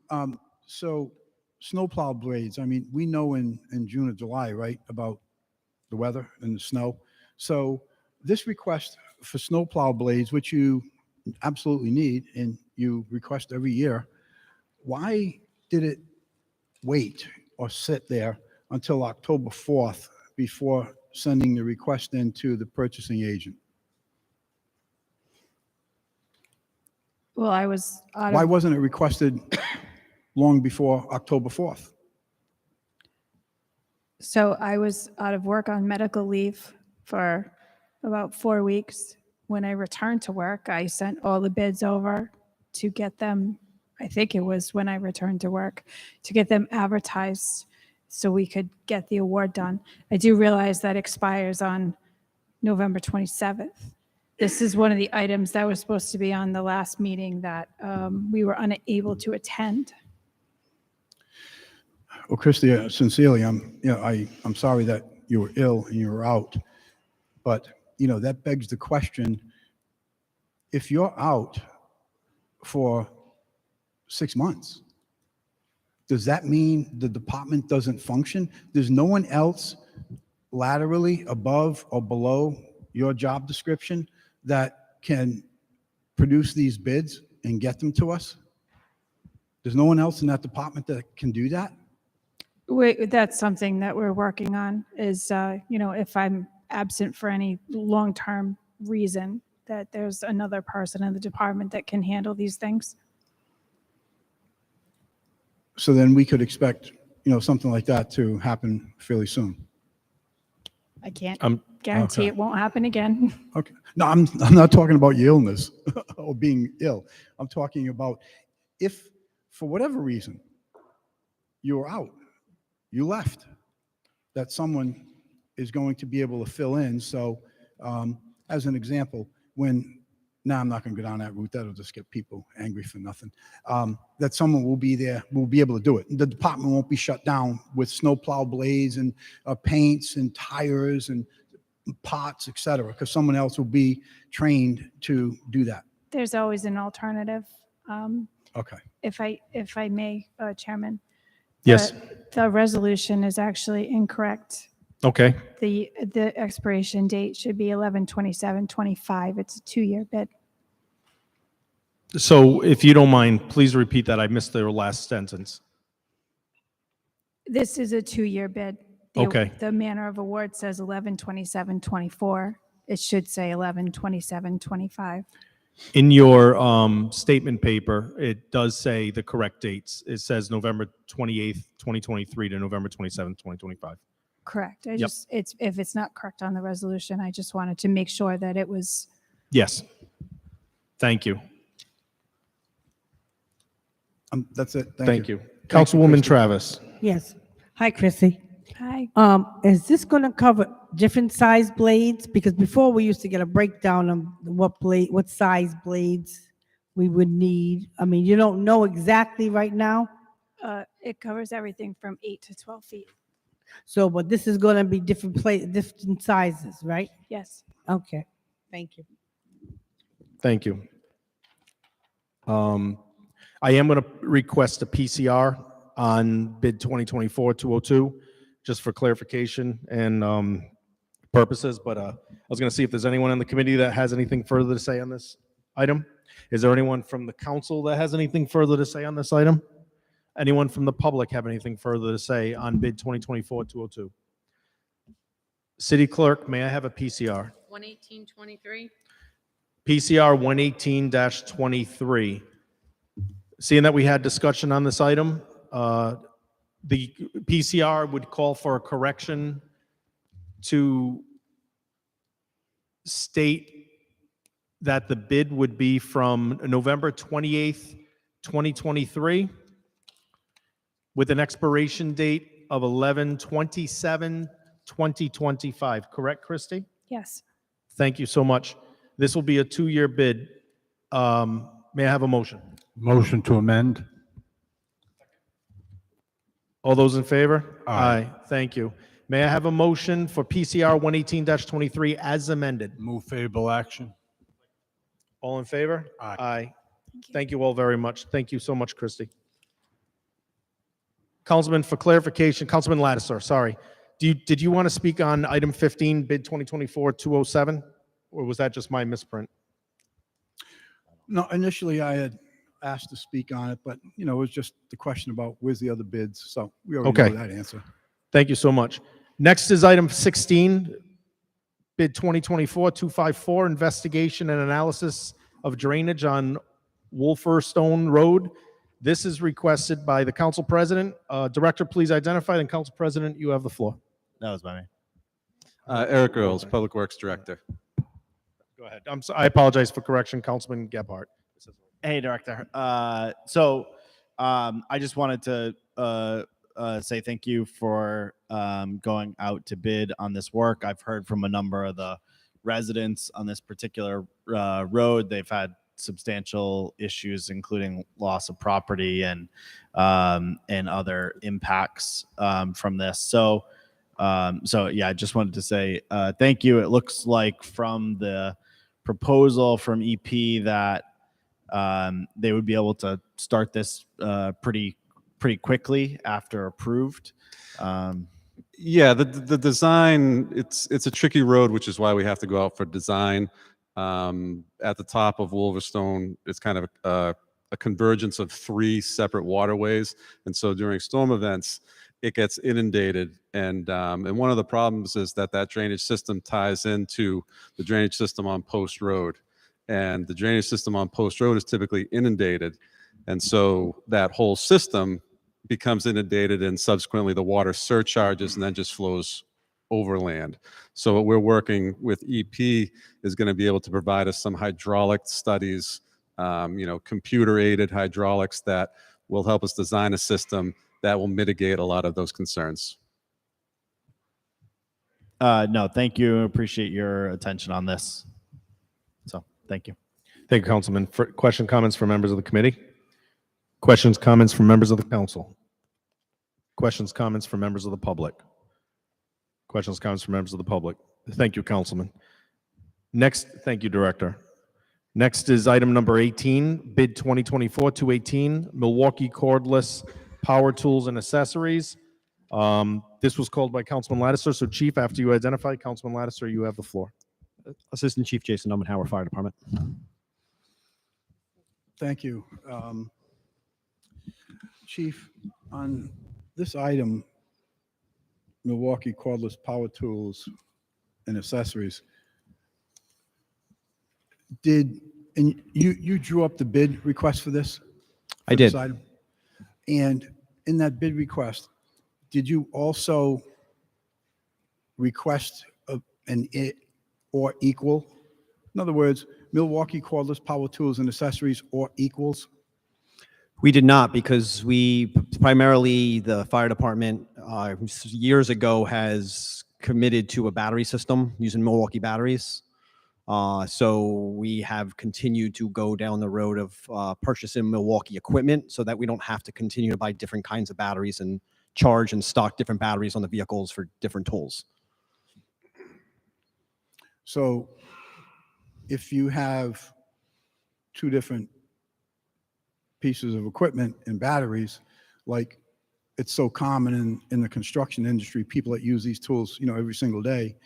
[SPEAKER 2] so snowplow blades, I mean, we know in June or July, right, about the weather and the snow. So this request for snowplow blades, which you absolutely need and you request every year, why did it wait or sit there until October 4th before sending the request in to the purchasing agent?
[SPEAKER 6] Well, I was out
[SPEAKER 2] Why
[SPEAKER 6] of,
[SPEAKER 2] wasn't it requested long before October 4th?
[SPEAKER 6] so I was out of work on medical leave for about 4 weeks. When I returned to work, I sent all the bids over to get them, I think it was when I returned to work, to get them advertised so we could get the award done. I do realize that expires on November 27th. This is one of the items that was supposed to be on the last meeting that we were unable to attend.
[SPEAKER 2] Well, Christy, sincerely, I'm sorry that you were ill and you were out, but that begs the question: if you're out for 6 months, does that mean the department doesn't function? There's no one else laterally above or below your job description that can produce these bids and get them to us? There's no one else in that department that can do that?
[SPEAKER 6] That's something that we're working on is, if I'm absent for any long-term reason, that there's another person in the department that can handle these things.
[SPEAKER 2] So then we could expect, something like that to happen fairly soon.
[SPEAKER 6] I can't
[SPEAKER 1] Um,
[SPEAKER 6] guarantee
[SPEAKER 2] okay.
[SPEAKER 6] it won't happen again.
[SPEAKER 2] Okay. No, I'm not talking about your illness or being ill. I'm talking about if, for whatever reason, you were out, you left, that someone is going to be able to fill in. So, as an example, I'm not going to go down that route. That'll just get people angry for nothing. That someone will be there, will be able to do it. The department won't be shut down with snowplow blades and paints and tires and pots, et cetera, because someone else will be trained to do that.
[SPEAKER 6] There's always an alternative.
[SPEAKER 2] Okay.
[SPEAKER 6] If I may, Chairman.
[SPEAKER 1] Yes.
[SPEAKER 6] The resolution is actually incorrect.
[SPEAKER 1] Okay.
[SPEAKER 6] The expiration date should be 11/27/25. It's a 2-year bid.
[SPEAKER 1] So if you don't mind, please repeat that. I missed the last sentence.
[SPEAKER 6] This is a 2-year bid.
[SPEAKER 1] Okay.
[SPEAKER 6] The manner of award says 11/27/24. It should say 11/27/25.
[SPEAKER 1] In your statement paper, it does say the correct dates. It says November 28th, 2023 to November 27th, 2025.
[SPEAKER 6] Correct.
[SPEAKER 1] Yep.
[SPEAKER 6] If it's not correct on the resolution, I just wanted to make sure that it was.
[SPEAKER 1] Yes. Thank you.
[SPEAKER 2] That's it.
[SPEAKER 1] Thank you.
[SPEAKER 2] Thank you,
[SPEAKER 1] Councilwoman
[SPEAKER 2] Christy.
[SPEAKER 1] Travis.
[SPEAKER 11] Yes. Hi, Chrissy.
[SPEAKER 6] Hi.
[SPEAKER 11] Is this going to cover different size blades? Because before we used to get a breakdown of what size blades we would need. I mean, you don't know exactly right now?
[SPEAKER 6] It covers everything from 8 to 12 feet.
[SPEAKER 11] So, but this is gonna be different sizes, right?
[SPEAKER 6] Yes.
[SPEAKER 11] Okay, thank you.
[SPEAKER 1] Thank you. I am going to request a PCR on bid 2024-202, just for clarification and purposes, but I was going to see if there's anyone on the committee that has anything further to say on this item. Is there anyone from the council that has anything further to say on this item? Anyone from the public have anything further to say on bid 2024-202? City Clerk, may I have a PCR?
[SPEAKER 16] 11823.
[SPEAKER 1] PCR 118-23. Seeing that we had discussion on this item, the PCR would call for a correction to state that the bid would be from November 28th, 2023, with an expiration date of 11/27/2025. Correct, Christie?
[SPEAKER 6] Yes.
[SPEAKER 1] Thank you so much. This will be a 2-year bid. May I have a motion?
[SPEAKER 2] Motion to amend.
[SPEAKER 1] All those in favor?
[SPEAKER 2] Aye.
[SPEAKER 1] Thank you. May I have a motion for PCR 118-23 as amended?
[SPEAKER 2] Move favorable action.
[SPEAKER 1] All in favor?
[SPEAKER 2] Aye.
[SPEAKER 1] Thank you all very much. Thank you so much, Christie. Councilman, for clarification, Councilman Lattiser, sorry. Did you want to speak on item 15, bid 2024-207? Or was that just my misprint?
[SPEAKER 2] No, initially I had asked to speak on it, but, it was just the question about where's the other bids, so we already
[SPEAKER 1] Okay.
[SPEAKER 2] know that answer.
[SPEAKER 1] Thank you so much. Next is item 16, bid 2024-254, investigation and analysis of drainage on Wolferstone Road. This is requested by the council president. Director, please identify, and council president, you have the floor.
[SPEAKER 4] That was by me.
[SPEAKER 17] Eric Earls, Public Works Director.
[SPEAKER 1] Go ahead. I apologize for correction, Councilman Gebhardt.
[SPEAKER 4] Hey, Director. I just wanted to say thank you for going out to bid on this work. I've heard from a number of the residents on this particular road. They've had substantial issues, including loss of property and other impacts from this. So yeah, I just wanted to say thank you. It looks like from the proposal from EP that they would be able to start this pretty quickly after approved.
[SPEAKER 17] Yeah, the design, it's a tricky road, which is why we have to go out for design. At the top of Wolverstone, it's kind of a convergence of 3 separate waterways. And so during storm events, it gets inundated. And one of the problems is that drainage system ties into the drainage system on Post Road. And the drainage system on Post Road is typically inundated. And so that whole system becomes inundated, and subsequently the water surcharges and then just flows overland. So what we're working with EP is going to be able to provide us some hydraulic studies, computer aided hydraulics that will help us design a system that will mitigate a lot of those concerns.
[SPEAKER 4] No, thank you. Appreciate your attention on this. So thank you.
[SPEAKER 1] Thank you, Councilman. For question, comments from members of the committee? Questions, comments from members of the council? Questions, comments from members of the public? Questions, comments from members of the public? Thank you, Councilman. Next, thank you, Director. Next is item number 18, bid 2024-218, Milwaukee Cordless Power Tools and Accessories. This was called by Councilman Lattiser. So, Chief, after you identify, Councilman Lattiser, you have the floor.
[SPEAKER 10] Assistant Chief Jason Howard, Fire Department.
[SPEAKER 2] Thank you. Chief, on this item, Milwaukee Cordless Power Tools and Accessories, and you drew up the bid request for this?
[SPEAKER 10] I did.
[SPEAKER 2] Item? And in that bid request, did you also request an it or equal? In other words, Milwaukee Cordless Power Tools and Accessories or equals?
[SPEAKER 10] We did not, because we primarily, the fire department years ago has committed to a battery system using Milwaukee batteries. So we have continued to go down the road of purchasing Milwaukee equipment so that we don't have to continue to buy different kinds of batteries and charge and stock different batteries on the vehicles for different tools.
[SPEAKER 2] So if you have two different pieces of equipment and batteries, like it's so common in the construction industry, people that use these tools, every single day,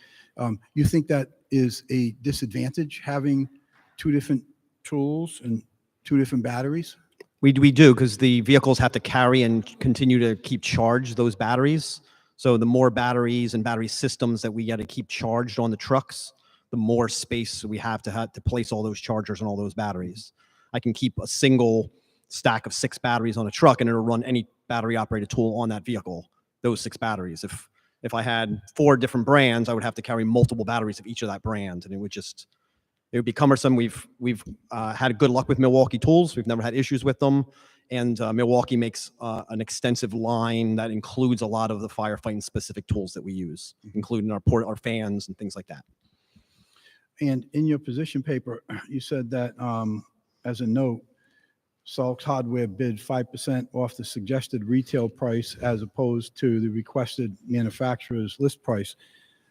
[SPEAKER 2] you think that is a disadvantage, having two different tools and two different batteries?
[SPEAKER 10] We do, because the vehicles have to carry and continue to keep charged those batteries. So the more batteries and battery systems that we got to keep charged on the trucks, the more space we have to place all those chargers and all those batteries. I can keep a single stack of 6 batteries on a truck and it'll run any battery operated tool on that vehicle, those 6 batteries. If I had 4 different brands, I would have to carry multiple batteries of each of that brand, and it would be cumbersome. We've had good luck with Milwaukee tools. We've never had issues with them. And Milwaukee makes an extensive line that includes a lot of the firefighting specific tools that we use, including our fans and things like that.
[SPEAKER 2] And in your position paper, you said that as a note, Salk's Hardware bid 5% off the suggested retail price as opposed to the requested manufacturer's list price.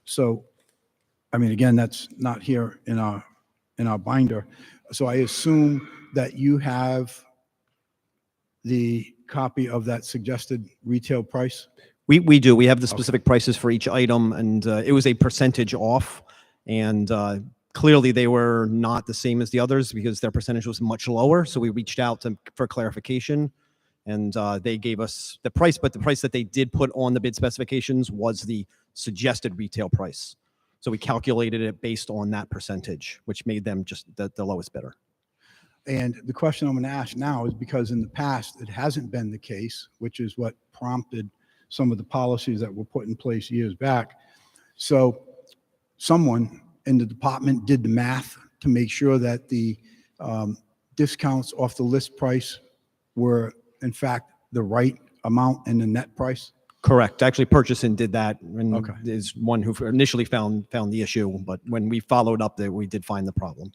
[SPEAKER 2] So, I mean, again, that's not here in our binder. So I assume that you have the copy of that suggested retail price?
[SPEAKER 10] We do. We have the specific prices for each item, and it was a percentage off. And clearly they were not the same as the others because their percentage was much lower. So we reached out for clarification, and they gave us the price, but the price that they did put on the bid specifications was the suggested retail price. So we calculated it based on that percentage, which made them just the lowest bidder.
[SPEAKER 2] And the question I'm going to ask now is because in the past, it hasn't been the case, which is what prompted some of the policies that were put in place years back. So someone in the department did the math to make sure that the discounts off the list price were, in fact, the right amount in the net price?
[SPEAKER 10] Correct. Actually, purchasing did that, and is one who initially found the issue. But when we followed up, we did find the problem.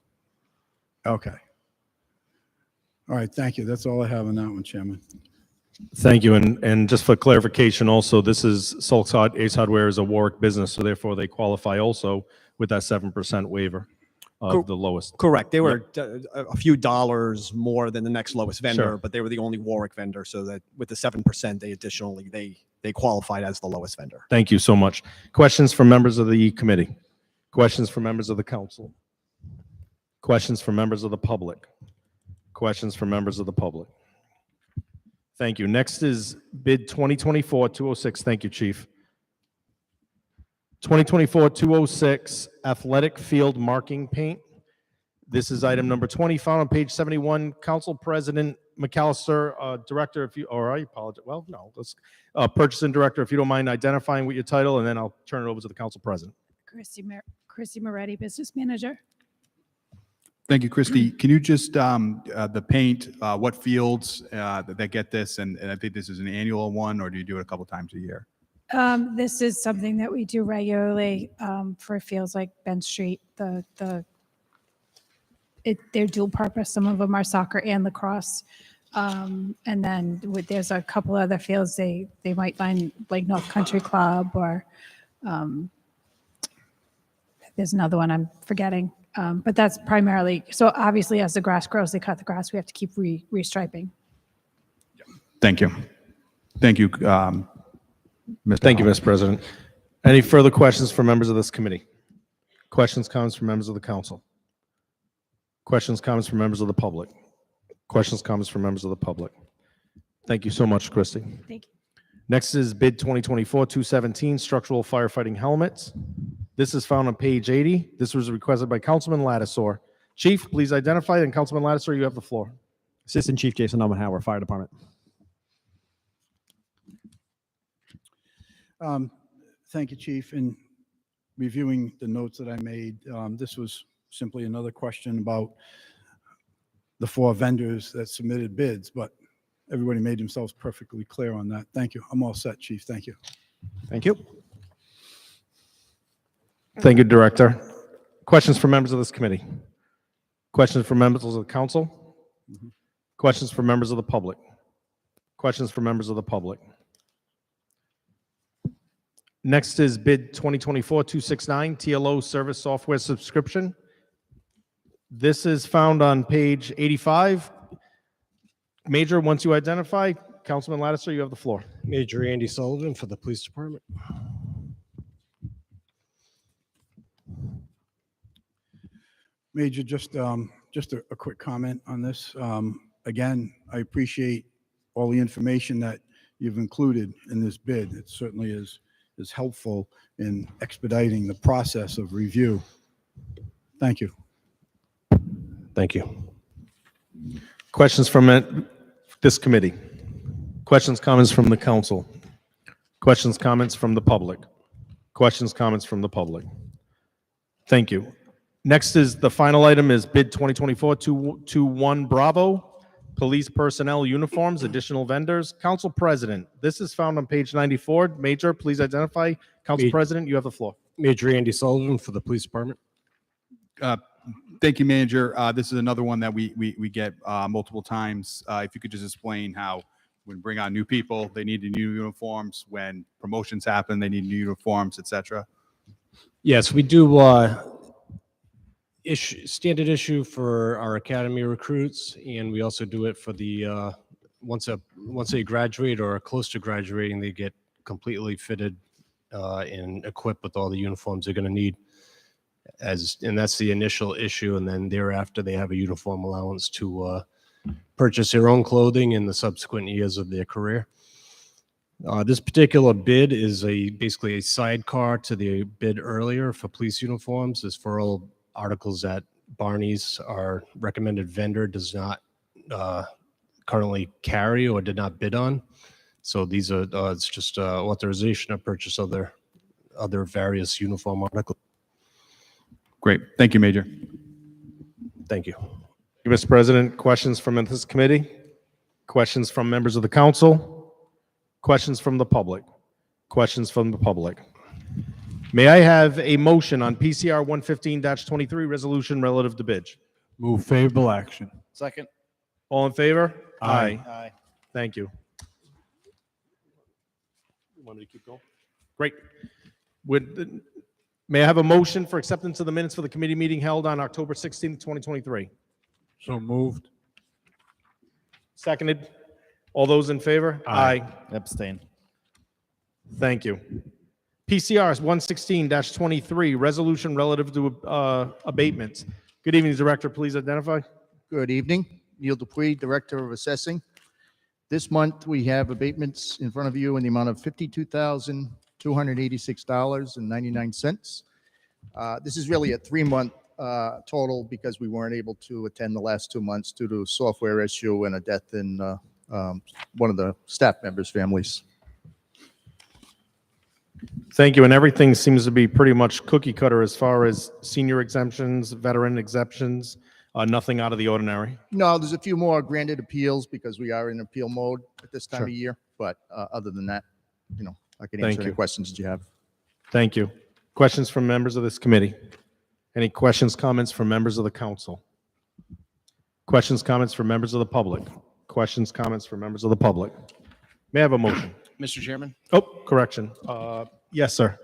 [SPEAKER 2] Okay. All right. Thank you. That's all I have on that one, Chairman.
[SPEAKER 1] Thank you. And just for clarification, also, this is Salk's Ace Hardware is a Warwick business, so therefore they qualify also with that 7% waiver of the lowest.
[SPEAKER 10] Correct. They were a few dollars more than the next lowest vendor,
[SPEAKER 1] Sure.
[SPEAKER 10] but they were the only Warwick vendor. So that with the 7%, they qualified as the lowest vendor.
[SPEAKER 1] Thank you so much. Questions from members of the committee? Questions from members of the council? Questions from members of the public? Questions from members of the public? Thank you. Next is bid 2024-206. Thank you, Chief. 2024-206 athletic field marking paint. This is item number 20, found on page 71. Council President McAllister, Director, if you, or I apologize. Well, no, let's, Purchasing Director, if you don't mind identifying with your title, and then I'll turn it over to the Council President.
[SPEAKER 6] Christy Moretti, Business Manager.
[SPEAKER 8] Thank you, Christy. Can you just, the paint, what fields that get this? And I think this is an annual one, or do you do it a couple times a year?
[SPEAKER 6] This is something that we do regularly for fields like Bench Street. They're dual purpose. Some of them are soccer and lacrosse. And then there's a couple other fields they might find, like North Country Club, or there's another one I'm forgetting. But that's primarily, so obviously as the grass grows, they cut the grass. We have to keep restriping.
[SPEAKER 8] Thank you. Thank you, Mr.
[SPEAKER 1] Thank you, Mr. President. Any further questions from members of this committee? Questions, comments from members of the council? Questions, comments from members of the public? Questions, comments from members of the public? Thank you so much, Christy.
[SPEAKER 6] Thank you.
[SPEAKER 1] Next is bid 2024-217 structural firefighting helmets. This is found on page 80. This was requested by Councilman Lattisaw. Chief, please identify, and Councilman Lattisaw, you have the floor.
[SPEAKER 10] Assistant Chief Jason Ummenhauer, Fire Department.
[SPEAKER 2] Thank you, Chief. In reviewing the notes that I made, this was simply another question about the 4 vendors that submitted bids, but everybody made themselves perfectly clear on that. Thank you. I'm all set, Chief. Thank you.
[SPEAKER 10] Thank you.
[SPEAKER 1] Thank you, Director. Questions from members of this committee? Questions from members of the council? Questions from members of the public? Questions from members of the public? Next is bid 2024-269 TLO service software subscription. This is found on page 85. Major, once you identify, Councilman Lattiser, you have the floor.
[SPEAKER 15] Major Andy Sullivan for the Police Department.
[SPEAKER 2] Major, just a quick comment on this. Again, I appreciate all the information that you've included in this bid. It certainly is helpful in expediting the process of review. Thank you.
[SPEAKER 15] Thank you.
[SPEAKER 1] Questions from this committee? Questions, comments from the council? Questions, comments from the public? Questions, comments from the public? Thank you. Next is the final item is bid 2024-221 Bravo, police personnel uniforms, additional vendors. Council President, this is found on page 94. Major, please identify. Council President, you have the floor.
[SPEAKER 15] Major Andy Sullivan for the Police Department.
[SPEAKER 8] Thank you, Manager. This is another one that we get multiple times. If you could just explain how when we bring on new people, they need new uniforms. When promotions happen, they need new uniforms, etc.
[SPEAKER 15] Yes, we do standard issue for our academy recruits, and we also do it for the once they graduate or are close to graduating, they get completely fitted and equipped with all the uniforms they're going to need. And that's the initial issue, and then thereafter they have a uniform allowance to purchase their own clothing in the subsequent years of their career. This particular bid is basically a sidecar to the bid earlier for police uniforms. As for all articles that Barney's, our recommended vendor, does not currently carry or did not bid on. So these are it's just authorization of purchase of their other various uniform articles.
[SPEAKER 8] Great. Thank you, Major.
[SPEAKER 15] Thank you.
[SPEAKER 1] Mr. President, questions from this committee? Questions from members of the council? Questions from the public? Questions from the public? May I have a motion on PCR 115-23 resolution relative to bid?
[SPEAKER 2] Move favorable action.
[SPEAKER 4] Second.
[SPEAKER 1] All in favor?
[SPEAKER 2] Aye.
[SPEAKER 4] Aye.
[SPEAKER 1] Thank you. Want me to keep going? Great. May I have a motion for acceptance of the minutes for the committee meeting held on October 16th, 2023?
[SPEAKER 2] So moved.
[SPEAKER 1] Seconded. All those in favor? Aye.
[SPEAKER 4] Abstain.
[SPEAKER 1] Thank you. PCR 116-23, resolution relative to abatements. Good evening, Director. Please identify.
[SPEAKER 16] Good evening. Neil Dupuy, Director of Assessing. This month, we have abatements in front of you in the amount of $52,286.99. This is really a 3-month total because we weren't able to attend the last 2 months due to a software issue and a death in one of the staff members' families.
[SPEAKER 1] Thank you. And everything seems to be pretty much cookie cutter as far as senior exemptions, veteran exemptions, nothing out of the ordinary.
[SPEAKER 16] No, there's a few more granted appeals because we are in appeal mode at this time
[SPEAKER 1] Sure.
[SPEAKER 16] of year. But other than that, I can
[SPEAKER 1] Thank
[SPEAKER 16] answer any
[SPEAKER 1] you.
[SPEAKER 16] questions that you have.
[SPEAKER 1] Thank you. Questions from members of this committee? Any questions, comments from members of the council? Questions, comments from members of the public? Questions, comments from members of the public? May I have a motion?
[SPEAKER 18] Mr. Chairman,
[SPEAKER 1] Oh, correction. Yes, sir.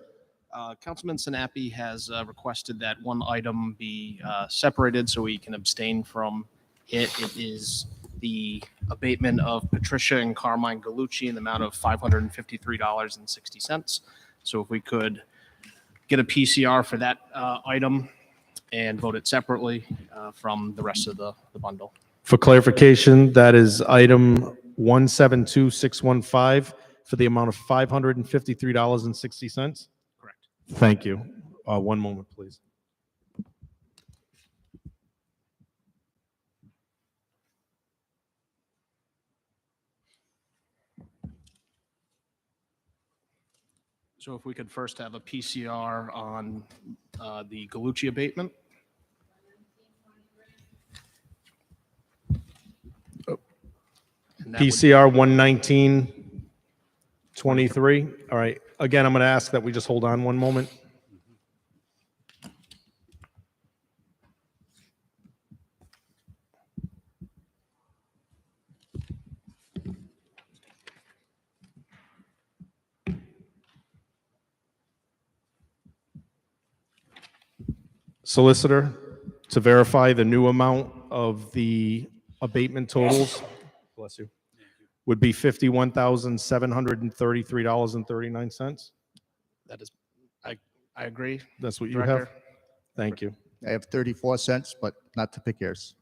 [SPEAKER 18] Councilman Sinapi has requested that one item be separated so he can abstain from it. It is the abatement of Patricia and Carmine Gallucci in the amount of $553.60. So if we could get a PCR for that item and vote it separately from the rest of the bundle.
[SPEAKER 1] For clarification, that is item 172615 for the amount of $553.60.
[SPEAKER 18] Correct.
[SPEAKER 1] Thank you. One moment, please.
[SPEAKER 18] So if we could first have a PCR on the Gallucci abatement. And that would-
[SPEAKER 1] PCR 11923. All right. Again, I'm going to ask that we just hold on one moment. Solicitor, to verify the new amount of the abatement totals, bless you, would be $51,733.39.
[SPEAKER 18] That is, I agree.
[SPEAKER 1] That's what you
[SPEAKER 18] Director.
[SPEAKER 1] have? Thank you.
[SPEAKER 16] I have 34 cents, but not to pick hairs.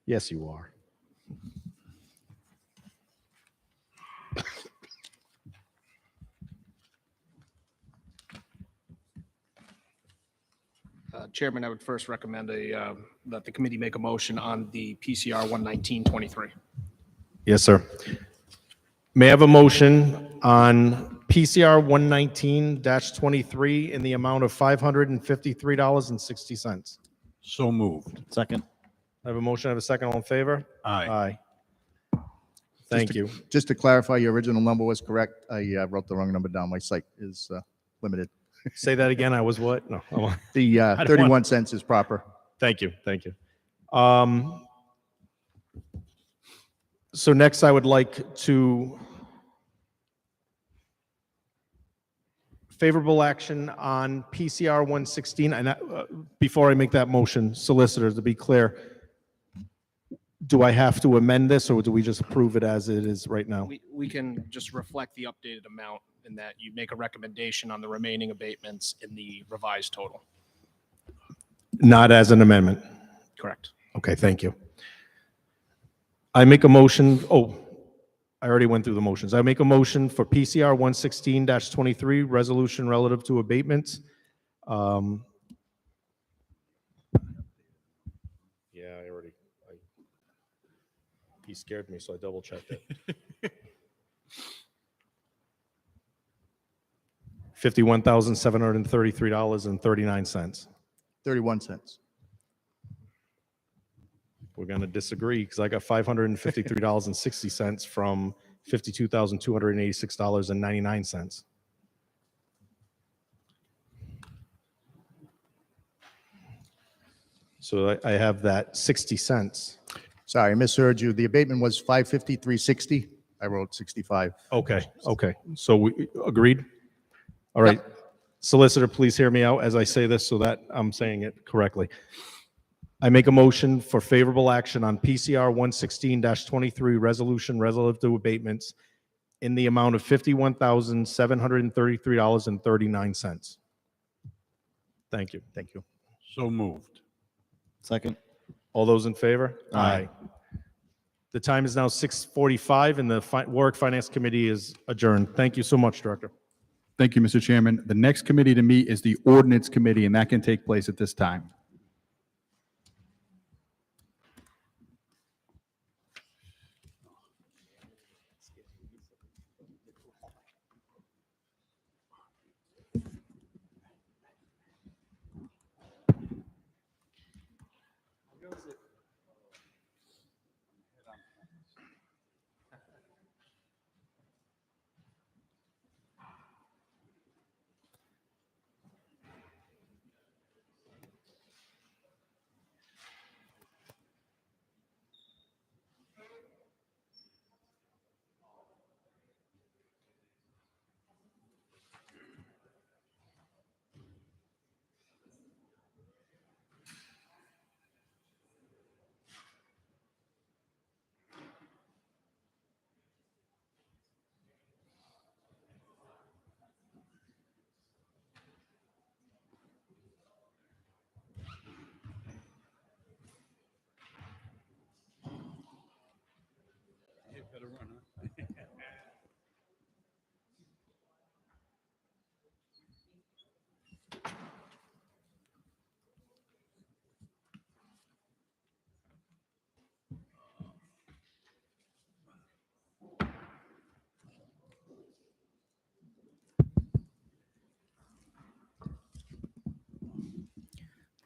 [SPEAKER 1] Yes, you are.
[SPEAKER 18] Chairman, I would first recommend that the committee make a motion on the PCR 11923.
[SPEAKER 1] Yes, sir. May I have a motion on PCR 119-23 in the amount of $553.60?
[SPEAKER 2] So moved.
[SPEAKER 4] Second.
[SPEAKER 1] I have a motion, I have a second, all in favor?
[SPEAKER 2] Aye.
[SPEAKER 1] Thank you.
[SPEAKER 16] Just to clarify, your original number was correct. I wrote the wrong number down. My site is limited.
[SPEAKER 1] Say that again, I was what? No.
[SPEAKER 16] The
[SPEAKER 1] don't want-
[SPEAKER 16] 31 cents is proper.
[SPEAKER 1] Thank you, thank you. So next, I would like to favorable action on PCR 116. And before I make that motion, Solicitor, to be clear, do I have to amend this, or do we just approve it as it is right now?
[SPEAKER 18] We can just reflect the updated amount in that you make a recommendation on the remaining abatements in the revised total.
[SPEAKER 1] Not as an amendment?
[SPEAKER 18] Correct.
[SPEAKER 1] Okay, thank you. I make a motion, I already went through the motions. I make a motion for PCR 116-23, resolution relative to abatements. He scared me, so I double checked it. $51,733.39.
[SPEAKER 16] 31 cents.
[SPEAKER 1] We're going to disagree because I got $553.60 from $52,286.99. So I have that 60 cents.
[SPEAKER 16] Sorry, I misheard you. The abatement was 553.60. I wrote 65.
[SPEAKER 1] Okay, okay. So we agreed? All right. Solicitor, please hear me out as I say this so that I'm saying it correctly. I make a motion for favorable action on PCR 116-23 resolution relative to abatements in the amount of $51,733.39. Thank you.
[SPEAKER 16] Thank you.
[SPEAKER 2] So moved.
[SPEAKER 4] Second.
[SPEAKER 1] All those in favor?
[SPEAKER 4] Aye.
[SPEAKER 1] The time is now 6:45 and the Warwick Finance Committee is adjourned. Thank you so much, Director.
[SPEAKER 8] Thank you, Mr. Chairman. The next committee to meet is the Ordinance Committee, and that can take place at this time.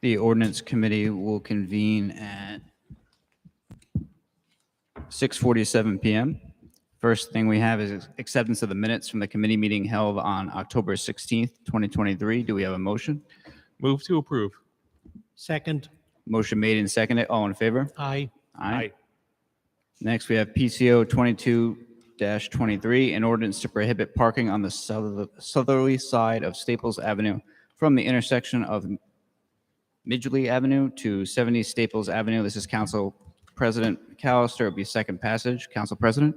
[SPEAKER 19] The Ordinance Committee will convene at 6:47 PM. First thing we have is acceptance of the minutes from the committee meeting held on October 16th, 2023. Do we have a motion?
[SPEAKER 13] Move to approve.
[SPEAKER 15] Second.
[SPEAKER 19] Motion made and seconded. All in favor?
[SPEAKER 15] Aye.
[SPEAKER 19] Aye. Next, we have PCO 22-23, an ordinance to prohibit parking on the southerly side of Staples Avenue from the intersection of Midgley Avenue to 70 Staples Avenue. This is Council President McAllister. It will be second passage. Council President.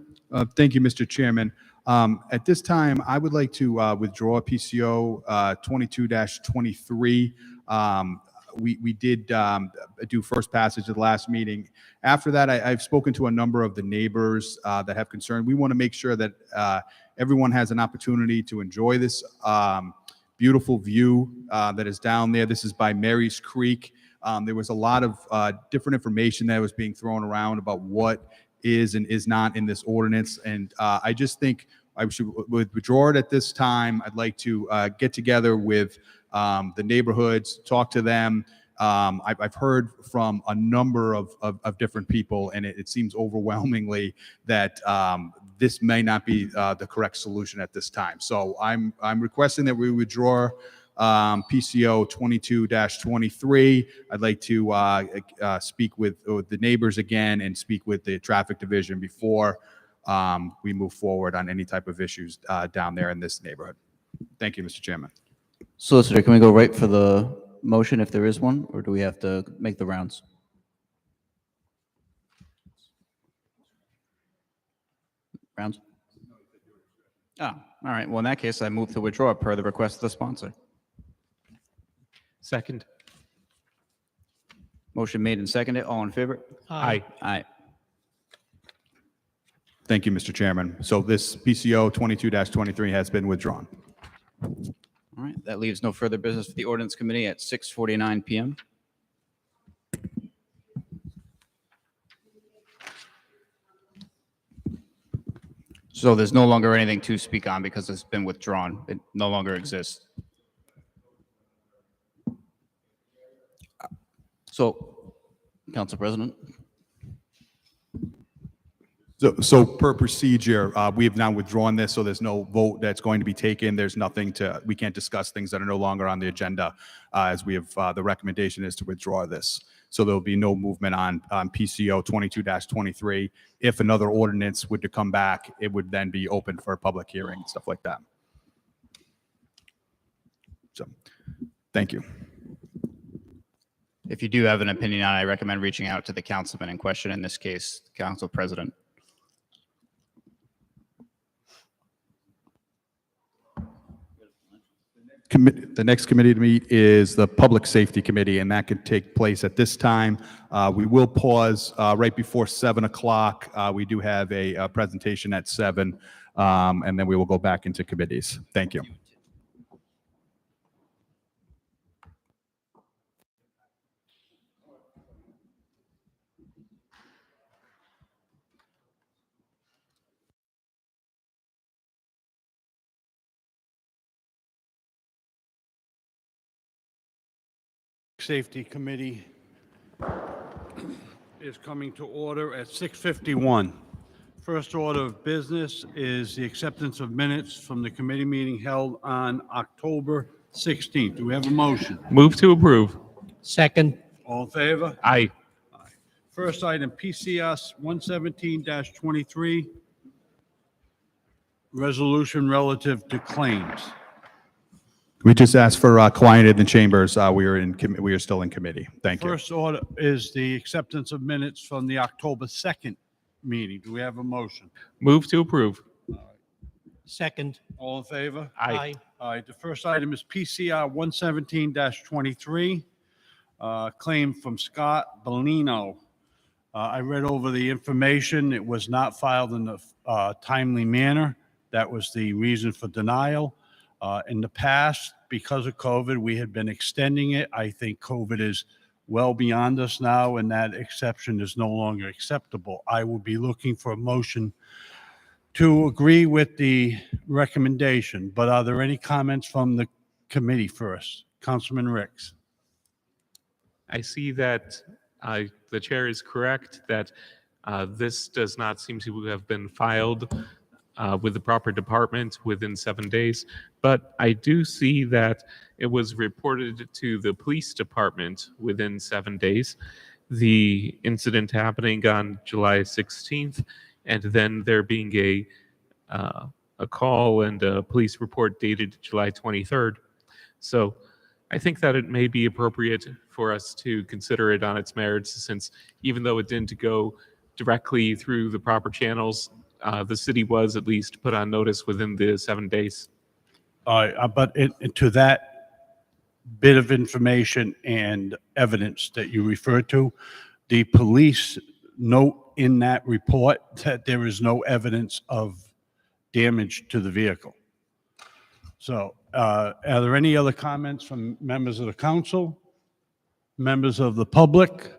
[SPEAKER 8] Thank you, Mr. Chairman. At this time, I would like to withdraw PCO 22-23. We did do first passage at the last meeting. After that, I've spoken to a number of the neighbors that have concern. We want to make sure that everyone has an opportunity to enjoy this beautiful view that is down there. This is by Mary's Creek. There was a lot of different information that was being thrown around about what is and is not in this ordinance. And I just think I should withdraw it at this time. I'd like to get together with the neighborhoods, talk to them. I've heard from a number of different people, and it seems overwhelmingly that this may not be the correct solution at this time. So I'm requesting that we withdraw PCO 22-23. I'd like to speak with the neighbors again and speak with the traffic division before we move forward on any type of issues down there in this neighborhood. Thank you, Mr. Chairman.
[SPEAKER 19] Solicitor, can we go right for the motion if there is one, or do we have to make the rounds? Rounds? Oh, all right. Well, in that case, I move to withdraw per the request of the sponsor.
[SPEAKER 13] Second.
[SPEAKER 19] Motion made and seconded. All in favor?
[SPEAKER 13] Aye.
[SPEAKER 19] Aye.
[SPEAKER 8] Thank you, Mr. Chairman. So this PCO 22-23 has been withdrawn.
[SPEAKER 19] All right. That leaves no further business for the ordinance committee at 6:49 p.m. So there's no longer anything to speak on because it's been withdrawn. It no longer exists. So, Council President.
[SPEAKER 8] So per procedure, we have now withdrawn this, so there's no vote that's going to be taken. There's nothing we can't discuss things that are no longer on the agenda, as we have, the recommendation is to withdraw this. So there'll be no movement on PCO 22-23. If another ordinance would to come back, it would then be open for a public hearing and stuff like that. So, thank you.
[SPEAKER 19] If you do have an opinion on it, I recommend reaching out to the councilman in question, in this case, Council President.
[SPEAKER 8] The next committee to meet is the Public Safety Committee, and that could take place at this time. We will pause right before 7 o'clock. We do have a presentation at 7, and then we will go back into committees. Thank you.
[SPEAKER 20] Safety Committee is coming to order at 6:51. First order of business is the acceptance of minutes from the committee meeting held on October 16th. Do we have a motion?
[SPEAKER 13] Move to approve.
[SPEAKER 15] Second.
[SPEAKER 20] All in favor?
[SPEAKER 13] Aye.
[SPEAKER 20] First item, PCS 117-23, resolution relative to claims.
[SPEAKER 8] We just asked for quiet in the chambers. We are still in committee. Thank you.
[SPEAKER 20] First order is the acceptance of minutes from the October 2nd meeting. Do we have a motion?
[SPEAKER 13] Move to approve.
[SPEAKER 15] Second.
[SPEAKER 20] All in favor?
[SPEAKER 13] Aye.
[SPEAKER 20] All right, the first item is PCR 117-23, claim from Scott Bellino. I read over the information. It was not filed in a timely manner. That was the reason for denial. In the past, because of COVID, we had been extending it. I think COVID is well beyond us now, and that exception is no longer acceptable. I will be looking for a motion to agree with the recommendation, but are there any comments from the committee first? Councilman Ricks.
[SPEAKER 13] I see that the chair is correct that this does not seem to have been filed with the proper department within 7 days. But I do see that it was reported to the police department within 7 days. The incident happening on July 16th, and then there being a a call and a police report dated July 23rd. So I think that it may be appropriate for us to consider it on its merits, since even though it didn't go directly through the proper channels, the city was at least put on notice within the 7 days.
[SPEAKER 20] But to that bit of information and evidence that you referred to, the police note in that report that there is no evidence of damage to the vehicle. So are there any other comments from members of the council, members of the public?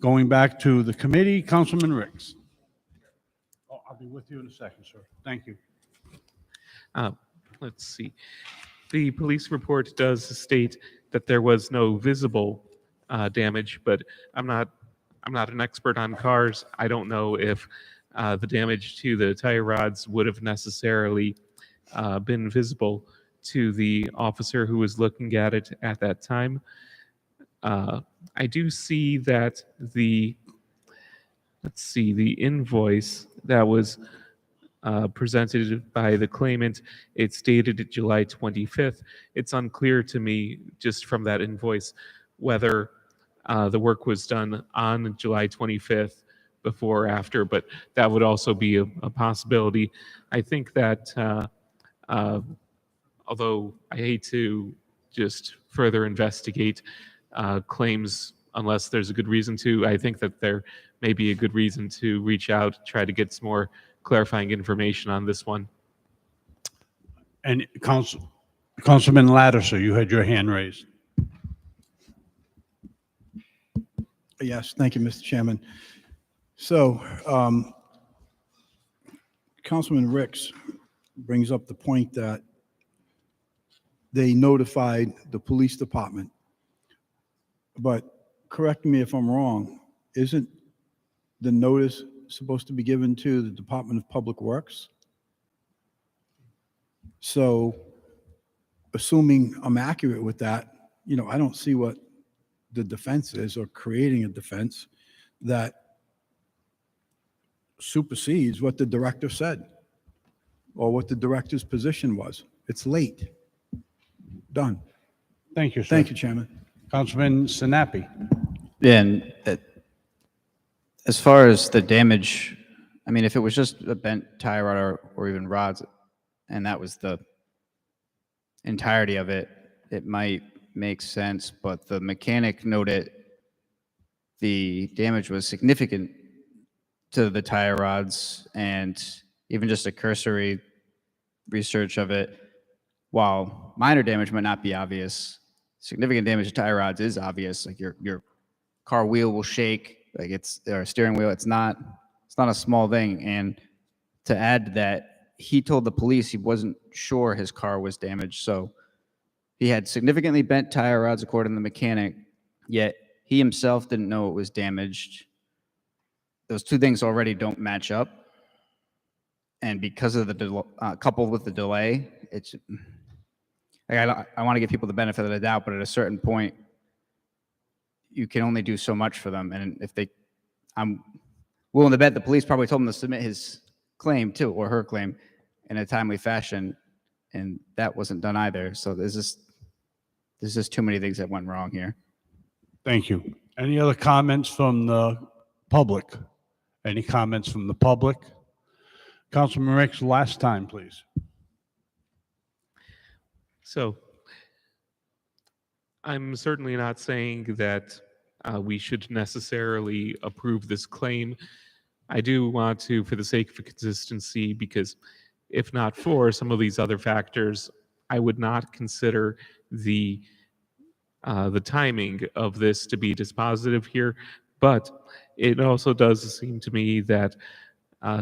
[SPEAKER 20] Going back to the committee, Councilman Ricks. Oh, I'll be with you in a second, sir. Thank you.
[SPEAKER 13] Let's see. The police report does state that there was no visible damage, but I'm not an expert on cars. I don't know if the damage to the tire rods would have necessarily been visible to the officer who was looking at it at that time. I do see that the invoice that was presented by the claimant, it's dated July 25th. It's unclear to me just from that invoice whether the work was done on July 25th, before or after, but that would also be a possibility. I think that although I hate to just further investigate claims unless there's a good reason to, I think that there may be a good reason to reach out, try to get some more clarifying information on this one.
[SPEAKER 20] And Councilman Lattiser, you had your hand raised.
[SPEAKER 2] Yes, thank you, Mr. Chairman. So, Councilman Ricks brings up the point that they notified the police department. But correct me if I'm wrong, isn't the notice supposed to be given to the Department of Public Works? So, assuming I'm accurate with that, I don't see what the defense is, or creating a defense that supersedes what the director said or what the director's position was. It's late. Done.
[SPEAKER 20] Thank you, sir.
[SPEAKER 2] Thank you, Chairman.
[SPEAKER 20] Councilman Sinapi.
[SPEAKER 19] And as far as the damage, I mean, if it was just a bent tie rod or even rods, and that was the entirety of it, it might make sense. But the mechanic noted the damage was significant to the tire rods, and even just a cursory research of it, while minor damage might not be obvious, significant damage to tire rods is obvious. Like your car wheel will shake, like or steering wheel. It's not a small thing. And to add to that, he told the police he wasn't sure his car was damaged. So he had significantly bent tire rods, according to the mechanic, yet he himself didn't know it was damaged. Those two things already don't match up. And because of the coupled with the delay, it's like I want to give people the benefit of the doubt, but at a certain point, you can only do so much for them. And I'm willing to bet the police probably told him to submit his claim too, or her claim, in a timely fashion, and that wasn't done either. So there's just too many things that went wrong here.
[SPEAKER 20] Thank you. Any other comments from the public? Any comments from the public? Councilman Ricks, last time, please.
[SPEAKER 13] So I'm certainly not saying that we should necessarily approve this claim. I do want to, for the sake of consistency, because if not for some of these other factors, I would not consider the timing of this to be dispositive here. But it also does seem to me that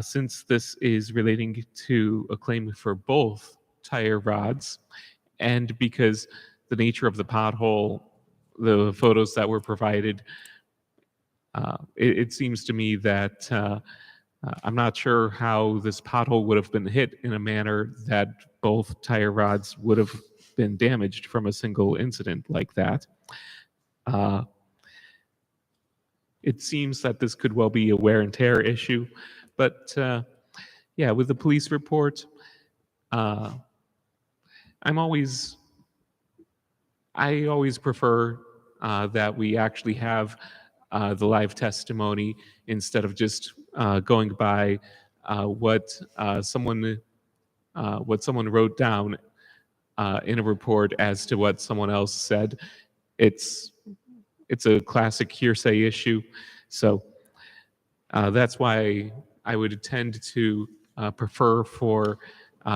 [SPEAKER 13] since this is relating to a claim for both tire rods, and because the nature of the pothole, the photos that were provided, it seems to me that I'm not sure how this pothole would have been hit in a manner that both tire rods would have been damaged from a single incident like that. It seems that this could well be a wear and tear issue, but yeah, with the police report, uh, I'm always, I always prefer that we actually have the live testimony instead of just going by what someone wrote down in a report as to what someone else said. It's it's a classic hearsay issue, so that's why I would tend to prefer for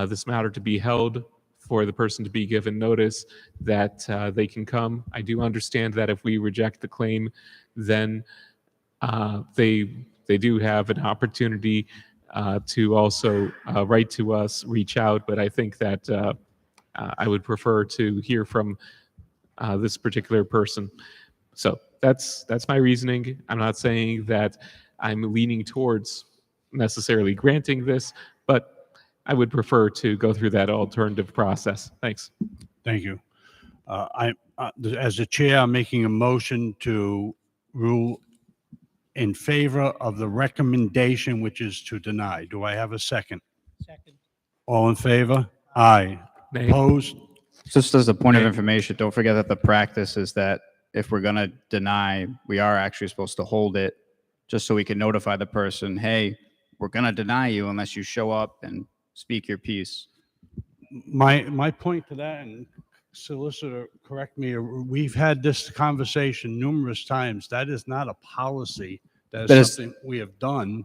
[SPEAKER 13] this matter to be held, for the person to be given notice that they can come. I do understand that if we reject the claim, then they do have an opportunity to also write to us, reach out. But I think that I would prefer to hear from this particular person. So that's my reasoning. I'm not saying that I'm leaning towards necessarily granting this, but I would prefer to go through that alternative process. Thanks.
[SPEAKER 20] Thank you. As the chair, I'm making a motion to rule in favor of the recommendation, which is to deny. Do I have a second?
[SPEAKER 11] Second.
[SPEAKER 20] All in favor? Aye.
[SPEAKER 13] Nay.
[SPEAKER 20] Opposed?
[SPEAKER 19] Just as a point of information, don't forget that the practice is that if we're going to deny, we are actually supposed to hold it just so we can notify the person, hey, we're going to deny you unless you show up and speak your piece.
[SPEAKER 20] My point to that, and solicitor, correct me, we've had this conversation numerous times. That is not a policy. That
[SPEAKER 19] That
[SPEAKER 20] is
[SPEAKER 19] is-
[SPEAKER 20] something we have done.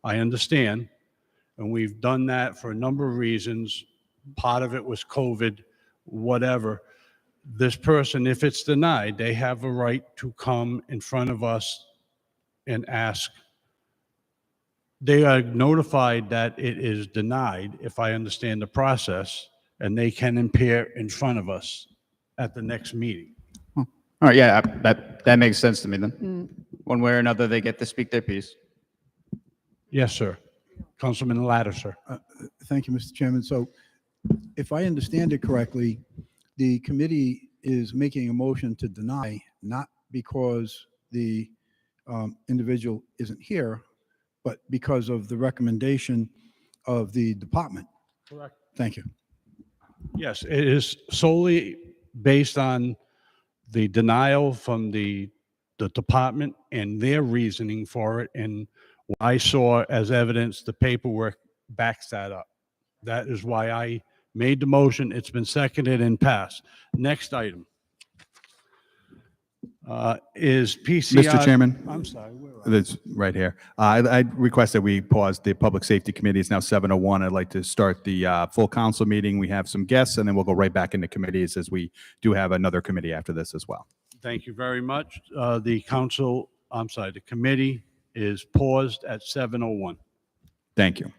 [SPEAKER 20] I understand. And we've done that for a number of reasons. Part of it was COVID, whatever. This person, if it's denied, they have a right to come in front of us and ask. They are notified that it is denied, if I understand the process, and they can appear in front of us at the next meeting.
[SPEAKER 19] All right, yeah, that makes sense to me then. One way or another, they get to speak their piece.
[SPEAKER 20] Yes, sir. Councilman Lattiser.
[SPEAKER 2] Thank you, Mr. Chairman. So if I understand it correctly, the committee is making a motion to deny, not because the individual isn't here, but because of the recommendation of the department.
[SPEAKER 20] Correct.
[SPEAKER 2] Thank you.
[SPEAKER 20] Yes, it is solely based on the denial from the department and their reasoning for it. And what I saw as evidence, the paperwork backs that up. That is why I made the motion. It's been seconded and passed. Next item is PCI.
[SPEAKER 8] Mr. Chairman?
[SPEAKER 20] I'm sorry. Where are
[SPEAKER 8] That's right here. I request that we pause. The Public Safety Committee is now 7:01. I'd like to start the full council meeting. We have some guests, and then we'll go right back into committees as we do have another committee after this as well.
[SPEAKER 20] Thank you very much. The committee is paused at 7:01.
[SPEAKER 8] Thank you.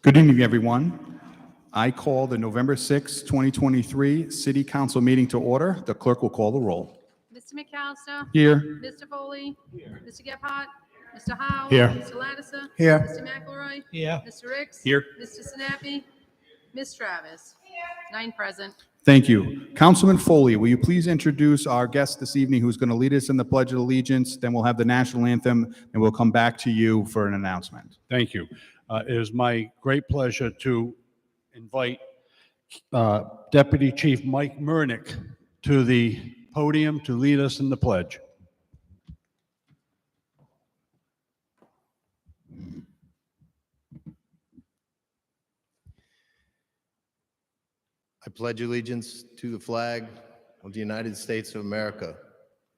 [SPEAKER 8] Good evening, everyone. I call the November 6, 2023 City Council meeting to order. The clerk will call the roll.
[SPEAKER 21] Mr. McAllister?
[SPEAKER 8] Here.
[SPEAKER 21] Mr. Foley? Here. Mr. Gephardt? Mr. Howe?
[SPEAKER 8] Here.
[SPEAKER 21] Mr. Lattiser?
[SPEAKER 8] Here.
[SPEAKER 21] Mr. McElroy?
[SPEAKER 8] Here.
[SPEAKER 21] Mr. Ricks?
[SPEAKER 8] Here.
[SPEAKER 21] Mr. Sinapi? Ms. Travis? 9 present.
[SPEAKER 8] Thank you. Councilman Foley, will you please introduce our guest this evening who's going to lead us in the Pledge of Allegiance? Then we'll have the national anthem, and we'll come back to you for an announcement.
[SPEAKER 20] Thank you. It is my great pleasure to invite Deputy Chief Mike Murnick to the podium to lead us in the pledge.
[SPEAKER 22] I pledge allegiance to the flag of the United States of America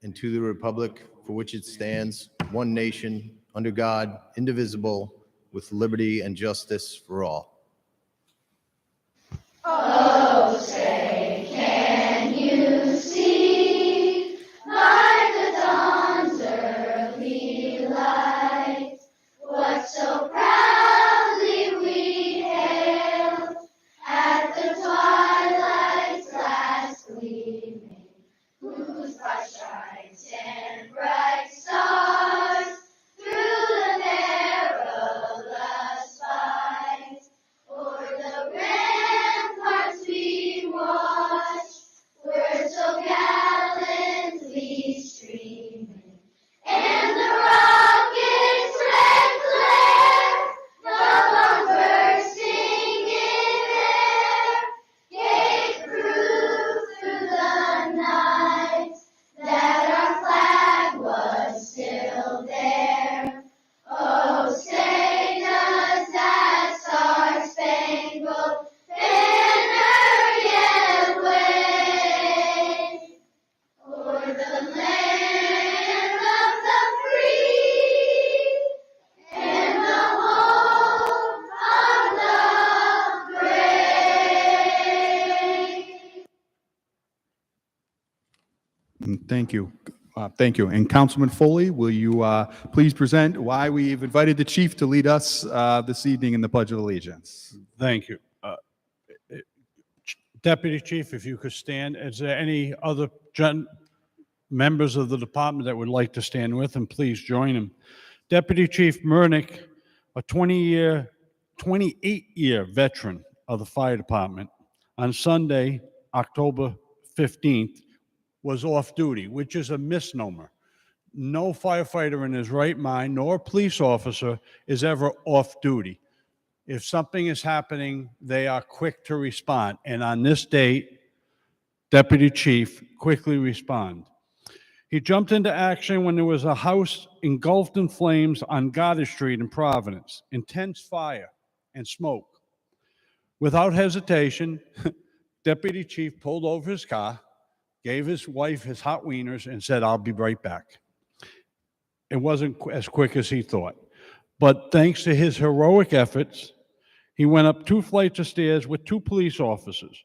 [SPEAKER 22] and to the republic for which it stands, one nation, under God, indivisible, with liberty and justice for all.
[SPEAKER 23] Oh, say, can you see by the dawn's early light what so proudly we hailed at the twilight's last gleaming, whose bright shines and bright stars through the perilous fight o'er the ramparts we watched were so gallantly streaming, and the rocket's red glare fell on bursting in air, gave proof through the night that our flag was still there. Oh, say does that star-spangled banner yet wave o'er the land of the free and the home of the brave?
[SPEAKER 8] Thank you. Thank you. And Councilman Foley, will you please present why we've invited the chief to lead us this evening in the Pledge of Allegiance?
[SPEAKER 20] Thank you. Deputy Chief, if you could stand. Is there any other members of the department that would like to stand with him? Please join him. Deputy Chief Murnick, a 28-year veteran of the fire department, on Sunday, October 15th, was off duty, which is a misnomer. No firefighter in his right mind, nor police officer, is ever off duty. If something is happening, they are quick to respond. And on this date, Deputy Chief quickly responded. He jumped into action when there was a house engulfed in flames on Goddard Street in Providence. Intense fire and smoke. Without hesitation, Deputy Chief pulled over his car, gave his wife his hot wieners, and said, "I'll be right back." It wasn't as quick as he thought. But thanks to his heroic efforts, he went up 2 flights of stairs with 2 police officers,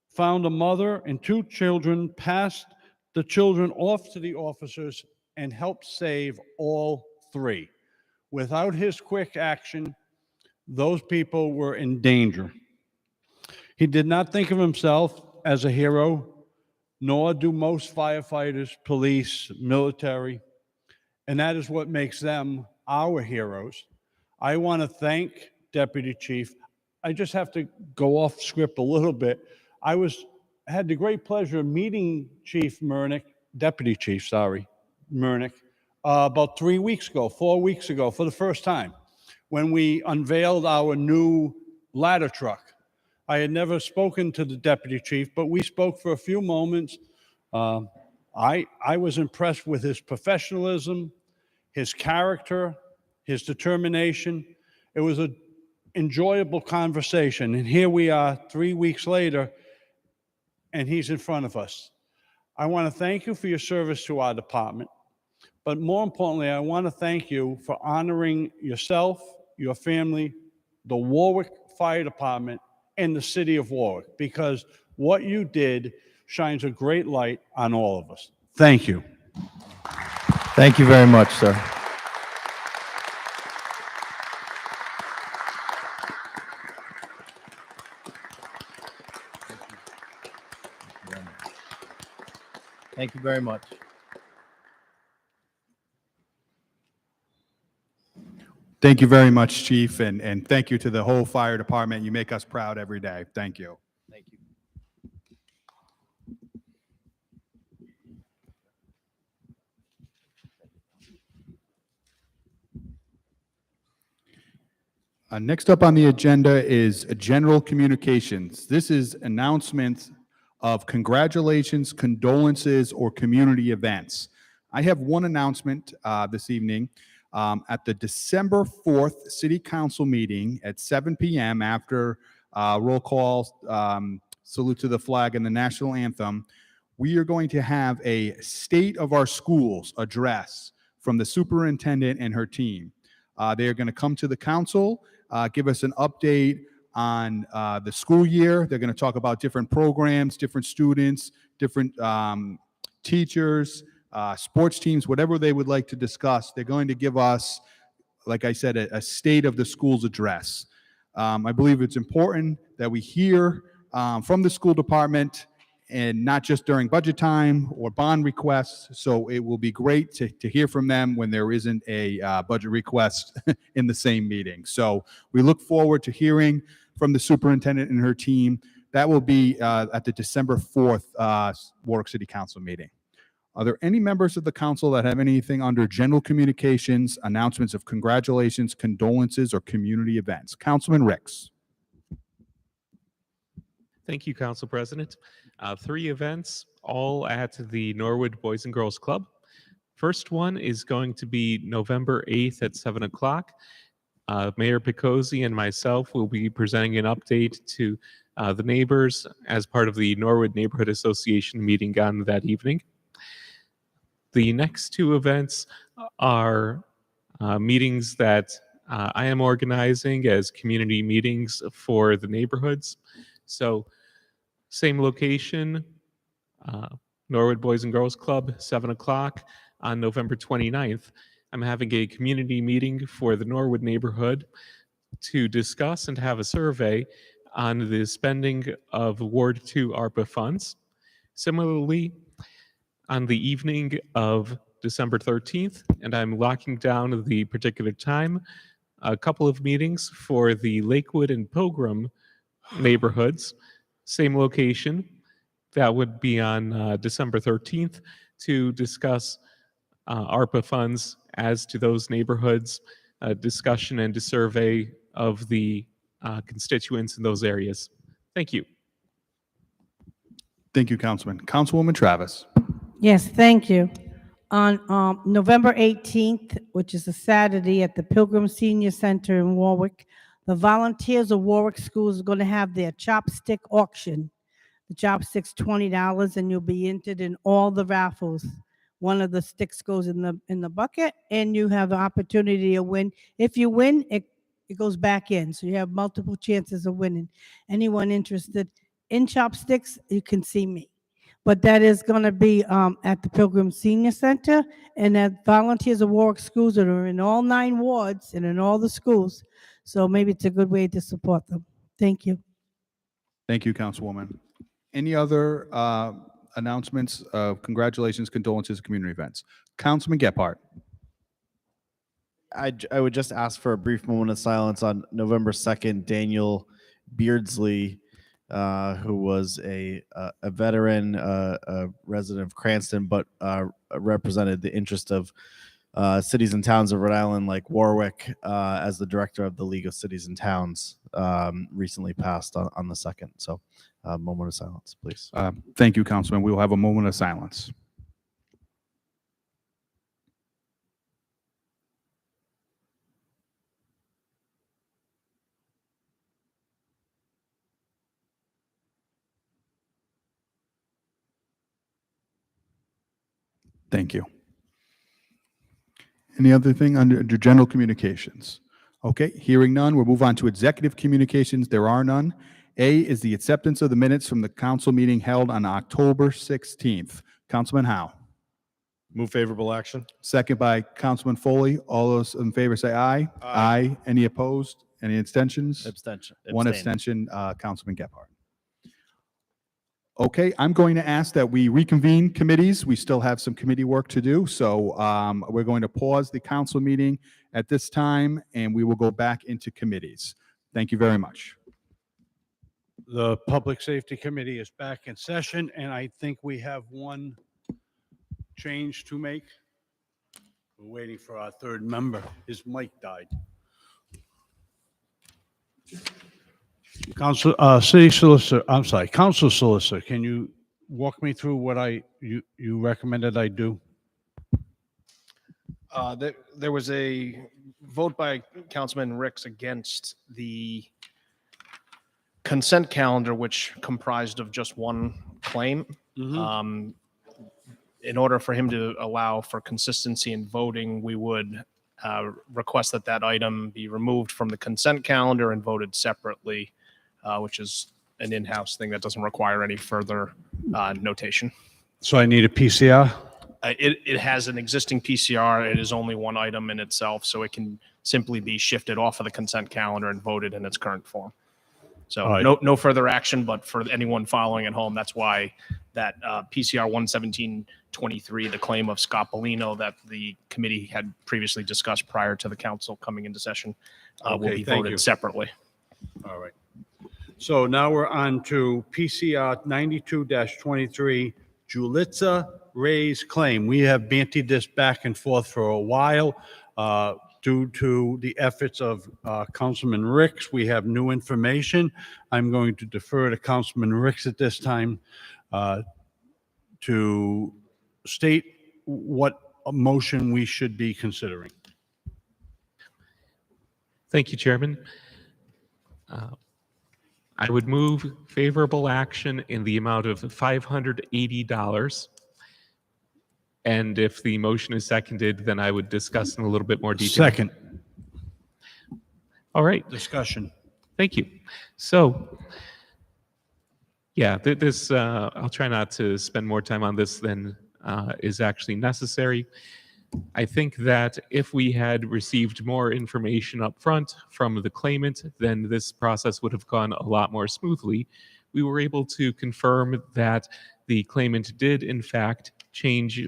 [SPEAKER 20] found a mother and 2 children, passed the children off to the officers, and helped save all 3. Without his quick action, those people were in danger. He did not think of himself as a hero, nor do most firefighters, police, military, and that is what makes them our heroes. I want to thank Deputy Chief. I just have to go off script a little bit. I had the great pleasure of meeting Deputy Chief Murnick, about 4 weeks ago, for the first time, when we unveiled our new ladder truck. I had never spoken to the Deputy Chief, but we spoke for a few moments. I was impressed with his professionalism, his character, his determination. It was an enjoyable conversation. And here we are 3 weeks later, and he's in front of us. I want to thank you for your service to our department. But more importantly, I want to thank you for honoring yourself, your family, the Warwick Fire Department, and the city of Warwick, because what you did shines a great light on all of us. Thank you.
[SPEAKER 22] Thank you very much, sir. Thank you very much.
[SPEAKER 8] Thank you very much, Chief, and thank you to the whole fire department. You make us proud every day. Thank you.
[SPEAKER 22] Thank you.
[SPEAKER 8] Next up on the agenda is general communications. This is announcements of congratulations, condolences, or community events. I have one announcement this evening. At the December 4th City Council meeting at 7 p.m. after roll call, salute to the flag and the national anthem, we are going to have a State of Our Schools address from the superintendent and her team. They are going to come to the council, give us an update on the school year. They're going to talk about different programs, different students, different teachers, sports teams, whatever they would like to discuss. They're going to give us, like I said, a state of the school's address. I believe it's important that we hear from the school department, and not just during budget time or bond requests. So it will be great to hear from them when there isn't a budget request in the same meeting. So we look forward to hearing from the superintendent and her team. That will be at the December 4th Warwick City Council meeting. Are there any members of the council that have anything under general communications, announcements of congratulations, condolences, or community events? Councilman Ricks.
[SPEAKER 13] Thank you, Council President. 3 events, all at the Norwood Boys and Girls Club. First one is going to be November 8th at 7 o'clock. Mayor Picozzi and myself will be presenting an update to the neighbors as part of the Norwood Neighborhood Association meeting on that evening. The next 2 events are meetings that I am organizing as community meetings for the neighborhoods. So same location, Norwood Boys and Girls Club, 7 o'clock on November 29th. I'm having a community meeting for the Norwood neighborhood to discuss and have a survey on the spending of Ward 2 ARPA funds. Similarly, on the evening of December 13th, and I'm locking down the particular time, a couple of meetings for the Lakewood and Pilgrim neighborhoods, same location. That would be on December 13th to discuss ARPA funds as to those neighborhoods, discussion and a survey of the constituents in those areas. Thank you.
[SPEAKER 8] Thank you, Councilman. Councilwoman Travis.
[SPEAKER 11] Yes, thank you. On November 18th, which is a Saturday at the Pilgrim Senior Center in Warwick, the volunteers of Warwick Schools are going to have their chopstick auction. The chopstick's $20, and you'll be entered in all the raffles. One of the sticks goes in the bucket, and you have the opportunity to win. If you win, it goes back in, so you have multiple chances of winning. Anyone interested in chopsticks, you can see me. But that is going to be at the Pilgrim Senior Center, and that volunteers of Warwick Schools that are in all 9 wards and in all the schools. So maybe it's a good way to support them. Thank you.
[SPEAKER 8] Thank you, Councilwoman. Any other announcements of congratulations, condolences, community events? Councilman Gephardt.
[SPEAKER 4] I would just ask for a brief moment of silence on November 2nd. Daniel Beardsley, who was a veteran, a resident of Cranston, but represented the interest of cities and towns of Rhode Island like Warwick as the director of the League of Cities and Towns, recently passed on the 2nd. So moment of silence, please.
[SPEAKER 8] Thank you, Councilman. We will have a moment of silence. Thank you. Any other thing under general communications? Okay, hearing none, we'll move on to executive communications. There are none. A is the acceptance of the minutes from the council meeting held on October 16th. Councilman Howe.
[SPEAKER 1] Move favorable action.
[SPEAKER 8] Second by Councilman Foley. All those in favor say aye. Aye. Any opposed? Any abstentions?
[SPEAKER 4] Abstention.
[SPEAKER 8] One
[SPEAKER 4] Abstain.
[SPEAKER 8] abstention, Councilman Gephardt. Okay, I'm going to ask that we reconvene committees. We still have some committee work to do, so we're going to pause the council meeting at this time, and we will go back into committees. Thank you very much.
[SPEAKER 20] The Public Safety Committee is back in session, and I think we have one change to make. We're waiting for our third member. His mic died. Council Solicitor, can you walk me through what you recommended I do?
[SPEAKER 18] There was a vote by Councilman Ricks against the consent calendar, which comprised of just one claim. In order for him to allow for consistency in voting, we would request that that item be removed from the consent calendar and voted separately, which is an in-house thing that doesn't require any further notation.
[SPEAKER 20] So I need a PCR?
[SPEAKER 18] It has an existing PCR. It is only one item in itself, so it can simply be shifted off of the consent calendar and voted in its current form. So no further action, but for anyone following at home, that's why that PCR 11723, the claim of Scott Bellino that the committee had previously discussed prior to the council coming into session, will be voted separately.
[SPEAKER 20] All right. So now we're on to PCR 92-23, Julitza Ray's claim. We have bantied this back and forth for a while. Due to the efforts of Councilman Ricks, we have new information. I'm going to defer to Councilman Ricks at this time to state what motion we should be considering.
[SPEAKER 13] Thank you, Chairman. I would move favorable action in the amount of $580. And if the motion is seconded, then I would discuss in a little bit more detail.
[SPEAKER 20] Second.
[SPEAKER 13] All right.
[SPEAKER 20] Discussion.
[SPEAKER 13] Thank you. So, yeah, this, I'll try not to spend more time on this than is actually necessary. I think that if we had received more information up front from the claimant, then this process would have gone a lot more smoothly. We were able to confirm that the claimant did, in fact, change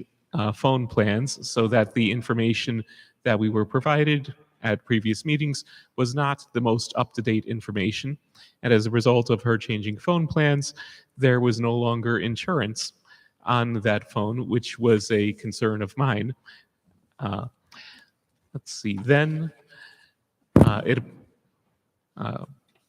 [SPEAKER 13] phone plans so that the information that we were provided at previous meetings was not the most up-to-date information. And as a result of her changing phone plans, there was no longer insurance on that phone, which was a concern of mine. Let's see, then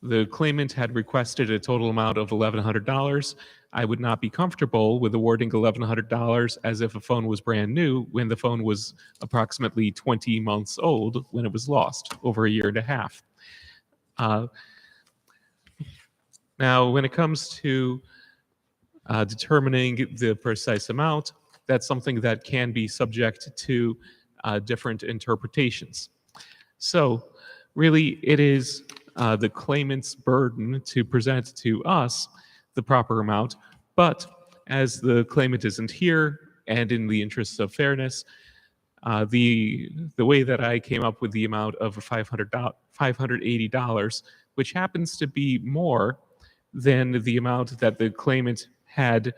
[SPEAKER 13] the claimant had requested a total amount of $1,100. I would not be comfortable with awarding $1,100 as if a phone was brand new when the phone was approximately 20 months old when it was lost, over a year and a half. Now, when it comes to determining the precise amount, that's something that can be subject to different interpretations. So really, it is the claimant's burden to present to us the proper amount, but as the claimant isn't here, and in the interests of fairness, the way that I came up with the amount of $580, which happens to be more than the amount that the claimant had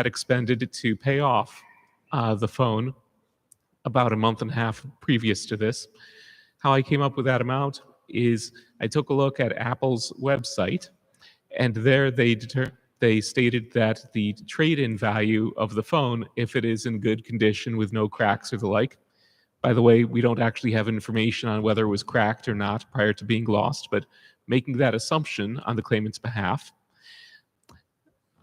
[SPEAKER 13] expended to pay off the phone about a month and a half previous to this. How I came up with that amount is I took a look at Apple's website, and there they stated that the trade-in value of the phone, if it is in good condition with no cracks or the like, by the way, we don't actually have information on whether it was cracked or not prior to being lost, but making that assumption on the claimant's behalf,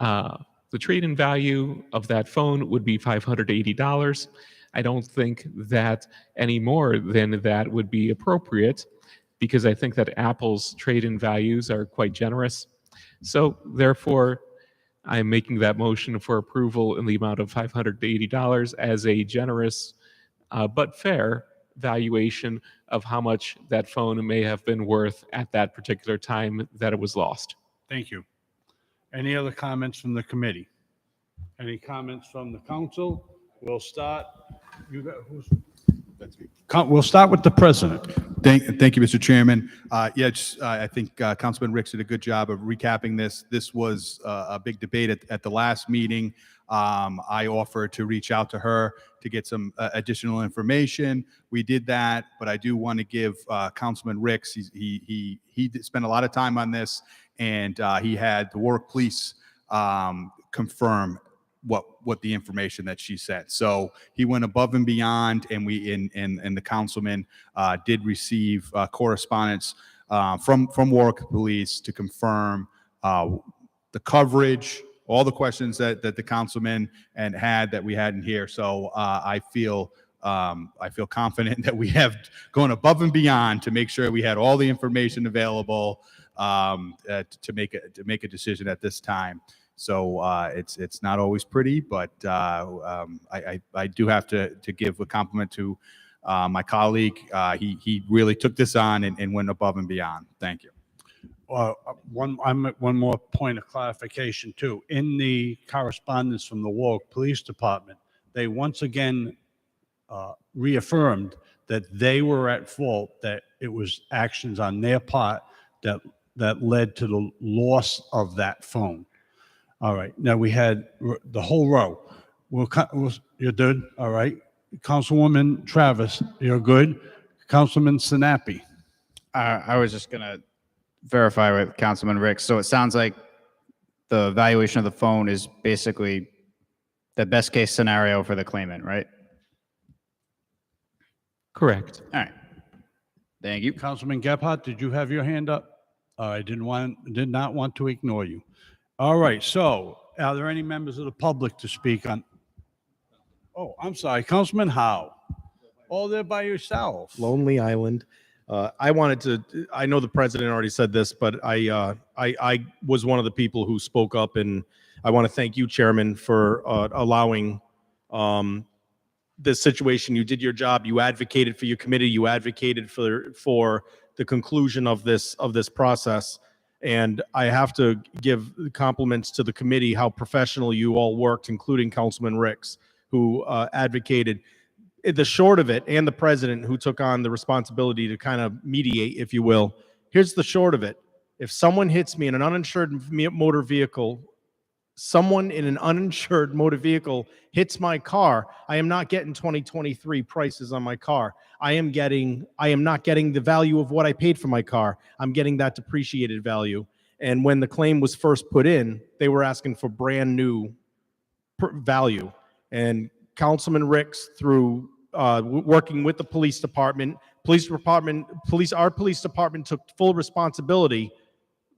[SPEAKER 13] the trade-in value of that phone would be $580. I don't think that any more than that would be appropriate, because I think that Apple's trade-in values are quite generous. So therefore, I am making that motion for approval in the amount of $580 as a generous but fair valuation of how much that phone may have been worth at that particular time that it was lost.
[SPEAKER 20] Thank you. Any other comments from the committee? Any comments from the council? We'll start. You got who's? We'll start with the president.
[SPEAKER 8] Thank you, Mr. Chairman. I think Councilman Ricks did a good job of recapping this. This was a big debate at the last meeting. I offered to reach out to her to get some additional information. We did that, but I do want to give Councilman Ricks, he spent a lot of time on this, and he had the Warwick Police confirm what the information that she said. So he went above and beyond, and the councilman did receive correspondence from Warwick Police to confirm the coverage, all the questions that the councilman had that we hadn't here. So I feel confident that we have gone above and beyond to make sure we had all the information available to make a decision at this time. So it's not always pretty, but I do have to give a compliment to my colleague. He really took this on and went above and beyond. Thank you.
[SPEAKER 20] One more point of clarification too. In the correspondence from the Warwick Police Department, they once again reaffirmed that they were at fault, that it was actions on their part that led to the loss of that phone. All right. Now we had the whole row. You're good? All right. Councilwoman Travis, you're good. Councilman Sinapi.
[SPEAKER 19] I was just going to verify with Councilman Ricks. So it sounds like the valuation of the phone is basically the best case scenario for the claimant, right?
[SPEAKER 13] Correct.
[SPEAKER 19] All right. Thank you.
[SPEAKER 20] Councilman Gephardt, did you have your hand up? I did not want to ignore you. All right. So are there any members of the public to speak on? Oh, I'm sorry. Councilman Howe. Oh, there by yourself.
[SPEAKER 1] Lonely Island. I know the president already said this, but I was one of the people who spoke up, and I want to thank you, Chairman, for allowing this situation. You did your job. You advocated for your committee. You advocated for the conclusion of this process. And I have to give compliments to the committee, how professional you all worked, including Councilman Ricks, who advocated. The short of it, and the president, who took on the responsibility to kind of mediate, if you will. Here's the short of it. If someone hits me in an uninsured motor vehicle, hits my car, I am not getting 2023 prices on my car. I am not getting the value of what I paid for my car. I'm getting that depreciated value. And when the claim was first put in, they were asking for brand new value. And Councilman Ricks, through working with the police department, our police department took full responsibility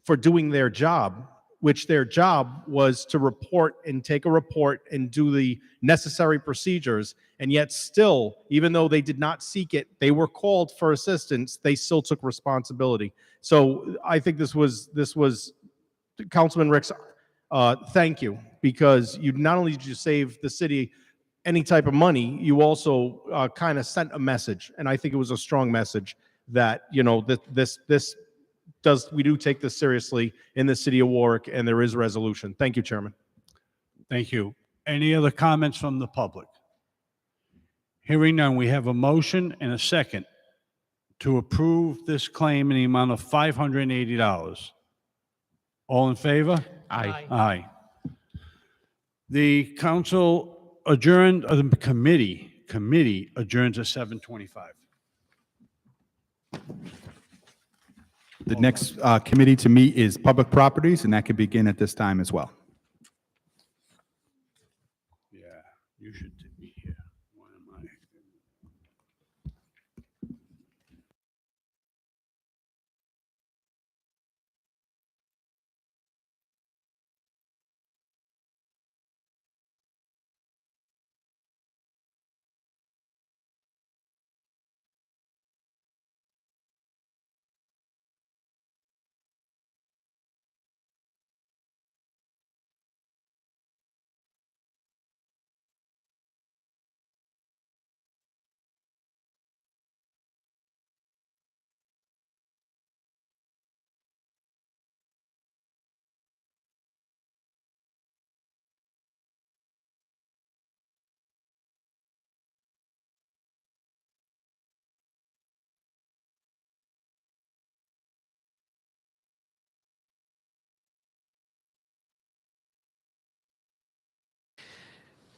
[SPEAKER 1] for doing their job, which their job was to report and take a report and do the necessary procedures. And yet still, even though they did not seek it, they were called for assistance, they still took responsibility. So I think this was Councilman Ricks, thank you, because you not only did you save the city any type of money, you also kind of sent a message, and I think it was a strong message that, you know, we do take this seriously in the city of Warwick, and there is resolution. Thank you, Chairman.
[SPEAKER 20] Thank you. Any other comments from the public? Hearing none, we have a motion and a second to approve this claim in the amount of $580. All in favor?
[SPEAKER 13] Aye.
[SPEAKER 20] Aye. The council adjourned, the committee adjourns at 7:25.
[SPEAKER 8] The next committee to meet is Public Properties, and that can begin at this time as well.
[SPEAKER 20] Yeah, you should be here. Why am I?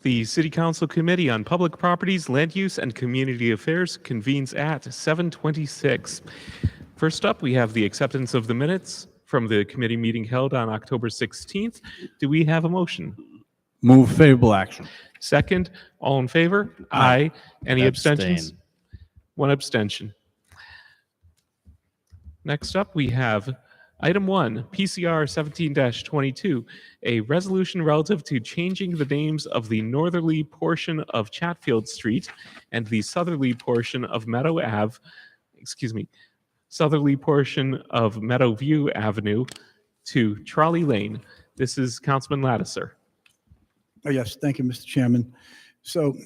[SPEAKER 13] The City Council Committee on Public Properties, Land Use, and Community Affairs convenes at 7:26. First up, we have the acceptance of the minutes from the committee meeting held on October 16th. Do we have a motion?
[SPEAKER 20] Move favorable action.
[SPEAKER 13] Second, all in favor? Aye. Any abstentions?
[SPEAKER 4] Abstain.
[SPEAKER 13] One abstention. Next up, we have item 1, PCR 17-22, a resolution relative to changing the names of the northerly portion of Chatfield Street and the southerly portion of southerly portion of Meadowview Avenue to Trolley Lane. This is Councilman Lattiser.
[SPEAKER 2] Oh, yes, thank you, Mr. Chairman. So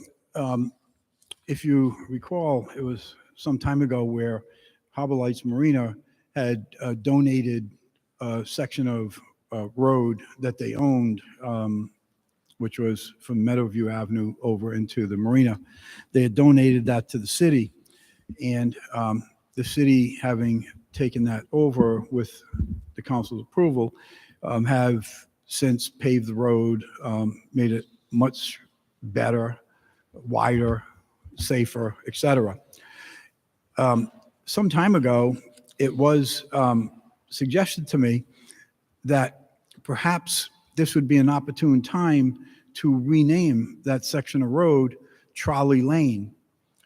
[SPEAKER 2] if you recall, it was some time ago where Harbor Lights Marina had donated a section of road that they owned, which was from Meadowview Avenue over into the marina. They had donated that to the city, and the city, having taken that over with the council's approval, have since paved the road, made it much better, wider, safer, etc. Some time ago, it was suggested to me that perhaps this would be an opportune time to rename that section of road Trolley Lane.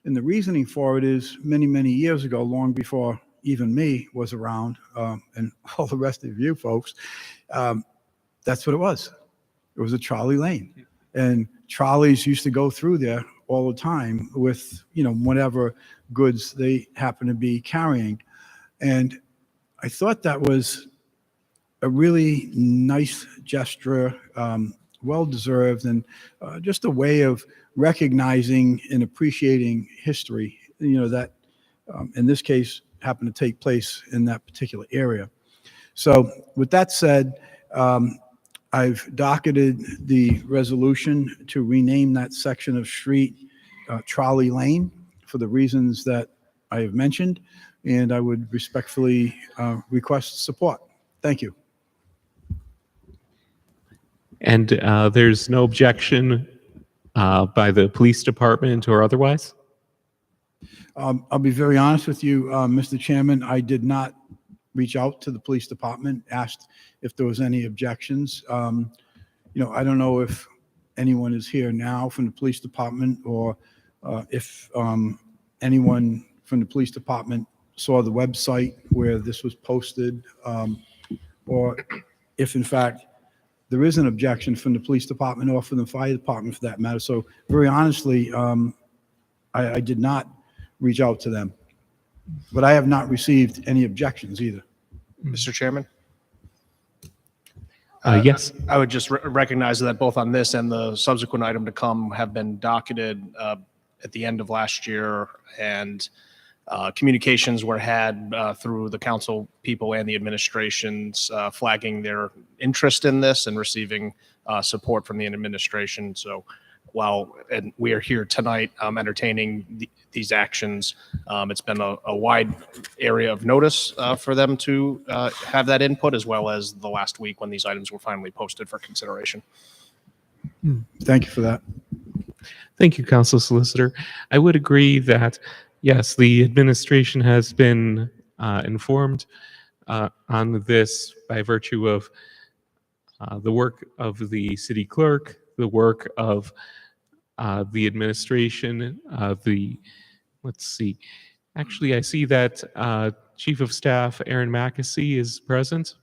[SPEAKER 2] And the reasoning for it is many, many years ago, long before even me was around, and all the rest of you folks, that's what it was. It was a trolley lane. And trolleys used to go through there all the time with, whatever goods they happen to be carrying. And I thought that was a really nice gesture, well-deserved, and just a way of recognizing and appreciating history, that in this case happened to take place in that particular area. So with that said, I've docketed the resolution to rename that section of street Trolley Lane for the reasons that I have mentioned, and I would respectfully request support. Thank you.
[SPEAKER 13] And there's no objection by the police department or otherwise?
[SPEAKER 2] I'll be very honest with you, Mr. Chairman. I did not reach out to the police department, asked if there was any objections. I don't know if anyone is here now from the police department, or if anyone from the police department saw the website where this was posted, or if in fact there is an objection from the police department or from the fire department for that matter. So very honestly, I did not reach out to them, but I have not received any objections either.
[SPEAKER 18] Mr. Chairman?
[SPEAKER 13] Yes.
[SPEAKER 18] I would just recognize that both on this and the subsequent item to come have been docketed at the end of last year, and communications were had through the council people and the administrations flagging their interest in this and receiving support from the administration. So while we are here tonight entertaining these actions, it's been a wide area of notice for them to have that input, as well as the last week when these items were finally posted for consideration.
[SPEAKER 2] Thank you for that.
[SPEAKER 13] Thank you, Council Solicitor. I would agree that, yes, the administration has been informed on this by virtue of the work of the city clerk, the work of the administration, let's see. Actually, I see that Chief of Staff Aaron Mackesy is present.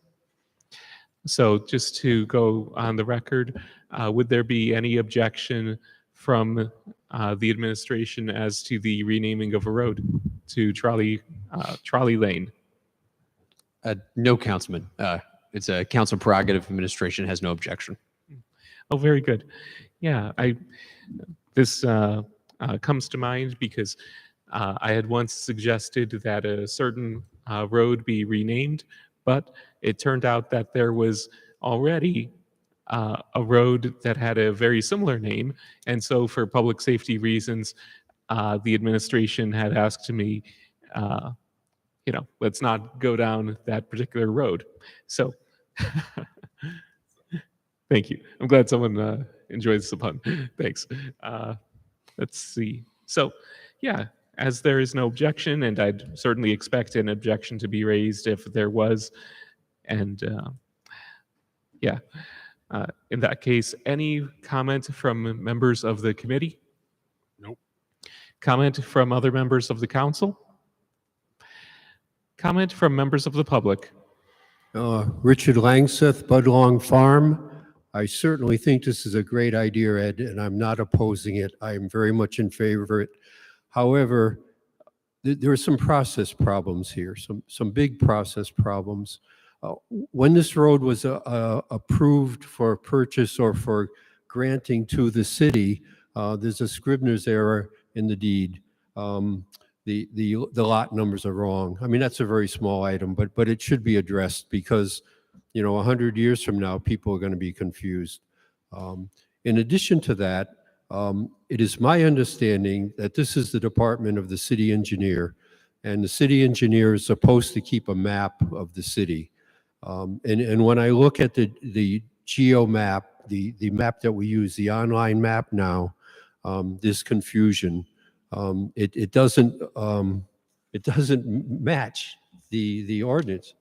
[SPEAKER 13] So just to go on the record, would there be any objection from the administration as to the renaming of a road to Trolley Lane?
[SPEAKER 3] No, Councilman. It's a council prerogative. Administration has no objection.
[SPEAKER 13] Oh, very good. Yeah, this comes to mind because I had once suggested that a certain road be renamed, but it turned out that there was already a road that had a very similar name, and so for public safety reasons, the administration had asked me, let's not go down that particular road. So, thank you. I'm glad someone enjoy the pun. Thanks. Let's see. So, yeah, as there is no objection, and I'd certainly expect an objection to be raised if there was, and yeah, in that case, any comment from members of the committee?
[SPEAKER 20] Nope.
[SPEAKER 13] Comment from other members of the council? Comment from members of the public?
[SPEAKER 5] Richard Langseth, Budlong Farm. I certainly think this is a great idea, Ed, and I'm not opposing it. I'm very much in favor of it. However, there are some process problems here, some big process problems. When this road was approved for purchase or for granting to the city, there's a Scribner's error in the deed. The lot numbers are wrong. I mean, that's a very small item, but it should be addressed because, 100 years from now, people are going to be confused. In addition to that, it is my understanding that this is the department of the city engineer, and the city engineer is supposed to keep a map of the city. And when I look at the geo map, the map that we use, the online map now, there's confusion. It doesn't match the ordinance,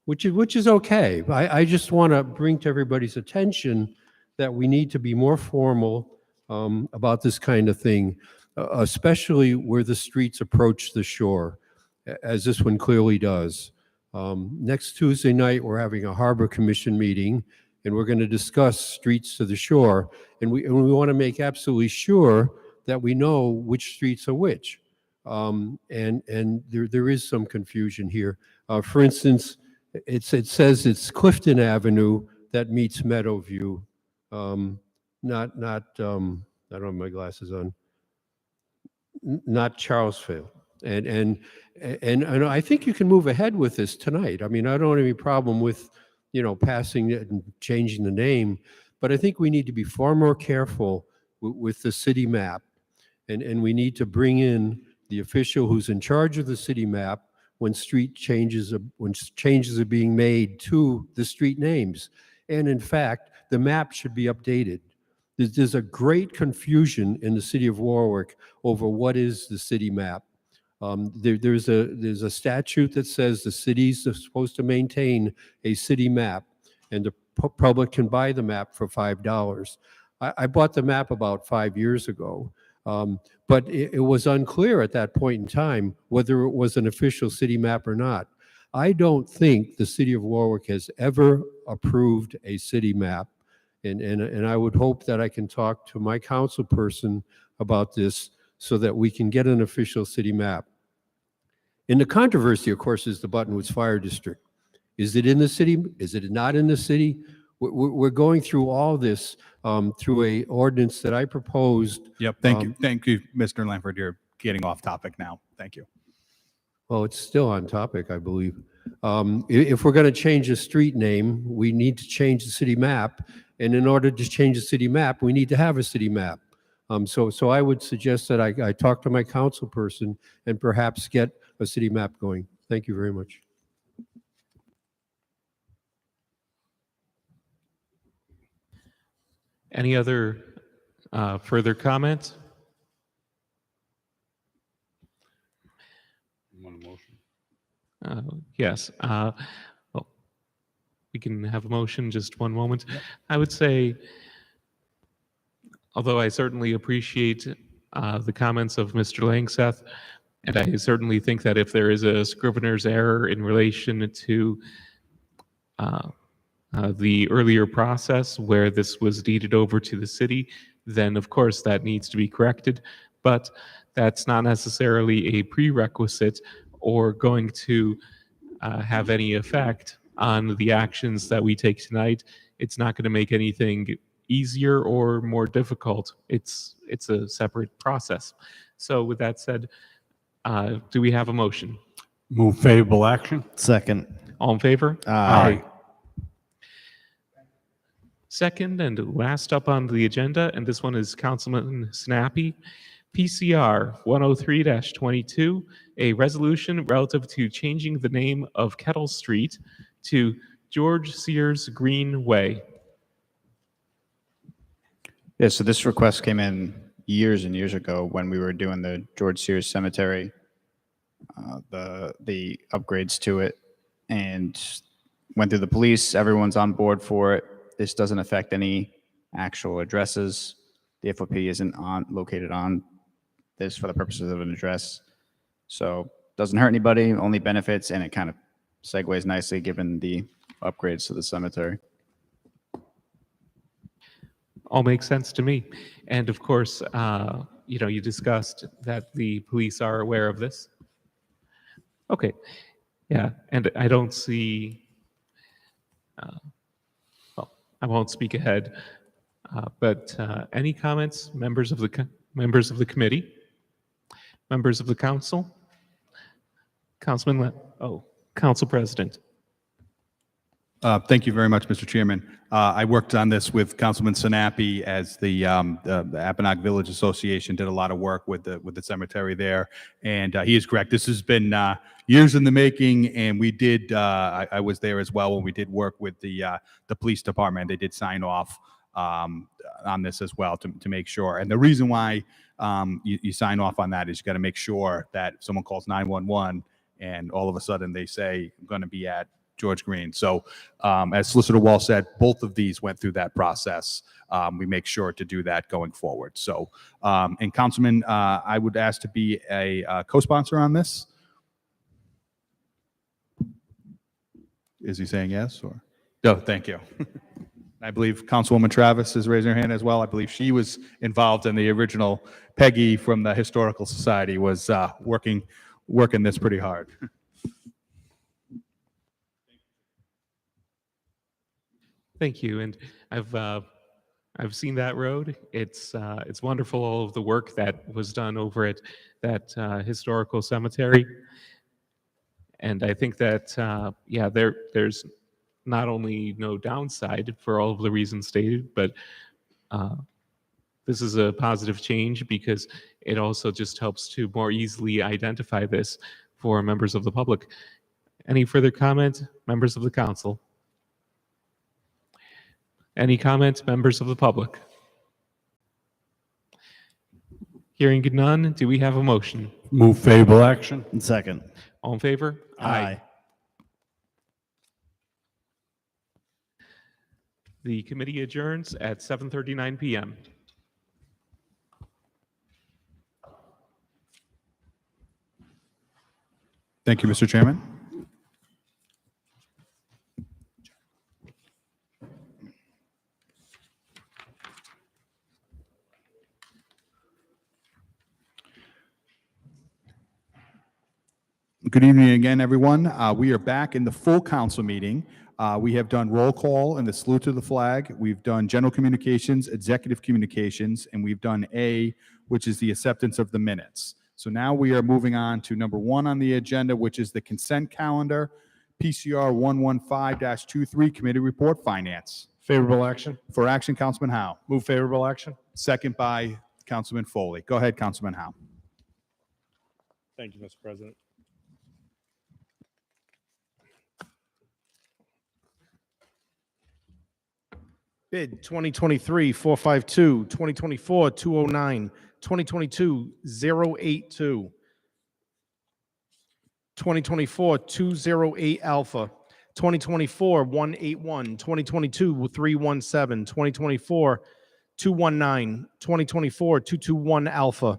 [SPEAKER 5] which is okay. I just want to bring to everybody's attention that we need to be more formal about this kind of thing, especially where the streets approach the shore, as this one clearly does. Next Tuesday night, we're having a Harbor Commission meeting, and we're going to discuss streets to the shore, and we want to make absolutely sure that we know which streets are which. And there is some confusion here. For instance, it says it's Clifton Avenue that meets Meadowview, not I don't have my glasses on, not Charlesville. And I think you can move ahead with this tonight. I mean, I don't have any problem with, passing it and changing the name, but I think we need to be far more careful with the city map. And we need to bring in the official who's in charge of the city map when changes are being made to the street names. And in fact, the map should be updated. There's a great confusion in the city of Warwick over what is the city map. There's a statute that says the cities are supposed to maintain a city map, and the public can buy the map for $5. I bought the map about 5 years ago. But it was unclear at that point in time whether it was an official city map or not. I don't think the city of Warwick has ever approved a city map. And I would hope that I can talk to my council person about this so that we can get an official city map. And the controversy, of course, is the Buttonwoods Fire District. Is it in the city? Is it not in the city? We're going through all this through a ordinance that I proposed.
[SPEAKER 8] Yep, thank you, Mr. Lanford. You're getting off topic now. Thank you.
[SPEAKER 5] Well, it's still on topic, I believe. If we're going to change a street name, we need to change the city map. And in order to change the city map, we need to have a city map. So I would suggest that I talk to my council person and perhaps get a city map going. Thank you very much.
[SPEAKER 13] Any other further comments?
[SPEAKER 20] Want a motion?
[SPEAKER 13] Yes. Well, we can have a motion, just one moment. I would say, although I certainly appreciate the comments of Mr. Langseth, and I certainly think that if there is a Scrivener's error in relation to the earlier process where this was deeded over to the city, then of course that needs to be corrected. But that's not necessarily a prerequisite or going to have any effect on the actions that we take tonight. It's not going to make anything easier or more difficult. It's a separate process. So with that said, do we have a motion?
[SPEAKER 20] Move favorable action.
[SPEAKER 4] Second.
[SPEAKER 13] All in favor?
[SPEAKER 4] Aye.
[SPEAKER 13] Second and last up on the agenda, and this one is Councilman Snappy, PCR 103-22, a resolution relative to changing the name of Kettle Street to George Sears Green Way.
[SPEAKER 7] Yeah, so this request came in years and years ago when we were doing the George Sears Cemetery, the upgrades to it, and went through the police. Everyone's on board for it. This doesn't affect any actual addresses. The FOP isn't located on this for the purposes of an address. So doesn't hurt anybody, only benefits, and it kind of segues nicely given the upgrades to the cemetery.
[SPEAKER 13] All makes sense to me. And of course, you discussed that the police are aware of this. Okay. Yeah, and I don't see, well, I won't speak ahead, but any comments, members of the committee, members of the council? Council President.
[SPEAKER 8] Thank you very much, Mr. Chairman. I worked on this with Councilman Sinapi as the Apponaug Village Association did a lot of work with the cemetery there, and he is correct. This has been years in the making, and we did. I was there as well when we did work with the police department. They did sign off on this as well to make sure. And the reason why you sign off on that is you got to make sure that if someone calls 911 and all of a sudden they say I'm going to be at George Green. So as Solicitor Wall said, both of these went through that process. We make sure to do that going forward. So, and Councilman, I would ask to be a co-sponsor on this. Is he saying yes or? No, thank you. I believe Councilwoman Travis is raising her hand as well. I believe she was involved in the original. Peggy from the Historical Society was working this pretty hard.
[SPEAKER 13] Thank you, and I've seen that road. It's wonderful, all of the work that was done over at that historical cemetery, and I think that there's not only no downside for all of the reasons stated, but this is a positive change because it also just helps to more easily identify this for members of the public. Any further comment, members of the council? Any comments, members of the public? Hearing none, do we have a motion?
[SPEAKER 15] Move favorable action.
[SPEAKER 4] Second.
[SPEAKER 13] All in favor?
[SPEAKER 4] Aye.
[SPEAKER 13] The committee adjourns at 7:39 p.m.
[SPEAKER 8] Thank you, Mr. Chairman. Good evening again, everyone. We are back in the full council meeting. We have done roll call and the salute to the flag. We've done general communications, executive communications, and we've done A, which is the acceptance of the minutes. So now we are moving on to number 1 on the agenda, which is the consent calendar, PCR 115-23, committee report, finance.
[SPEAKER 15] Favorable action.
[SPEAKER 8] For action, Councilman Howe.
[SPEAKER 15] Move favorable action.
[SPEAKER 8] Second by Councilman Foley. Go ahead, Councilman Howe.
[SPEAKER 15] Thank you, Mr. President.
[SPEAKER 1] Bid 2023-452, 2024-209, 2022-082, 2024-208 Alpha, 2024-181, 2022-317, 2024-219, 2024-221 Alpha,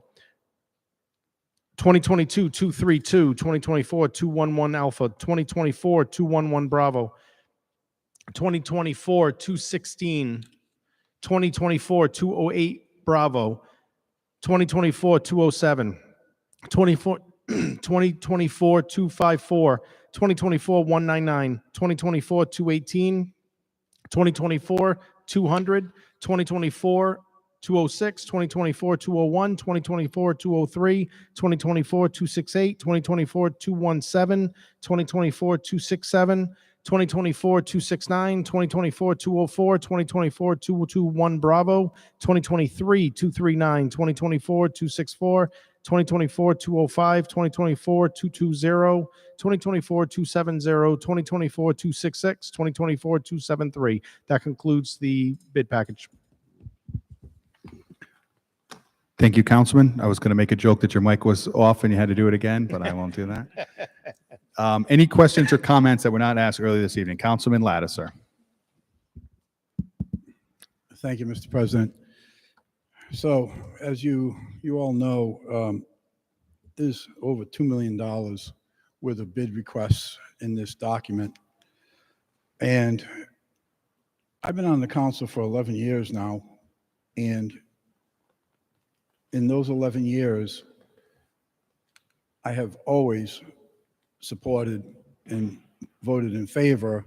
[SPEAKER 1] 2022-232, 2024-211 Alpha, 2024-211 Bravo, 2024-216, 2024-208 Bravo, 2024-207, 2024-254, 2024-199, 2024-218, 2024-200, 2024-206, 2024-201, 2024-203, 2024-268, 2024-217, 2024-267, 2024-269, 2024-204, 2024-221 Bravo, 2023-239, 2024-264, 2024-205, 2024-220, 2024-270, 2024-266, 2024-273. That concludes the bid package.
[SPEAKER 8] Thank you, Councilman. I was going to make a joke that your mic was off and you had to do it again, but I won't do that. Any questions or comments that were not asked earlier this evening? Councilman Lattiser.
[SPEAKER 2] Thank you, Mr. President. So, as you all know, there's over $2 million worth of bid requests in this document. And I've been on the council for 11 years now, and in those 11 years, I have always supported and voted in favor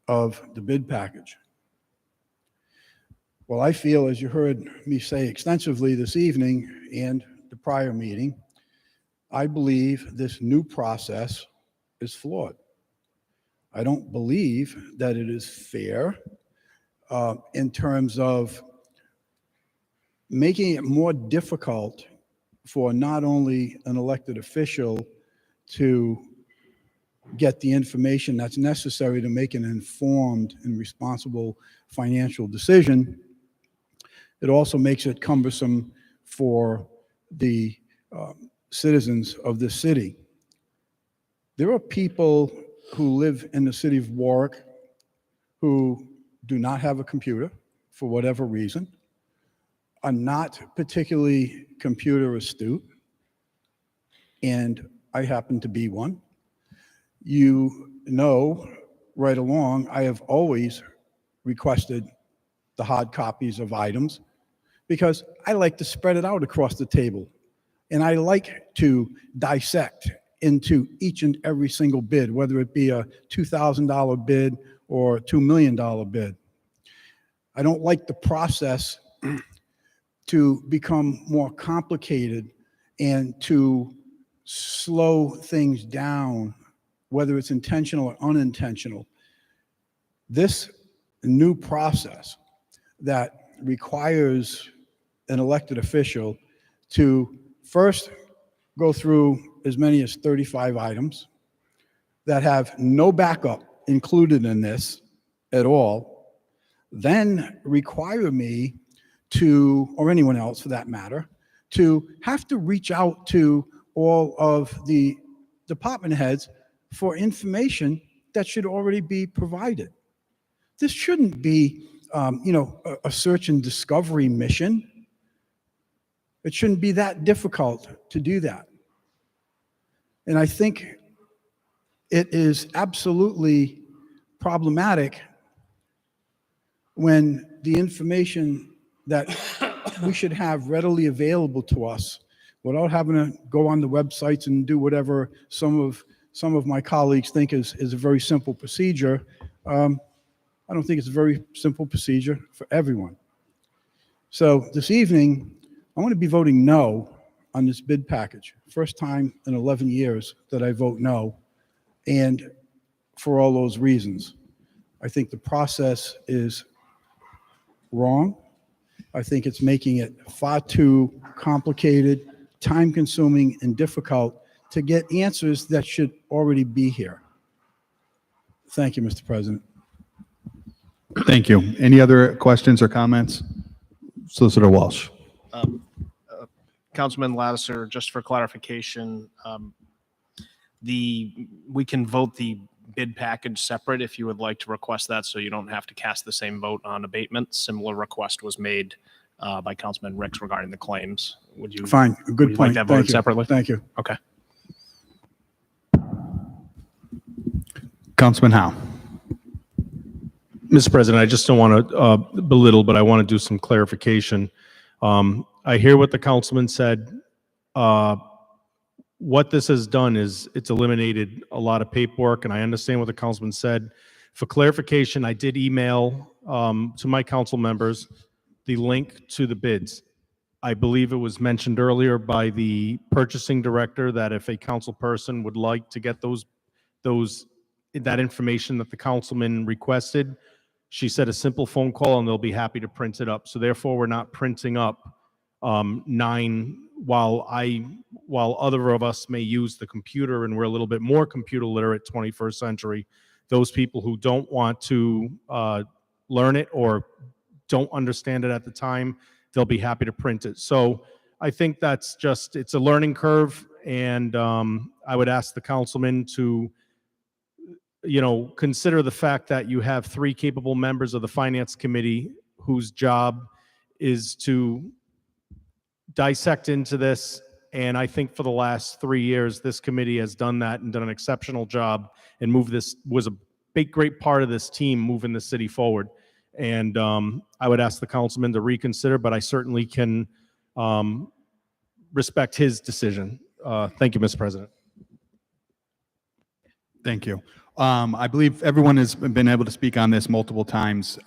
[SPEAKER 2] of the bid package. Well, I feel, as you heard me say extensively this evening and the prior meeting, I believe this new process is flawed. I don't believe that it is fair in terms of making it more difficult for not only an elected official to get the information that's necessary to make an informed and responsible financial decision, it also makes it cumbersome for the citizens of this city. There are people who live in the city of Warwick who do not have a computer for whatever reason, are not particularly computer astute, and I happen to be one. You know, right along, I have always requested the hard copies of items because I like to spread it out across the table, and I like to dissect into each and every single bid, whether it be a $2,000 bid or a $2 million bid. I don't like the process to become more complicated and to slow things down, whether it's intentional or unintentional. This new process that requires an elected official to first go through as many as 35 items that have no backup included in this at all, then require me to, or anyone else for that matter, to have to reach out to all of the department heads for information that should already be provided. This shouldn't be, a search and discovery mission. It shouldn't be that difficult to do that. And I think it is absolutely problematic when the information that we should have readily available to us without having to go on the websites and do whatever some of my colleagues think is a very simple procedure. I don't think it's a very simple procedure for everyone. So this evening, I want to be voting no on this bid package. First time in 11 years that I vote no, and for all those reasons. I think the process is wrong. I think it's making it far too complicated, time-consuming, and difficult to get answers that should already be here. Thank you, Mr. President.
[SPEAKER 8] Thank you. Any other questions or comments? Solicitor Walsh.
[SPEAKER 18] Councilman Lattiser, just for clarification, we can vote the bid package separate if you would like to request that, so you don't have to cast the same vote on abatement. Similar request was made by Councilman Ricks regarding the claims. Would you?
[SPEAKER 2] Fine, a good
[SPEAKER 18] would you
[SPEAKER 2] point.
[SPEAKER 18] like that
[SPEAKER 2] Thank
[SPEAKER 18] voted
[SPEAKER 2] you.
[SPEAKER 18] separately?
[SPEAKER 2] Thank you.
[SPEAKER 18] Okay.
[SPEAKER 8] Councilman Howe.
[SPEAKER 1] Mr. President, I just don't want to belittle, but I want to do some clarification. I hear what the councilman said. What this has done is it's eliminated a lot of paperwork, and I understand what the councilman said. For clarification, I did email to my council members the link to the bids. I believe it was mentioned earlier by the purchasing director that if a council person would like to get that information that the councilman requested, she said a simple phone call and they'll be happy to print it up. So therefore, we're not printing up 9 while other of us may use the computer and we're a little bit more computer literate 21st century. Those people who don't want to learn it or don't understand it at the time, they'll be happy to print it. So I think that's just, it's a learning curve, and I would ask the councilman to, consider the fact that you have three capable members of the Finance Committee whose job is to dissect into this. And I think for the last 3 years, this committee has done that and done an exceptional job, and was a great part of this team moving the city forward. And I would ask the councilman to reconsider, but I certainly can respect his decision. Thank you, Mr. President.
[SPEAKER 8] Thank you. I believe everyone has been able to speak on this multiple times.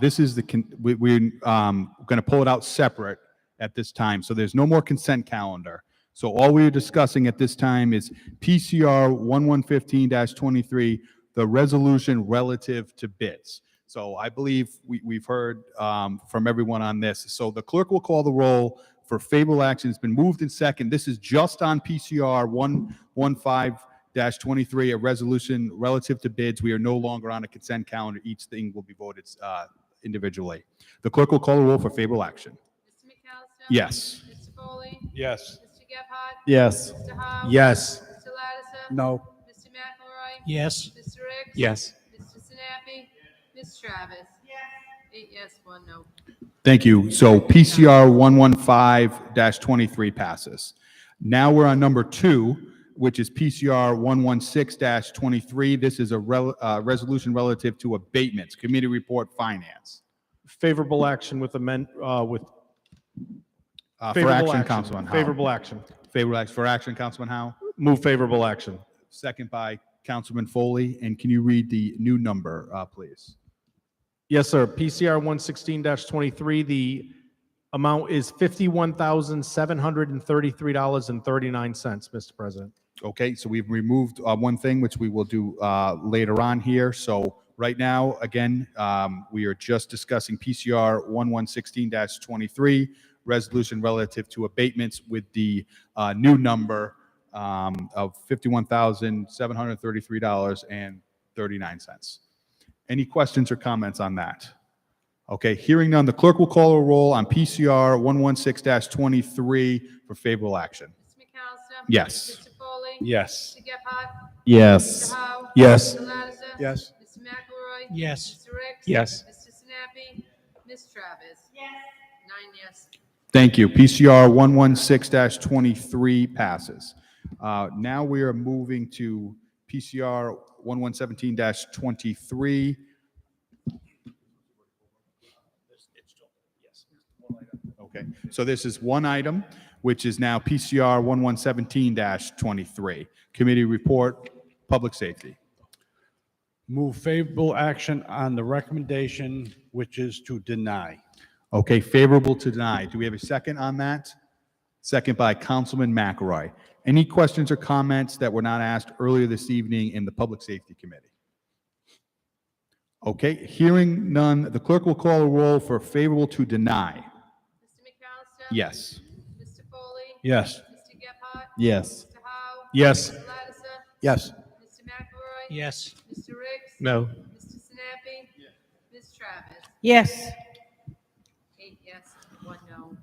[SPEAKER 8] This is we're going to pull it out separate at this time. So there's no more consent calendar. So all we're discussing at this time is PCR 1115-23, the resolution relative to bids. So I believe we've heard from everyone on this. So the clerk will call the roll for favorable action. It's been moved in second. This is just on PCR 115-23, a resolution relative to bids. We are no longer on a consent calendar. Each thing will be voted individually. The clerk will call the roll for favorable action.
[SPEAKER 21] Mr. McAllister?
[SPEAKER 8] Yes.
[SPEAKER 21] Mr. Foley?
[SPEAKER 15] Yes.
[SPEAKER 21] Mr. Gephardt?
[SPEAKER 4] Yes.
[SPEAKER 21] Mr. Howe?
[SPEAKER 1] Yes.
[SPEAKER 21] Mr. Lattiser?
[SPEAKER 15] No.
[SPEAKER 21] Mr. McElroy?
[SPEAKER 15] Yes.
[SPEAKER 21] Mr. Ricks?
[SPEAKER 13] Yes.
[SPEAKER 21] Mr. Sinapi? Ms. Travis? Yes. 8 yes, 1 no.
[SPEAKER 8] Thank you. So PCR 115-23 passes. Now we're on number 2, which is PCR 116-23. This is a resolution relative to abatements. Committee report finance.
[SPEAKER 1] Favorable action with
[SPEAKER 8] For
[SPEAKER 1] favorable
[SPEAKER 8] action, Councilman Howe.
[SPEAKER 1] Favorable action.
[SPEAKER 8] Favorable action for action, Councilman Howe.
[SPEAKER 1] Move favorable action.
[SPEAKER 8] Second by Councilman Foley. And can you read the new number, please?
[SPEAKER 1] Yes, sir. PCR 116-23, the amount is $51,733.39, Mr. President.
[SPEAKER 8] Okay, so we've removed one thing, which we will do later on here. So right now, again, we are just discussing PCR 1116-23, resolution relative to abatements with the new number of $51,733.39. Any questions or comments on that? Okay, hearing none, the clerk will call a roll on PCR 116-23 for favorable action.
[SPEAKER 21] Mr. McAllister?
[SPEAKER 8] Yes.
[SPEAKER 21] Mr. Foley?
[SPEAKER 15] Yes.
[SPEAKER 21] Mr. Gephardt?
[SPEAKER 4] Yes.
[SPEAKER 21] Mr. Howe?
[SPEAKER 1] Yes.
[SPEAKER 21] Mr. Lattiser?
[SPEAKER 15] Yes.
[SPEAKER 21] Mr. McElroy?
[SPEAKER 15] Yes.
[SPEAKER 21] Mr. Ricks?
[SPEAKER 13] Yes.
[SPEAKER 21] Mr. Sinapi? Ms. Travis? Yes. 9 yes.
[SPEAKER 8] Thank you. PCR 116-23 passes. Now we are moving to PCR 1117-23. Okay, so this is one item, which is now PCR 1117-23. Committee report, public safety.
[SPEAKER 20] Move favorable action on the recommendation, which is to deny.
[SPEAKER 8] Okay, favorable to deny. Do we have a second on that? Second by Councilman McElroy. Any questions or comments that were not asked earlier this evening in the Public Safety Committee? Okay, hearing none, the clerk will call a roll for favorable to deny.
[SPEAKER 21] Mr. McAllister?
[SPEAKER 8] Yes.
[SPEAKER 21] Mr. Foley?
[SPEAKER 15] Yes.
[SPEAKER 21] Mr. Gephardt?
[SPEAKER 4] Yes.
[SPEAKER 21] Mr. Howe?
[SPEAKER 1] Yes.
[SPEAKER 21] Mr. Lattiser?
[SPEAKER 15] Yes.
[SPEAKER 21] Mr. McElroy?
[SPEAKER 15] Yes.
[SPEAKER 21] Mr. Ricks?
[SPEAKER 13] No.
[SPEAKER 21] Mr. Sinapi? Ms. Travis?
[SPEAKER 11] Yes.
[SPEAKER 21] 8 yes, 1 no.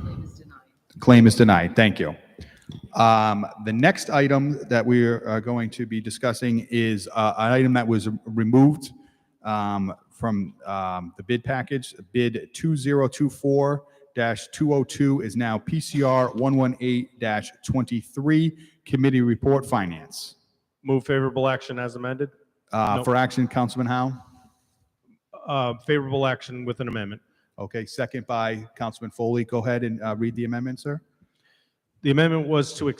[SPEAKER 21] Claim is denied.
[SPEAKER 8] Claim is denied. Thank you. The next item that we are going to be discussing is an item that was removed from the bid package. Bid 2024-202 is now PCR 118-23, Committee Report Finance.
[SPEAKER 1] Move favorable action as amended. Nope.
[SPEAKER 8] For action, Councilman Howe.
[SPEAKER 1] Favorable action with an amendment.
[SPEAKER 8] Okay, second by Councilman Foley. Go ahead and read the amendment, sir.
[SPEAKER 1] The amendment was to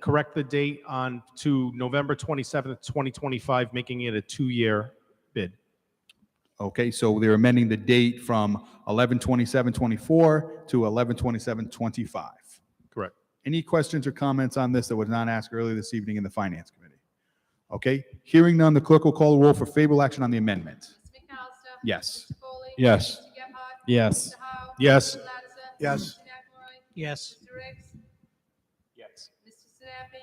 [SPEAKER 1] correct the date on to November 27th, 2025, making it a 2-year bid.
[SPEAKER 8] Okay, so they're amending the date from 11/27/24 to 11/27/25.
[SPEAKER 1] Correct.
[SPEAKER 8] Any questions or comments on this that was not asked earlier this evening in the Finance Committee? Okay, hearing none, the clerk will call the roll for favorable action on the amendment.
[SPEAKER 21] Mr. McAllister?
[SPEAKER 8] Yes.
[SPEAKER 21] Mr. Foley?
[SPEAKER 15] Yes.
[SPEAKER 21] Mr. Gephardt?
[SPEAKER 4] Yes.
[SPEAKER 21] Mr. Howe?
[SPEAKER 1] Yes.
[SPEAKER 21] Mr. Lattiser?
[SPEAKER 15] Yes.
[SPEAKER 21] Mr. McElroy?
[SPEAKER 15] Yes.
[SPEAKER 21] Mr. Ricks?
[SPEAKER 13] Yes.
[SPEAKER 21] Mr. Sinapi?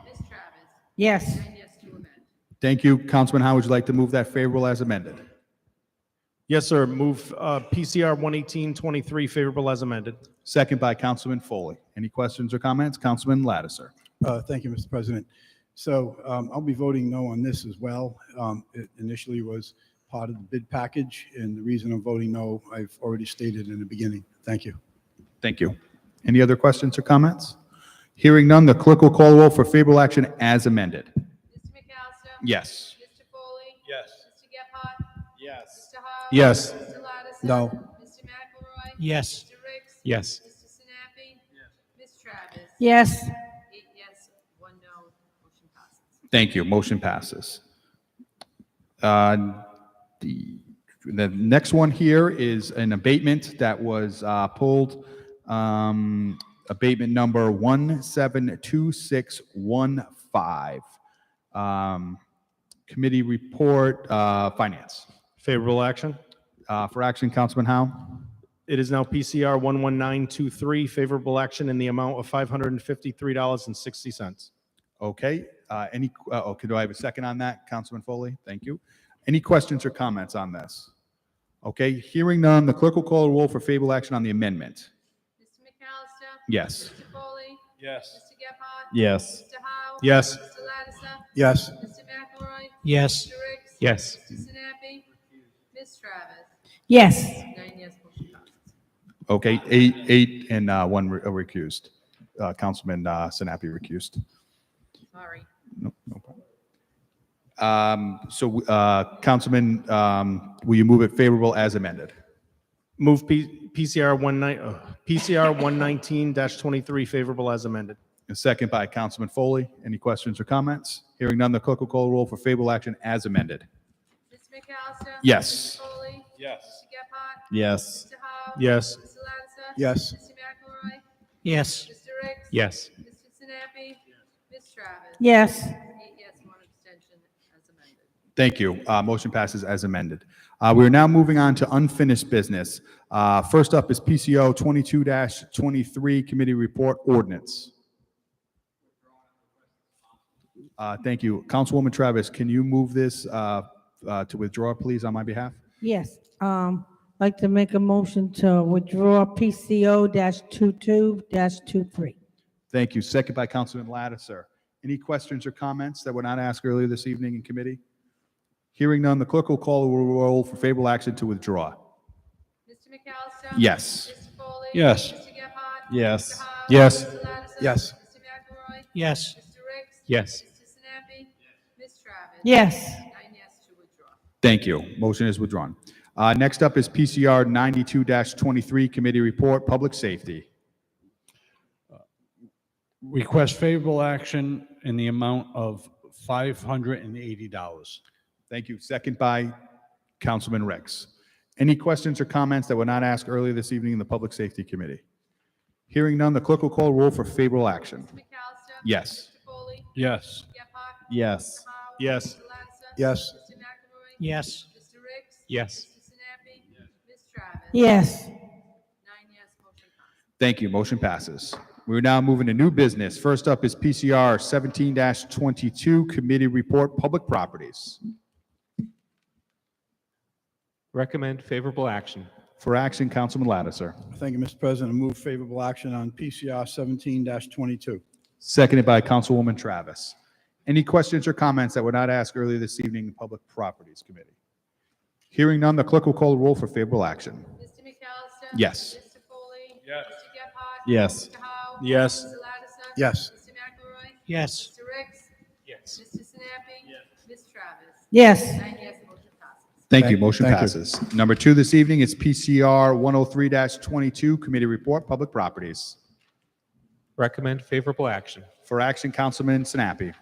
[SPEAKER 21] Ms. Travis?
[SPEAKER 11] Yes.
[SPEAKER 21] 9 yes to amend.
[SPEAKER 8] Thank you. Councilman Howe, would you like to move that favorable as amended?
[SPEAKER 1] Yes, sir. Move PCR 118-23 favorable as amended.
[SPEAKER 8] Second by Councilman Foley. Any questions or comments? Councilman Lattiser.
[SPEAKER 2] Thank you, Mr. President. So I'll be voting no on this as well. It initially was part of the bid package, and the reason I'm voting no, I've already stated in the beginning. Thank you.
[SPEAKER 8] Thank you. Any other questions or comments? Hearing none, the clerk will call the roll for favorable action as amended.
[SPEAKER 21] Mr. McAllister?
[SPEAKER 8] Yes.
[SPEAKER 21] Mr. Foley?
[SPEAKER 15] Yes.
[SPEAKER 21] Mr. Gephardt?
[SPEAKER 4] Yes.
[SPEAKER 21] Mr. Howe?
[SPEAKER 1] Yes.
[SPEAKER 21] Mr. Lattiser?
[SPEAKER 2] No.
[SPEAKER 21] Mr. McElroy?
[SPEAKER 15] Yes.
[SPEAKER 21] Mr. Ricks?
[SPEAKER 13] Yes.
[SPEAKER 21] Mr. Sinapi? Ms. Travis?
[SPEAKER 11] Yes.
[SPEAKER 21] 8 yes, 1 no, motion passes.
[SPEAKER 8] Thank you. Motion passes. The next one here is an abatement that was pulled. Abatement number 172615. Committee report, Finance.
[SPEAKER 1] Favorable action.
[SPEAKER 8] For action, Councilman Howe.
[SPEAKER 1] It is now PCR 11923 favorable action in the amount of $553.60.
[SPEAKER 8] Okay. Do I have a second on that, Councilman Foley? Thank you. Any questions or comments on this? Okay, hearing none, the clerk will call a roll for favorable action on the amendment.
[SPEAKER 21] Mr. McAllister?
[SPEAKER 8] Yes.
[SPEAKER 21] Mr. Foley?
[SPEAKER 15] Yes.
[SPEAKER 21] Mr. Gephardt?
[SPEAKER 4] Yes.
[SPEAKER 21] Mr. Howe?
[SPEAKER 1] Yes.
[SPEAKER 21] Mr. Lattiser?
[SPEAKER 2] Yes.
[SPEAKER 21] Mr. McElroy?
[SPEAKER 15] Yes.
[SPEAKER 21] Mr. Ricks?
[SPEAKER 13] Yes.
[SPEAKER 21] Mr. Sinapi? Ms. Travis?
[SPEAKER 11] Yes.
[SPEAKER 21] 9 yes, motion passes.
[SPEAKER 8] Okay, eight and one recused. Councilman Sinapi recused.
[SPEAKER 21] Sorry.
[SPEAKER 8] No problem. Councilman, will you move it favorable as amended?
[SPEAKER 1] Move PCR 119-23 favorable as amended.
[SPEAKER 8] A second by Councilman Foley. Any questions or comments? Hearing none, the clerk will call a roll for favorable action as amended.
[SPEAKER 21] Mr. McAllister?
[SPEAKER 8] Yes.
[SPEAKER 21] Mr. Foley?
[SPEAKER 15] Yes.
[SPEAKER 21] Mr. Gephardt?
[SPEAKER 4] Yes.
[SPEAKER 21] Mr. Howe?
[SPEAKER 1] Yes.
[SPEAKER 21] Mr. Lattiser?
[SPEAKER 2] Yes.
[SPEAKER 21] Mr. McElroy?
[SPEAKER 15] Yes.
[SPEAKER 21] Mr. Ricks?
[SPEAKER 13] Yes.
[SPEAKER 21] Mr. Sinapi? Ms. Travis?
[SPEAKER 11] Yes.
[SPEAKER 21] 8 yes, 1 abstention, as amended.
[SPEAKER 8] Thank you. Motion passes as amended. We are now moving on to unfinished business. First up is PCO 22-23 Committee Report Ordinance. Thank you. Councilwoman Travis, can you move this to withdraw, please, on my behalf?
[SPEAKER 11] Yes. Like to make a motion to withdraw PCO-22-23.
[SPEAKER 8] Thank you. Second by Councilman Lattiser. Any questions or comments that were not asked earlier this evening in committee? Hearing none, the clerk will call the roll for favorable action to withdraw.
[SPEAKER 21] Mr. McAllister?
[SPEAKER 8] Yes.
[SPEAKER 21] Mr. Foley?
[SPEAKER 15] Yes.
[SPEAKER 21] Mr. Gephardt?
[SPEAKER 4] Yes.
[SPEAKER 21] Mr. Howe?
[SPEAKER 1] Yes.
[SPEAKER 21] Mr. Lattiser?
[SPEAKER 2] Yes.
[SPEAKER 21] Mr. McElroy?
[SPEAKER 15] Yes.
[SPEAKER 21] Mr. Ricks?
[SPEAKER 13] Yes.
[SPEAKER 21] Mr. Sinapi? Ms. Travis?
[SPEAKER 11] Yes.
[SPEAKER 21] 9 yes to withdraw.
[SPEAKER 8] Thank you. Motion is withdrawn. Next up is PCR 92-23 Committee Report, Public Safety.
[SPEAKER 20] Request favorable action in the amount of $580.
[SPEAKER 8] Thank you. Second by Councilman Ricks. Any questions or comments that were not asked earlier this evening in the Public Safety Committee? Hearing none, the clerk will call roll for favorable action.
[SPEAKER 21] Mr. McAllister?
[SPEAKER 8] Yes.
[SPEAKER 21] Mr. Foley?
[SPEAKER 20] Yes.
[SPEAKER 21] Mr. Gephardt?
[SPEAKER 4] Yes.
[SPEAKER 21] Mr. Howe?
[SPEAKER 1] Yes.
[SPEAKER 21] Mr. Lattiser?
[SPEAKER 2] Yes.
[SPEAKER 21] Mr. McElroy?
[SPEAKER 15] Yes.
[SPEAKER 21] Mr. Ricks?
[SPEAKER 13] Yes.
[SPEAKER 21] Mr. Sinapi? Ms. Travis?
[SPEAKER 11] Yes.
[SPEAKER 21] 9 yes, motion passes.
[SPEAKER 8] Thank you. Motion passes. We're now moving to new business. First up is PCR 17-22 Committee Report, Public Properties.
[SPEAKER 13] Recommend favorable action.
[SPEAKER 8] For action, Councilman Lattiser.
[SPEAKER 2] Thank you, Mr. President. I move favorable action on PCR 17-22.
[SPEAKER 8] Seconded by Councilwoman Travis. Any questions or comments that were not asked earlier this evening in the Public Properties Committee? Hearing none, the clerk will call the roll for favorable action.
[SPEAKER 21] Mr. McAllister?
[SPEAKER 8] Yes.
[SPEAKER 21] Mr. Foley?
[SPEAKER 15] Yes.
[SPEAKER 21] Mr. Gephardt?
[SPEAKER 4] Yes.
[SPEAKER 21] Mr. Howe?
[SPEAKER 1] Yes.
[SPEAKER 21] Mr. Lattiser?
[SPEAKER 2] Yes.
[SPEAKER 21] Mr. McElroy?
[SPEAKER 15] Yes.
[SPEAKER 21] Mr. Ricks?
[SPEAKER 13] Yes.
[SPEAKER 21] Mr. Sinapi? Ms. Travis?
[SPEAKER 11] Yes.
[SPEAKER 21] 9 yes, motion passes.
[SPEAKER 8] Thank you.
[SPEAKER 2] Thank-
[SPEAKER 8] Motion
[SPEAKER 2] thank you.
[SPEAKER 8] passes. Number 2 this evening is PCR 103-22 Committee Report, Public Properties.
[SPEAKER 13] Recommend favorable action.
[SPEAKER 8] For action, Councilman Sinapi.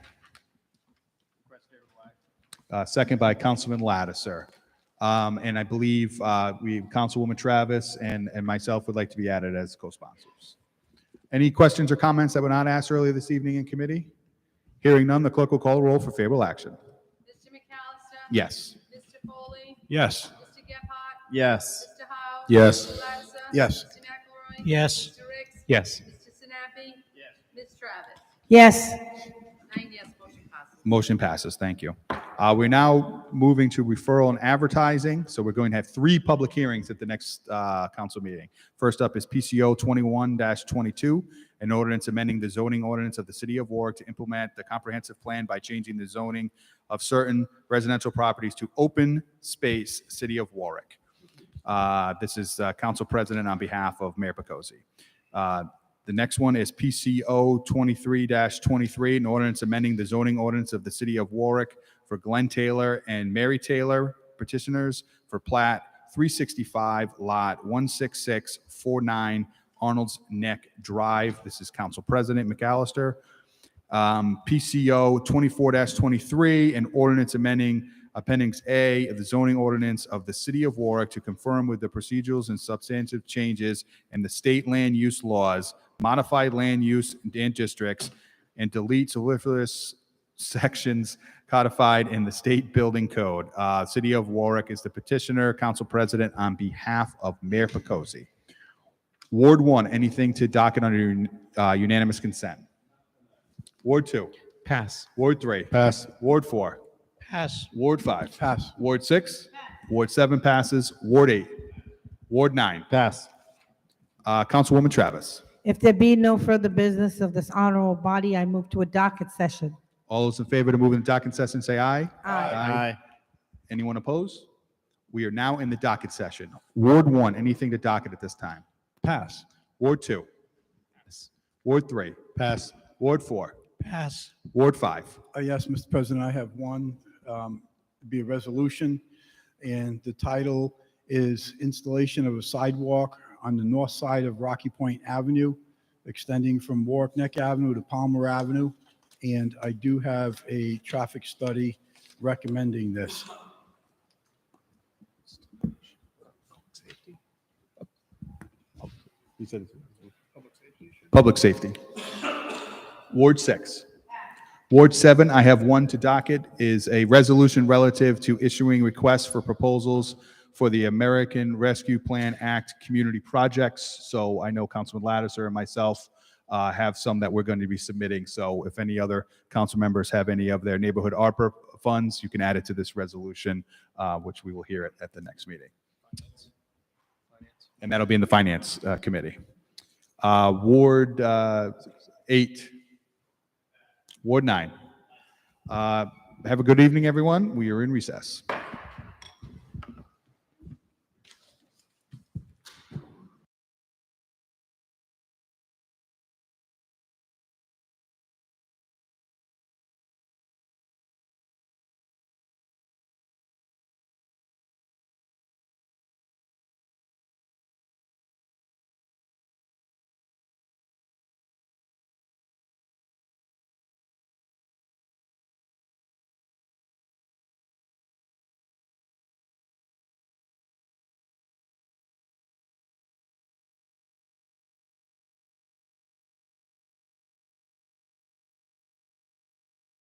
[SPEAKER 8] Second by Councilman Lattiser. And I believe Councilwoman Travis and myself would like to be added as co-sponsors. Any questions or comments that were not asked earlier this evening in committee? Hearing none, the clerk will call the roll for favorable action.
[SPEAKER 21] Mr. McAllister?
[SPEAKER 8] Yes.
[SPEAKER 21] Mr. Foley?
[SPEAKER 20] Yes.
[SPEAKER 21] Mr. Gephardt?
[SPEAKER 4] Yes.
[SPEAKER 21] Mr. Howe?
[SPEAKER 1] Yes.
[SPEAKER 21] Mr. Lattiser?
[SPEAKER 2] Yes.
[SPEAKER 21] Mr. McElroy?
[SPEAKER 15] Yes.
[SPEAKER 21] Mr. Ricks?
[SPEAKER 13] Yes.
[SPEAKER 21] Mr. Sinapi? Ms. Travis?
[SPEAKER 11] Yes.
[SPEAKER 21] 9 yes, motion passes.
[SPEAKER 8] Motion passes. Thank you. We're now moving to referral and advertising. So we're going to have 3 public hearings at the next council meeting. First up is PCO 21-22, an ordinance amending the zoning ordinance of the city of Warwick to implement the comprehensive plan by changing the zoning of certain residential properties to open space, city of Warwick. This is council president on behalf of Mayor Picozzi. The next one is PCO 23-23, an ordinance amending the zoning ordinance of the city of Warwick for Glenn Taylor and Mary Taylor petitioners for plat 365 lot 16649 Arnold's Neck Drive. This is Council President McAllister. PCO 24-23, an ordinance amending Appendix A of the zoning ordinance of the city of Warwick to conform with the procedurals and substantive changes in the state land use laws, modified land use and districts, and delete superfluous sections codified in the state building code. City of Warwick is the petitioner, council president on behalf of Mayor Picozzi. Ward 1, anything to docket under unanimous consent? Ward 2?
[SPEAKER 13] Pass.
[SPEAKER 8] Ward 3?
[SPEAKER 2] Pass.
[SPEAKER 8] Ward 4?
[SPEAKER 18] Pass.
[SPEAKER 8] Ward 5?
[SPEAKER 2] Pass.
[SPEAKER 8] Ward 6? Ward 7 passes. Ward 8? Ward 9?
[SPEAKER 4] Pass.
[SPEAKER 8] Councilwoman Travis.
[SPEAKER 11] If there be no further business of this honorable body, I move to a docket session.
[SPEAKER 8] All those in favor to move in the docket session, say aye.
[SPEAKER 11] Aye.
[SPEAKER 8] Anyone opposed? We are now in the docket session. Ward 1, anything to docket at this time?
[SPEAKER 2] Pass.
[SPEAKER 8] Ward 2? Ward 3?
[SPEAKER 2] Pass.
[SPEAKER 8] Ward 4?
[SPEAKER 18] Pass.
[SPEAKER 8] Ward 5?
[SPEAKER 2] Yes, Mr. President, I have one, be a resolution, and the title is Installation of a Sidewalk on the North Side of Rocky Point Avenue, extending from Warwick Neck Avenue to Palmer Avenue. And I do have a traffic study recommending this.
[SPEAKER 8] You said public safety. Ward 6. Ward 7, I have one to docket, is a resolution relative to issuing requests for proposals for the American Rescue Plan Act community projects. So I know Councilman Lattiser and myself have some that we're going to be submitting. So if any other council members have any of their neighborhood ARPA funds, you can add it to this resolution, which we will hear at the next meeting. And that'll be in the Finance Committee. Ward 8. Ward 9. Have a good evening, everyone. We are in recess.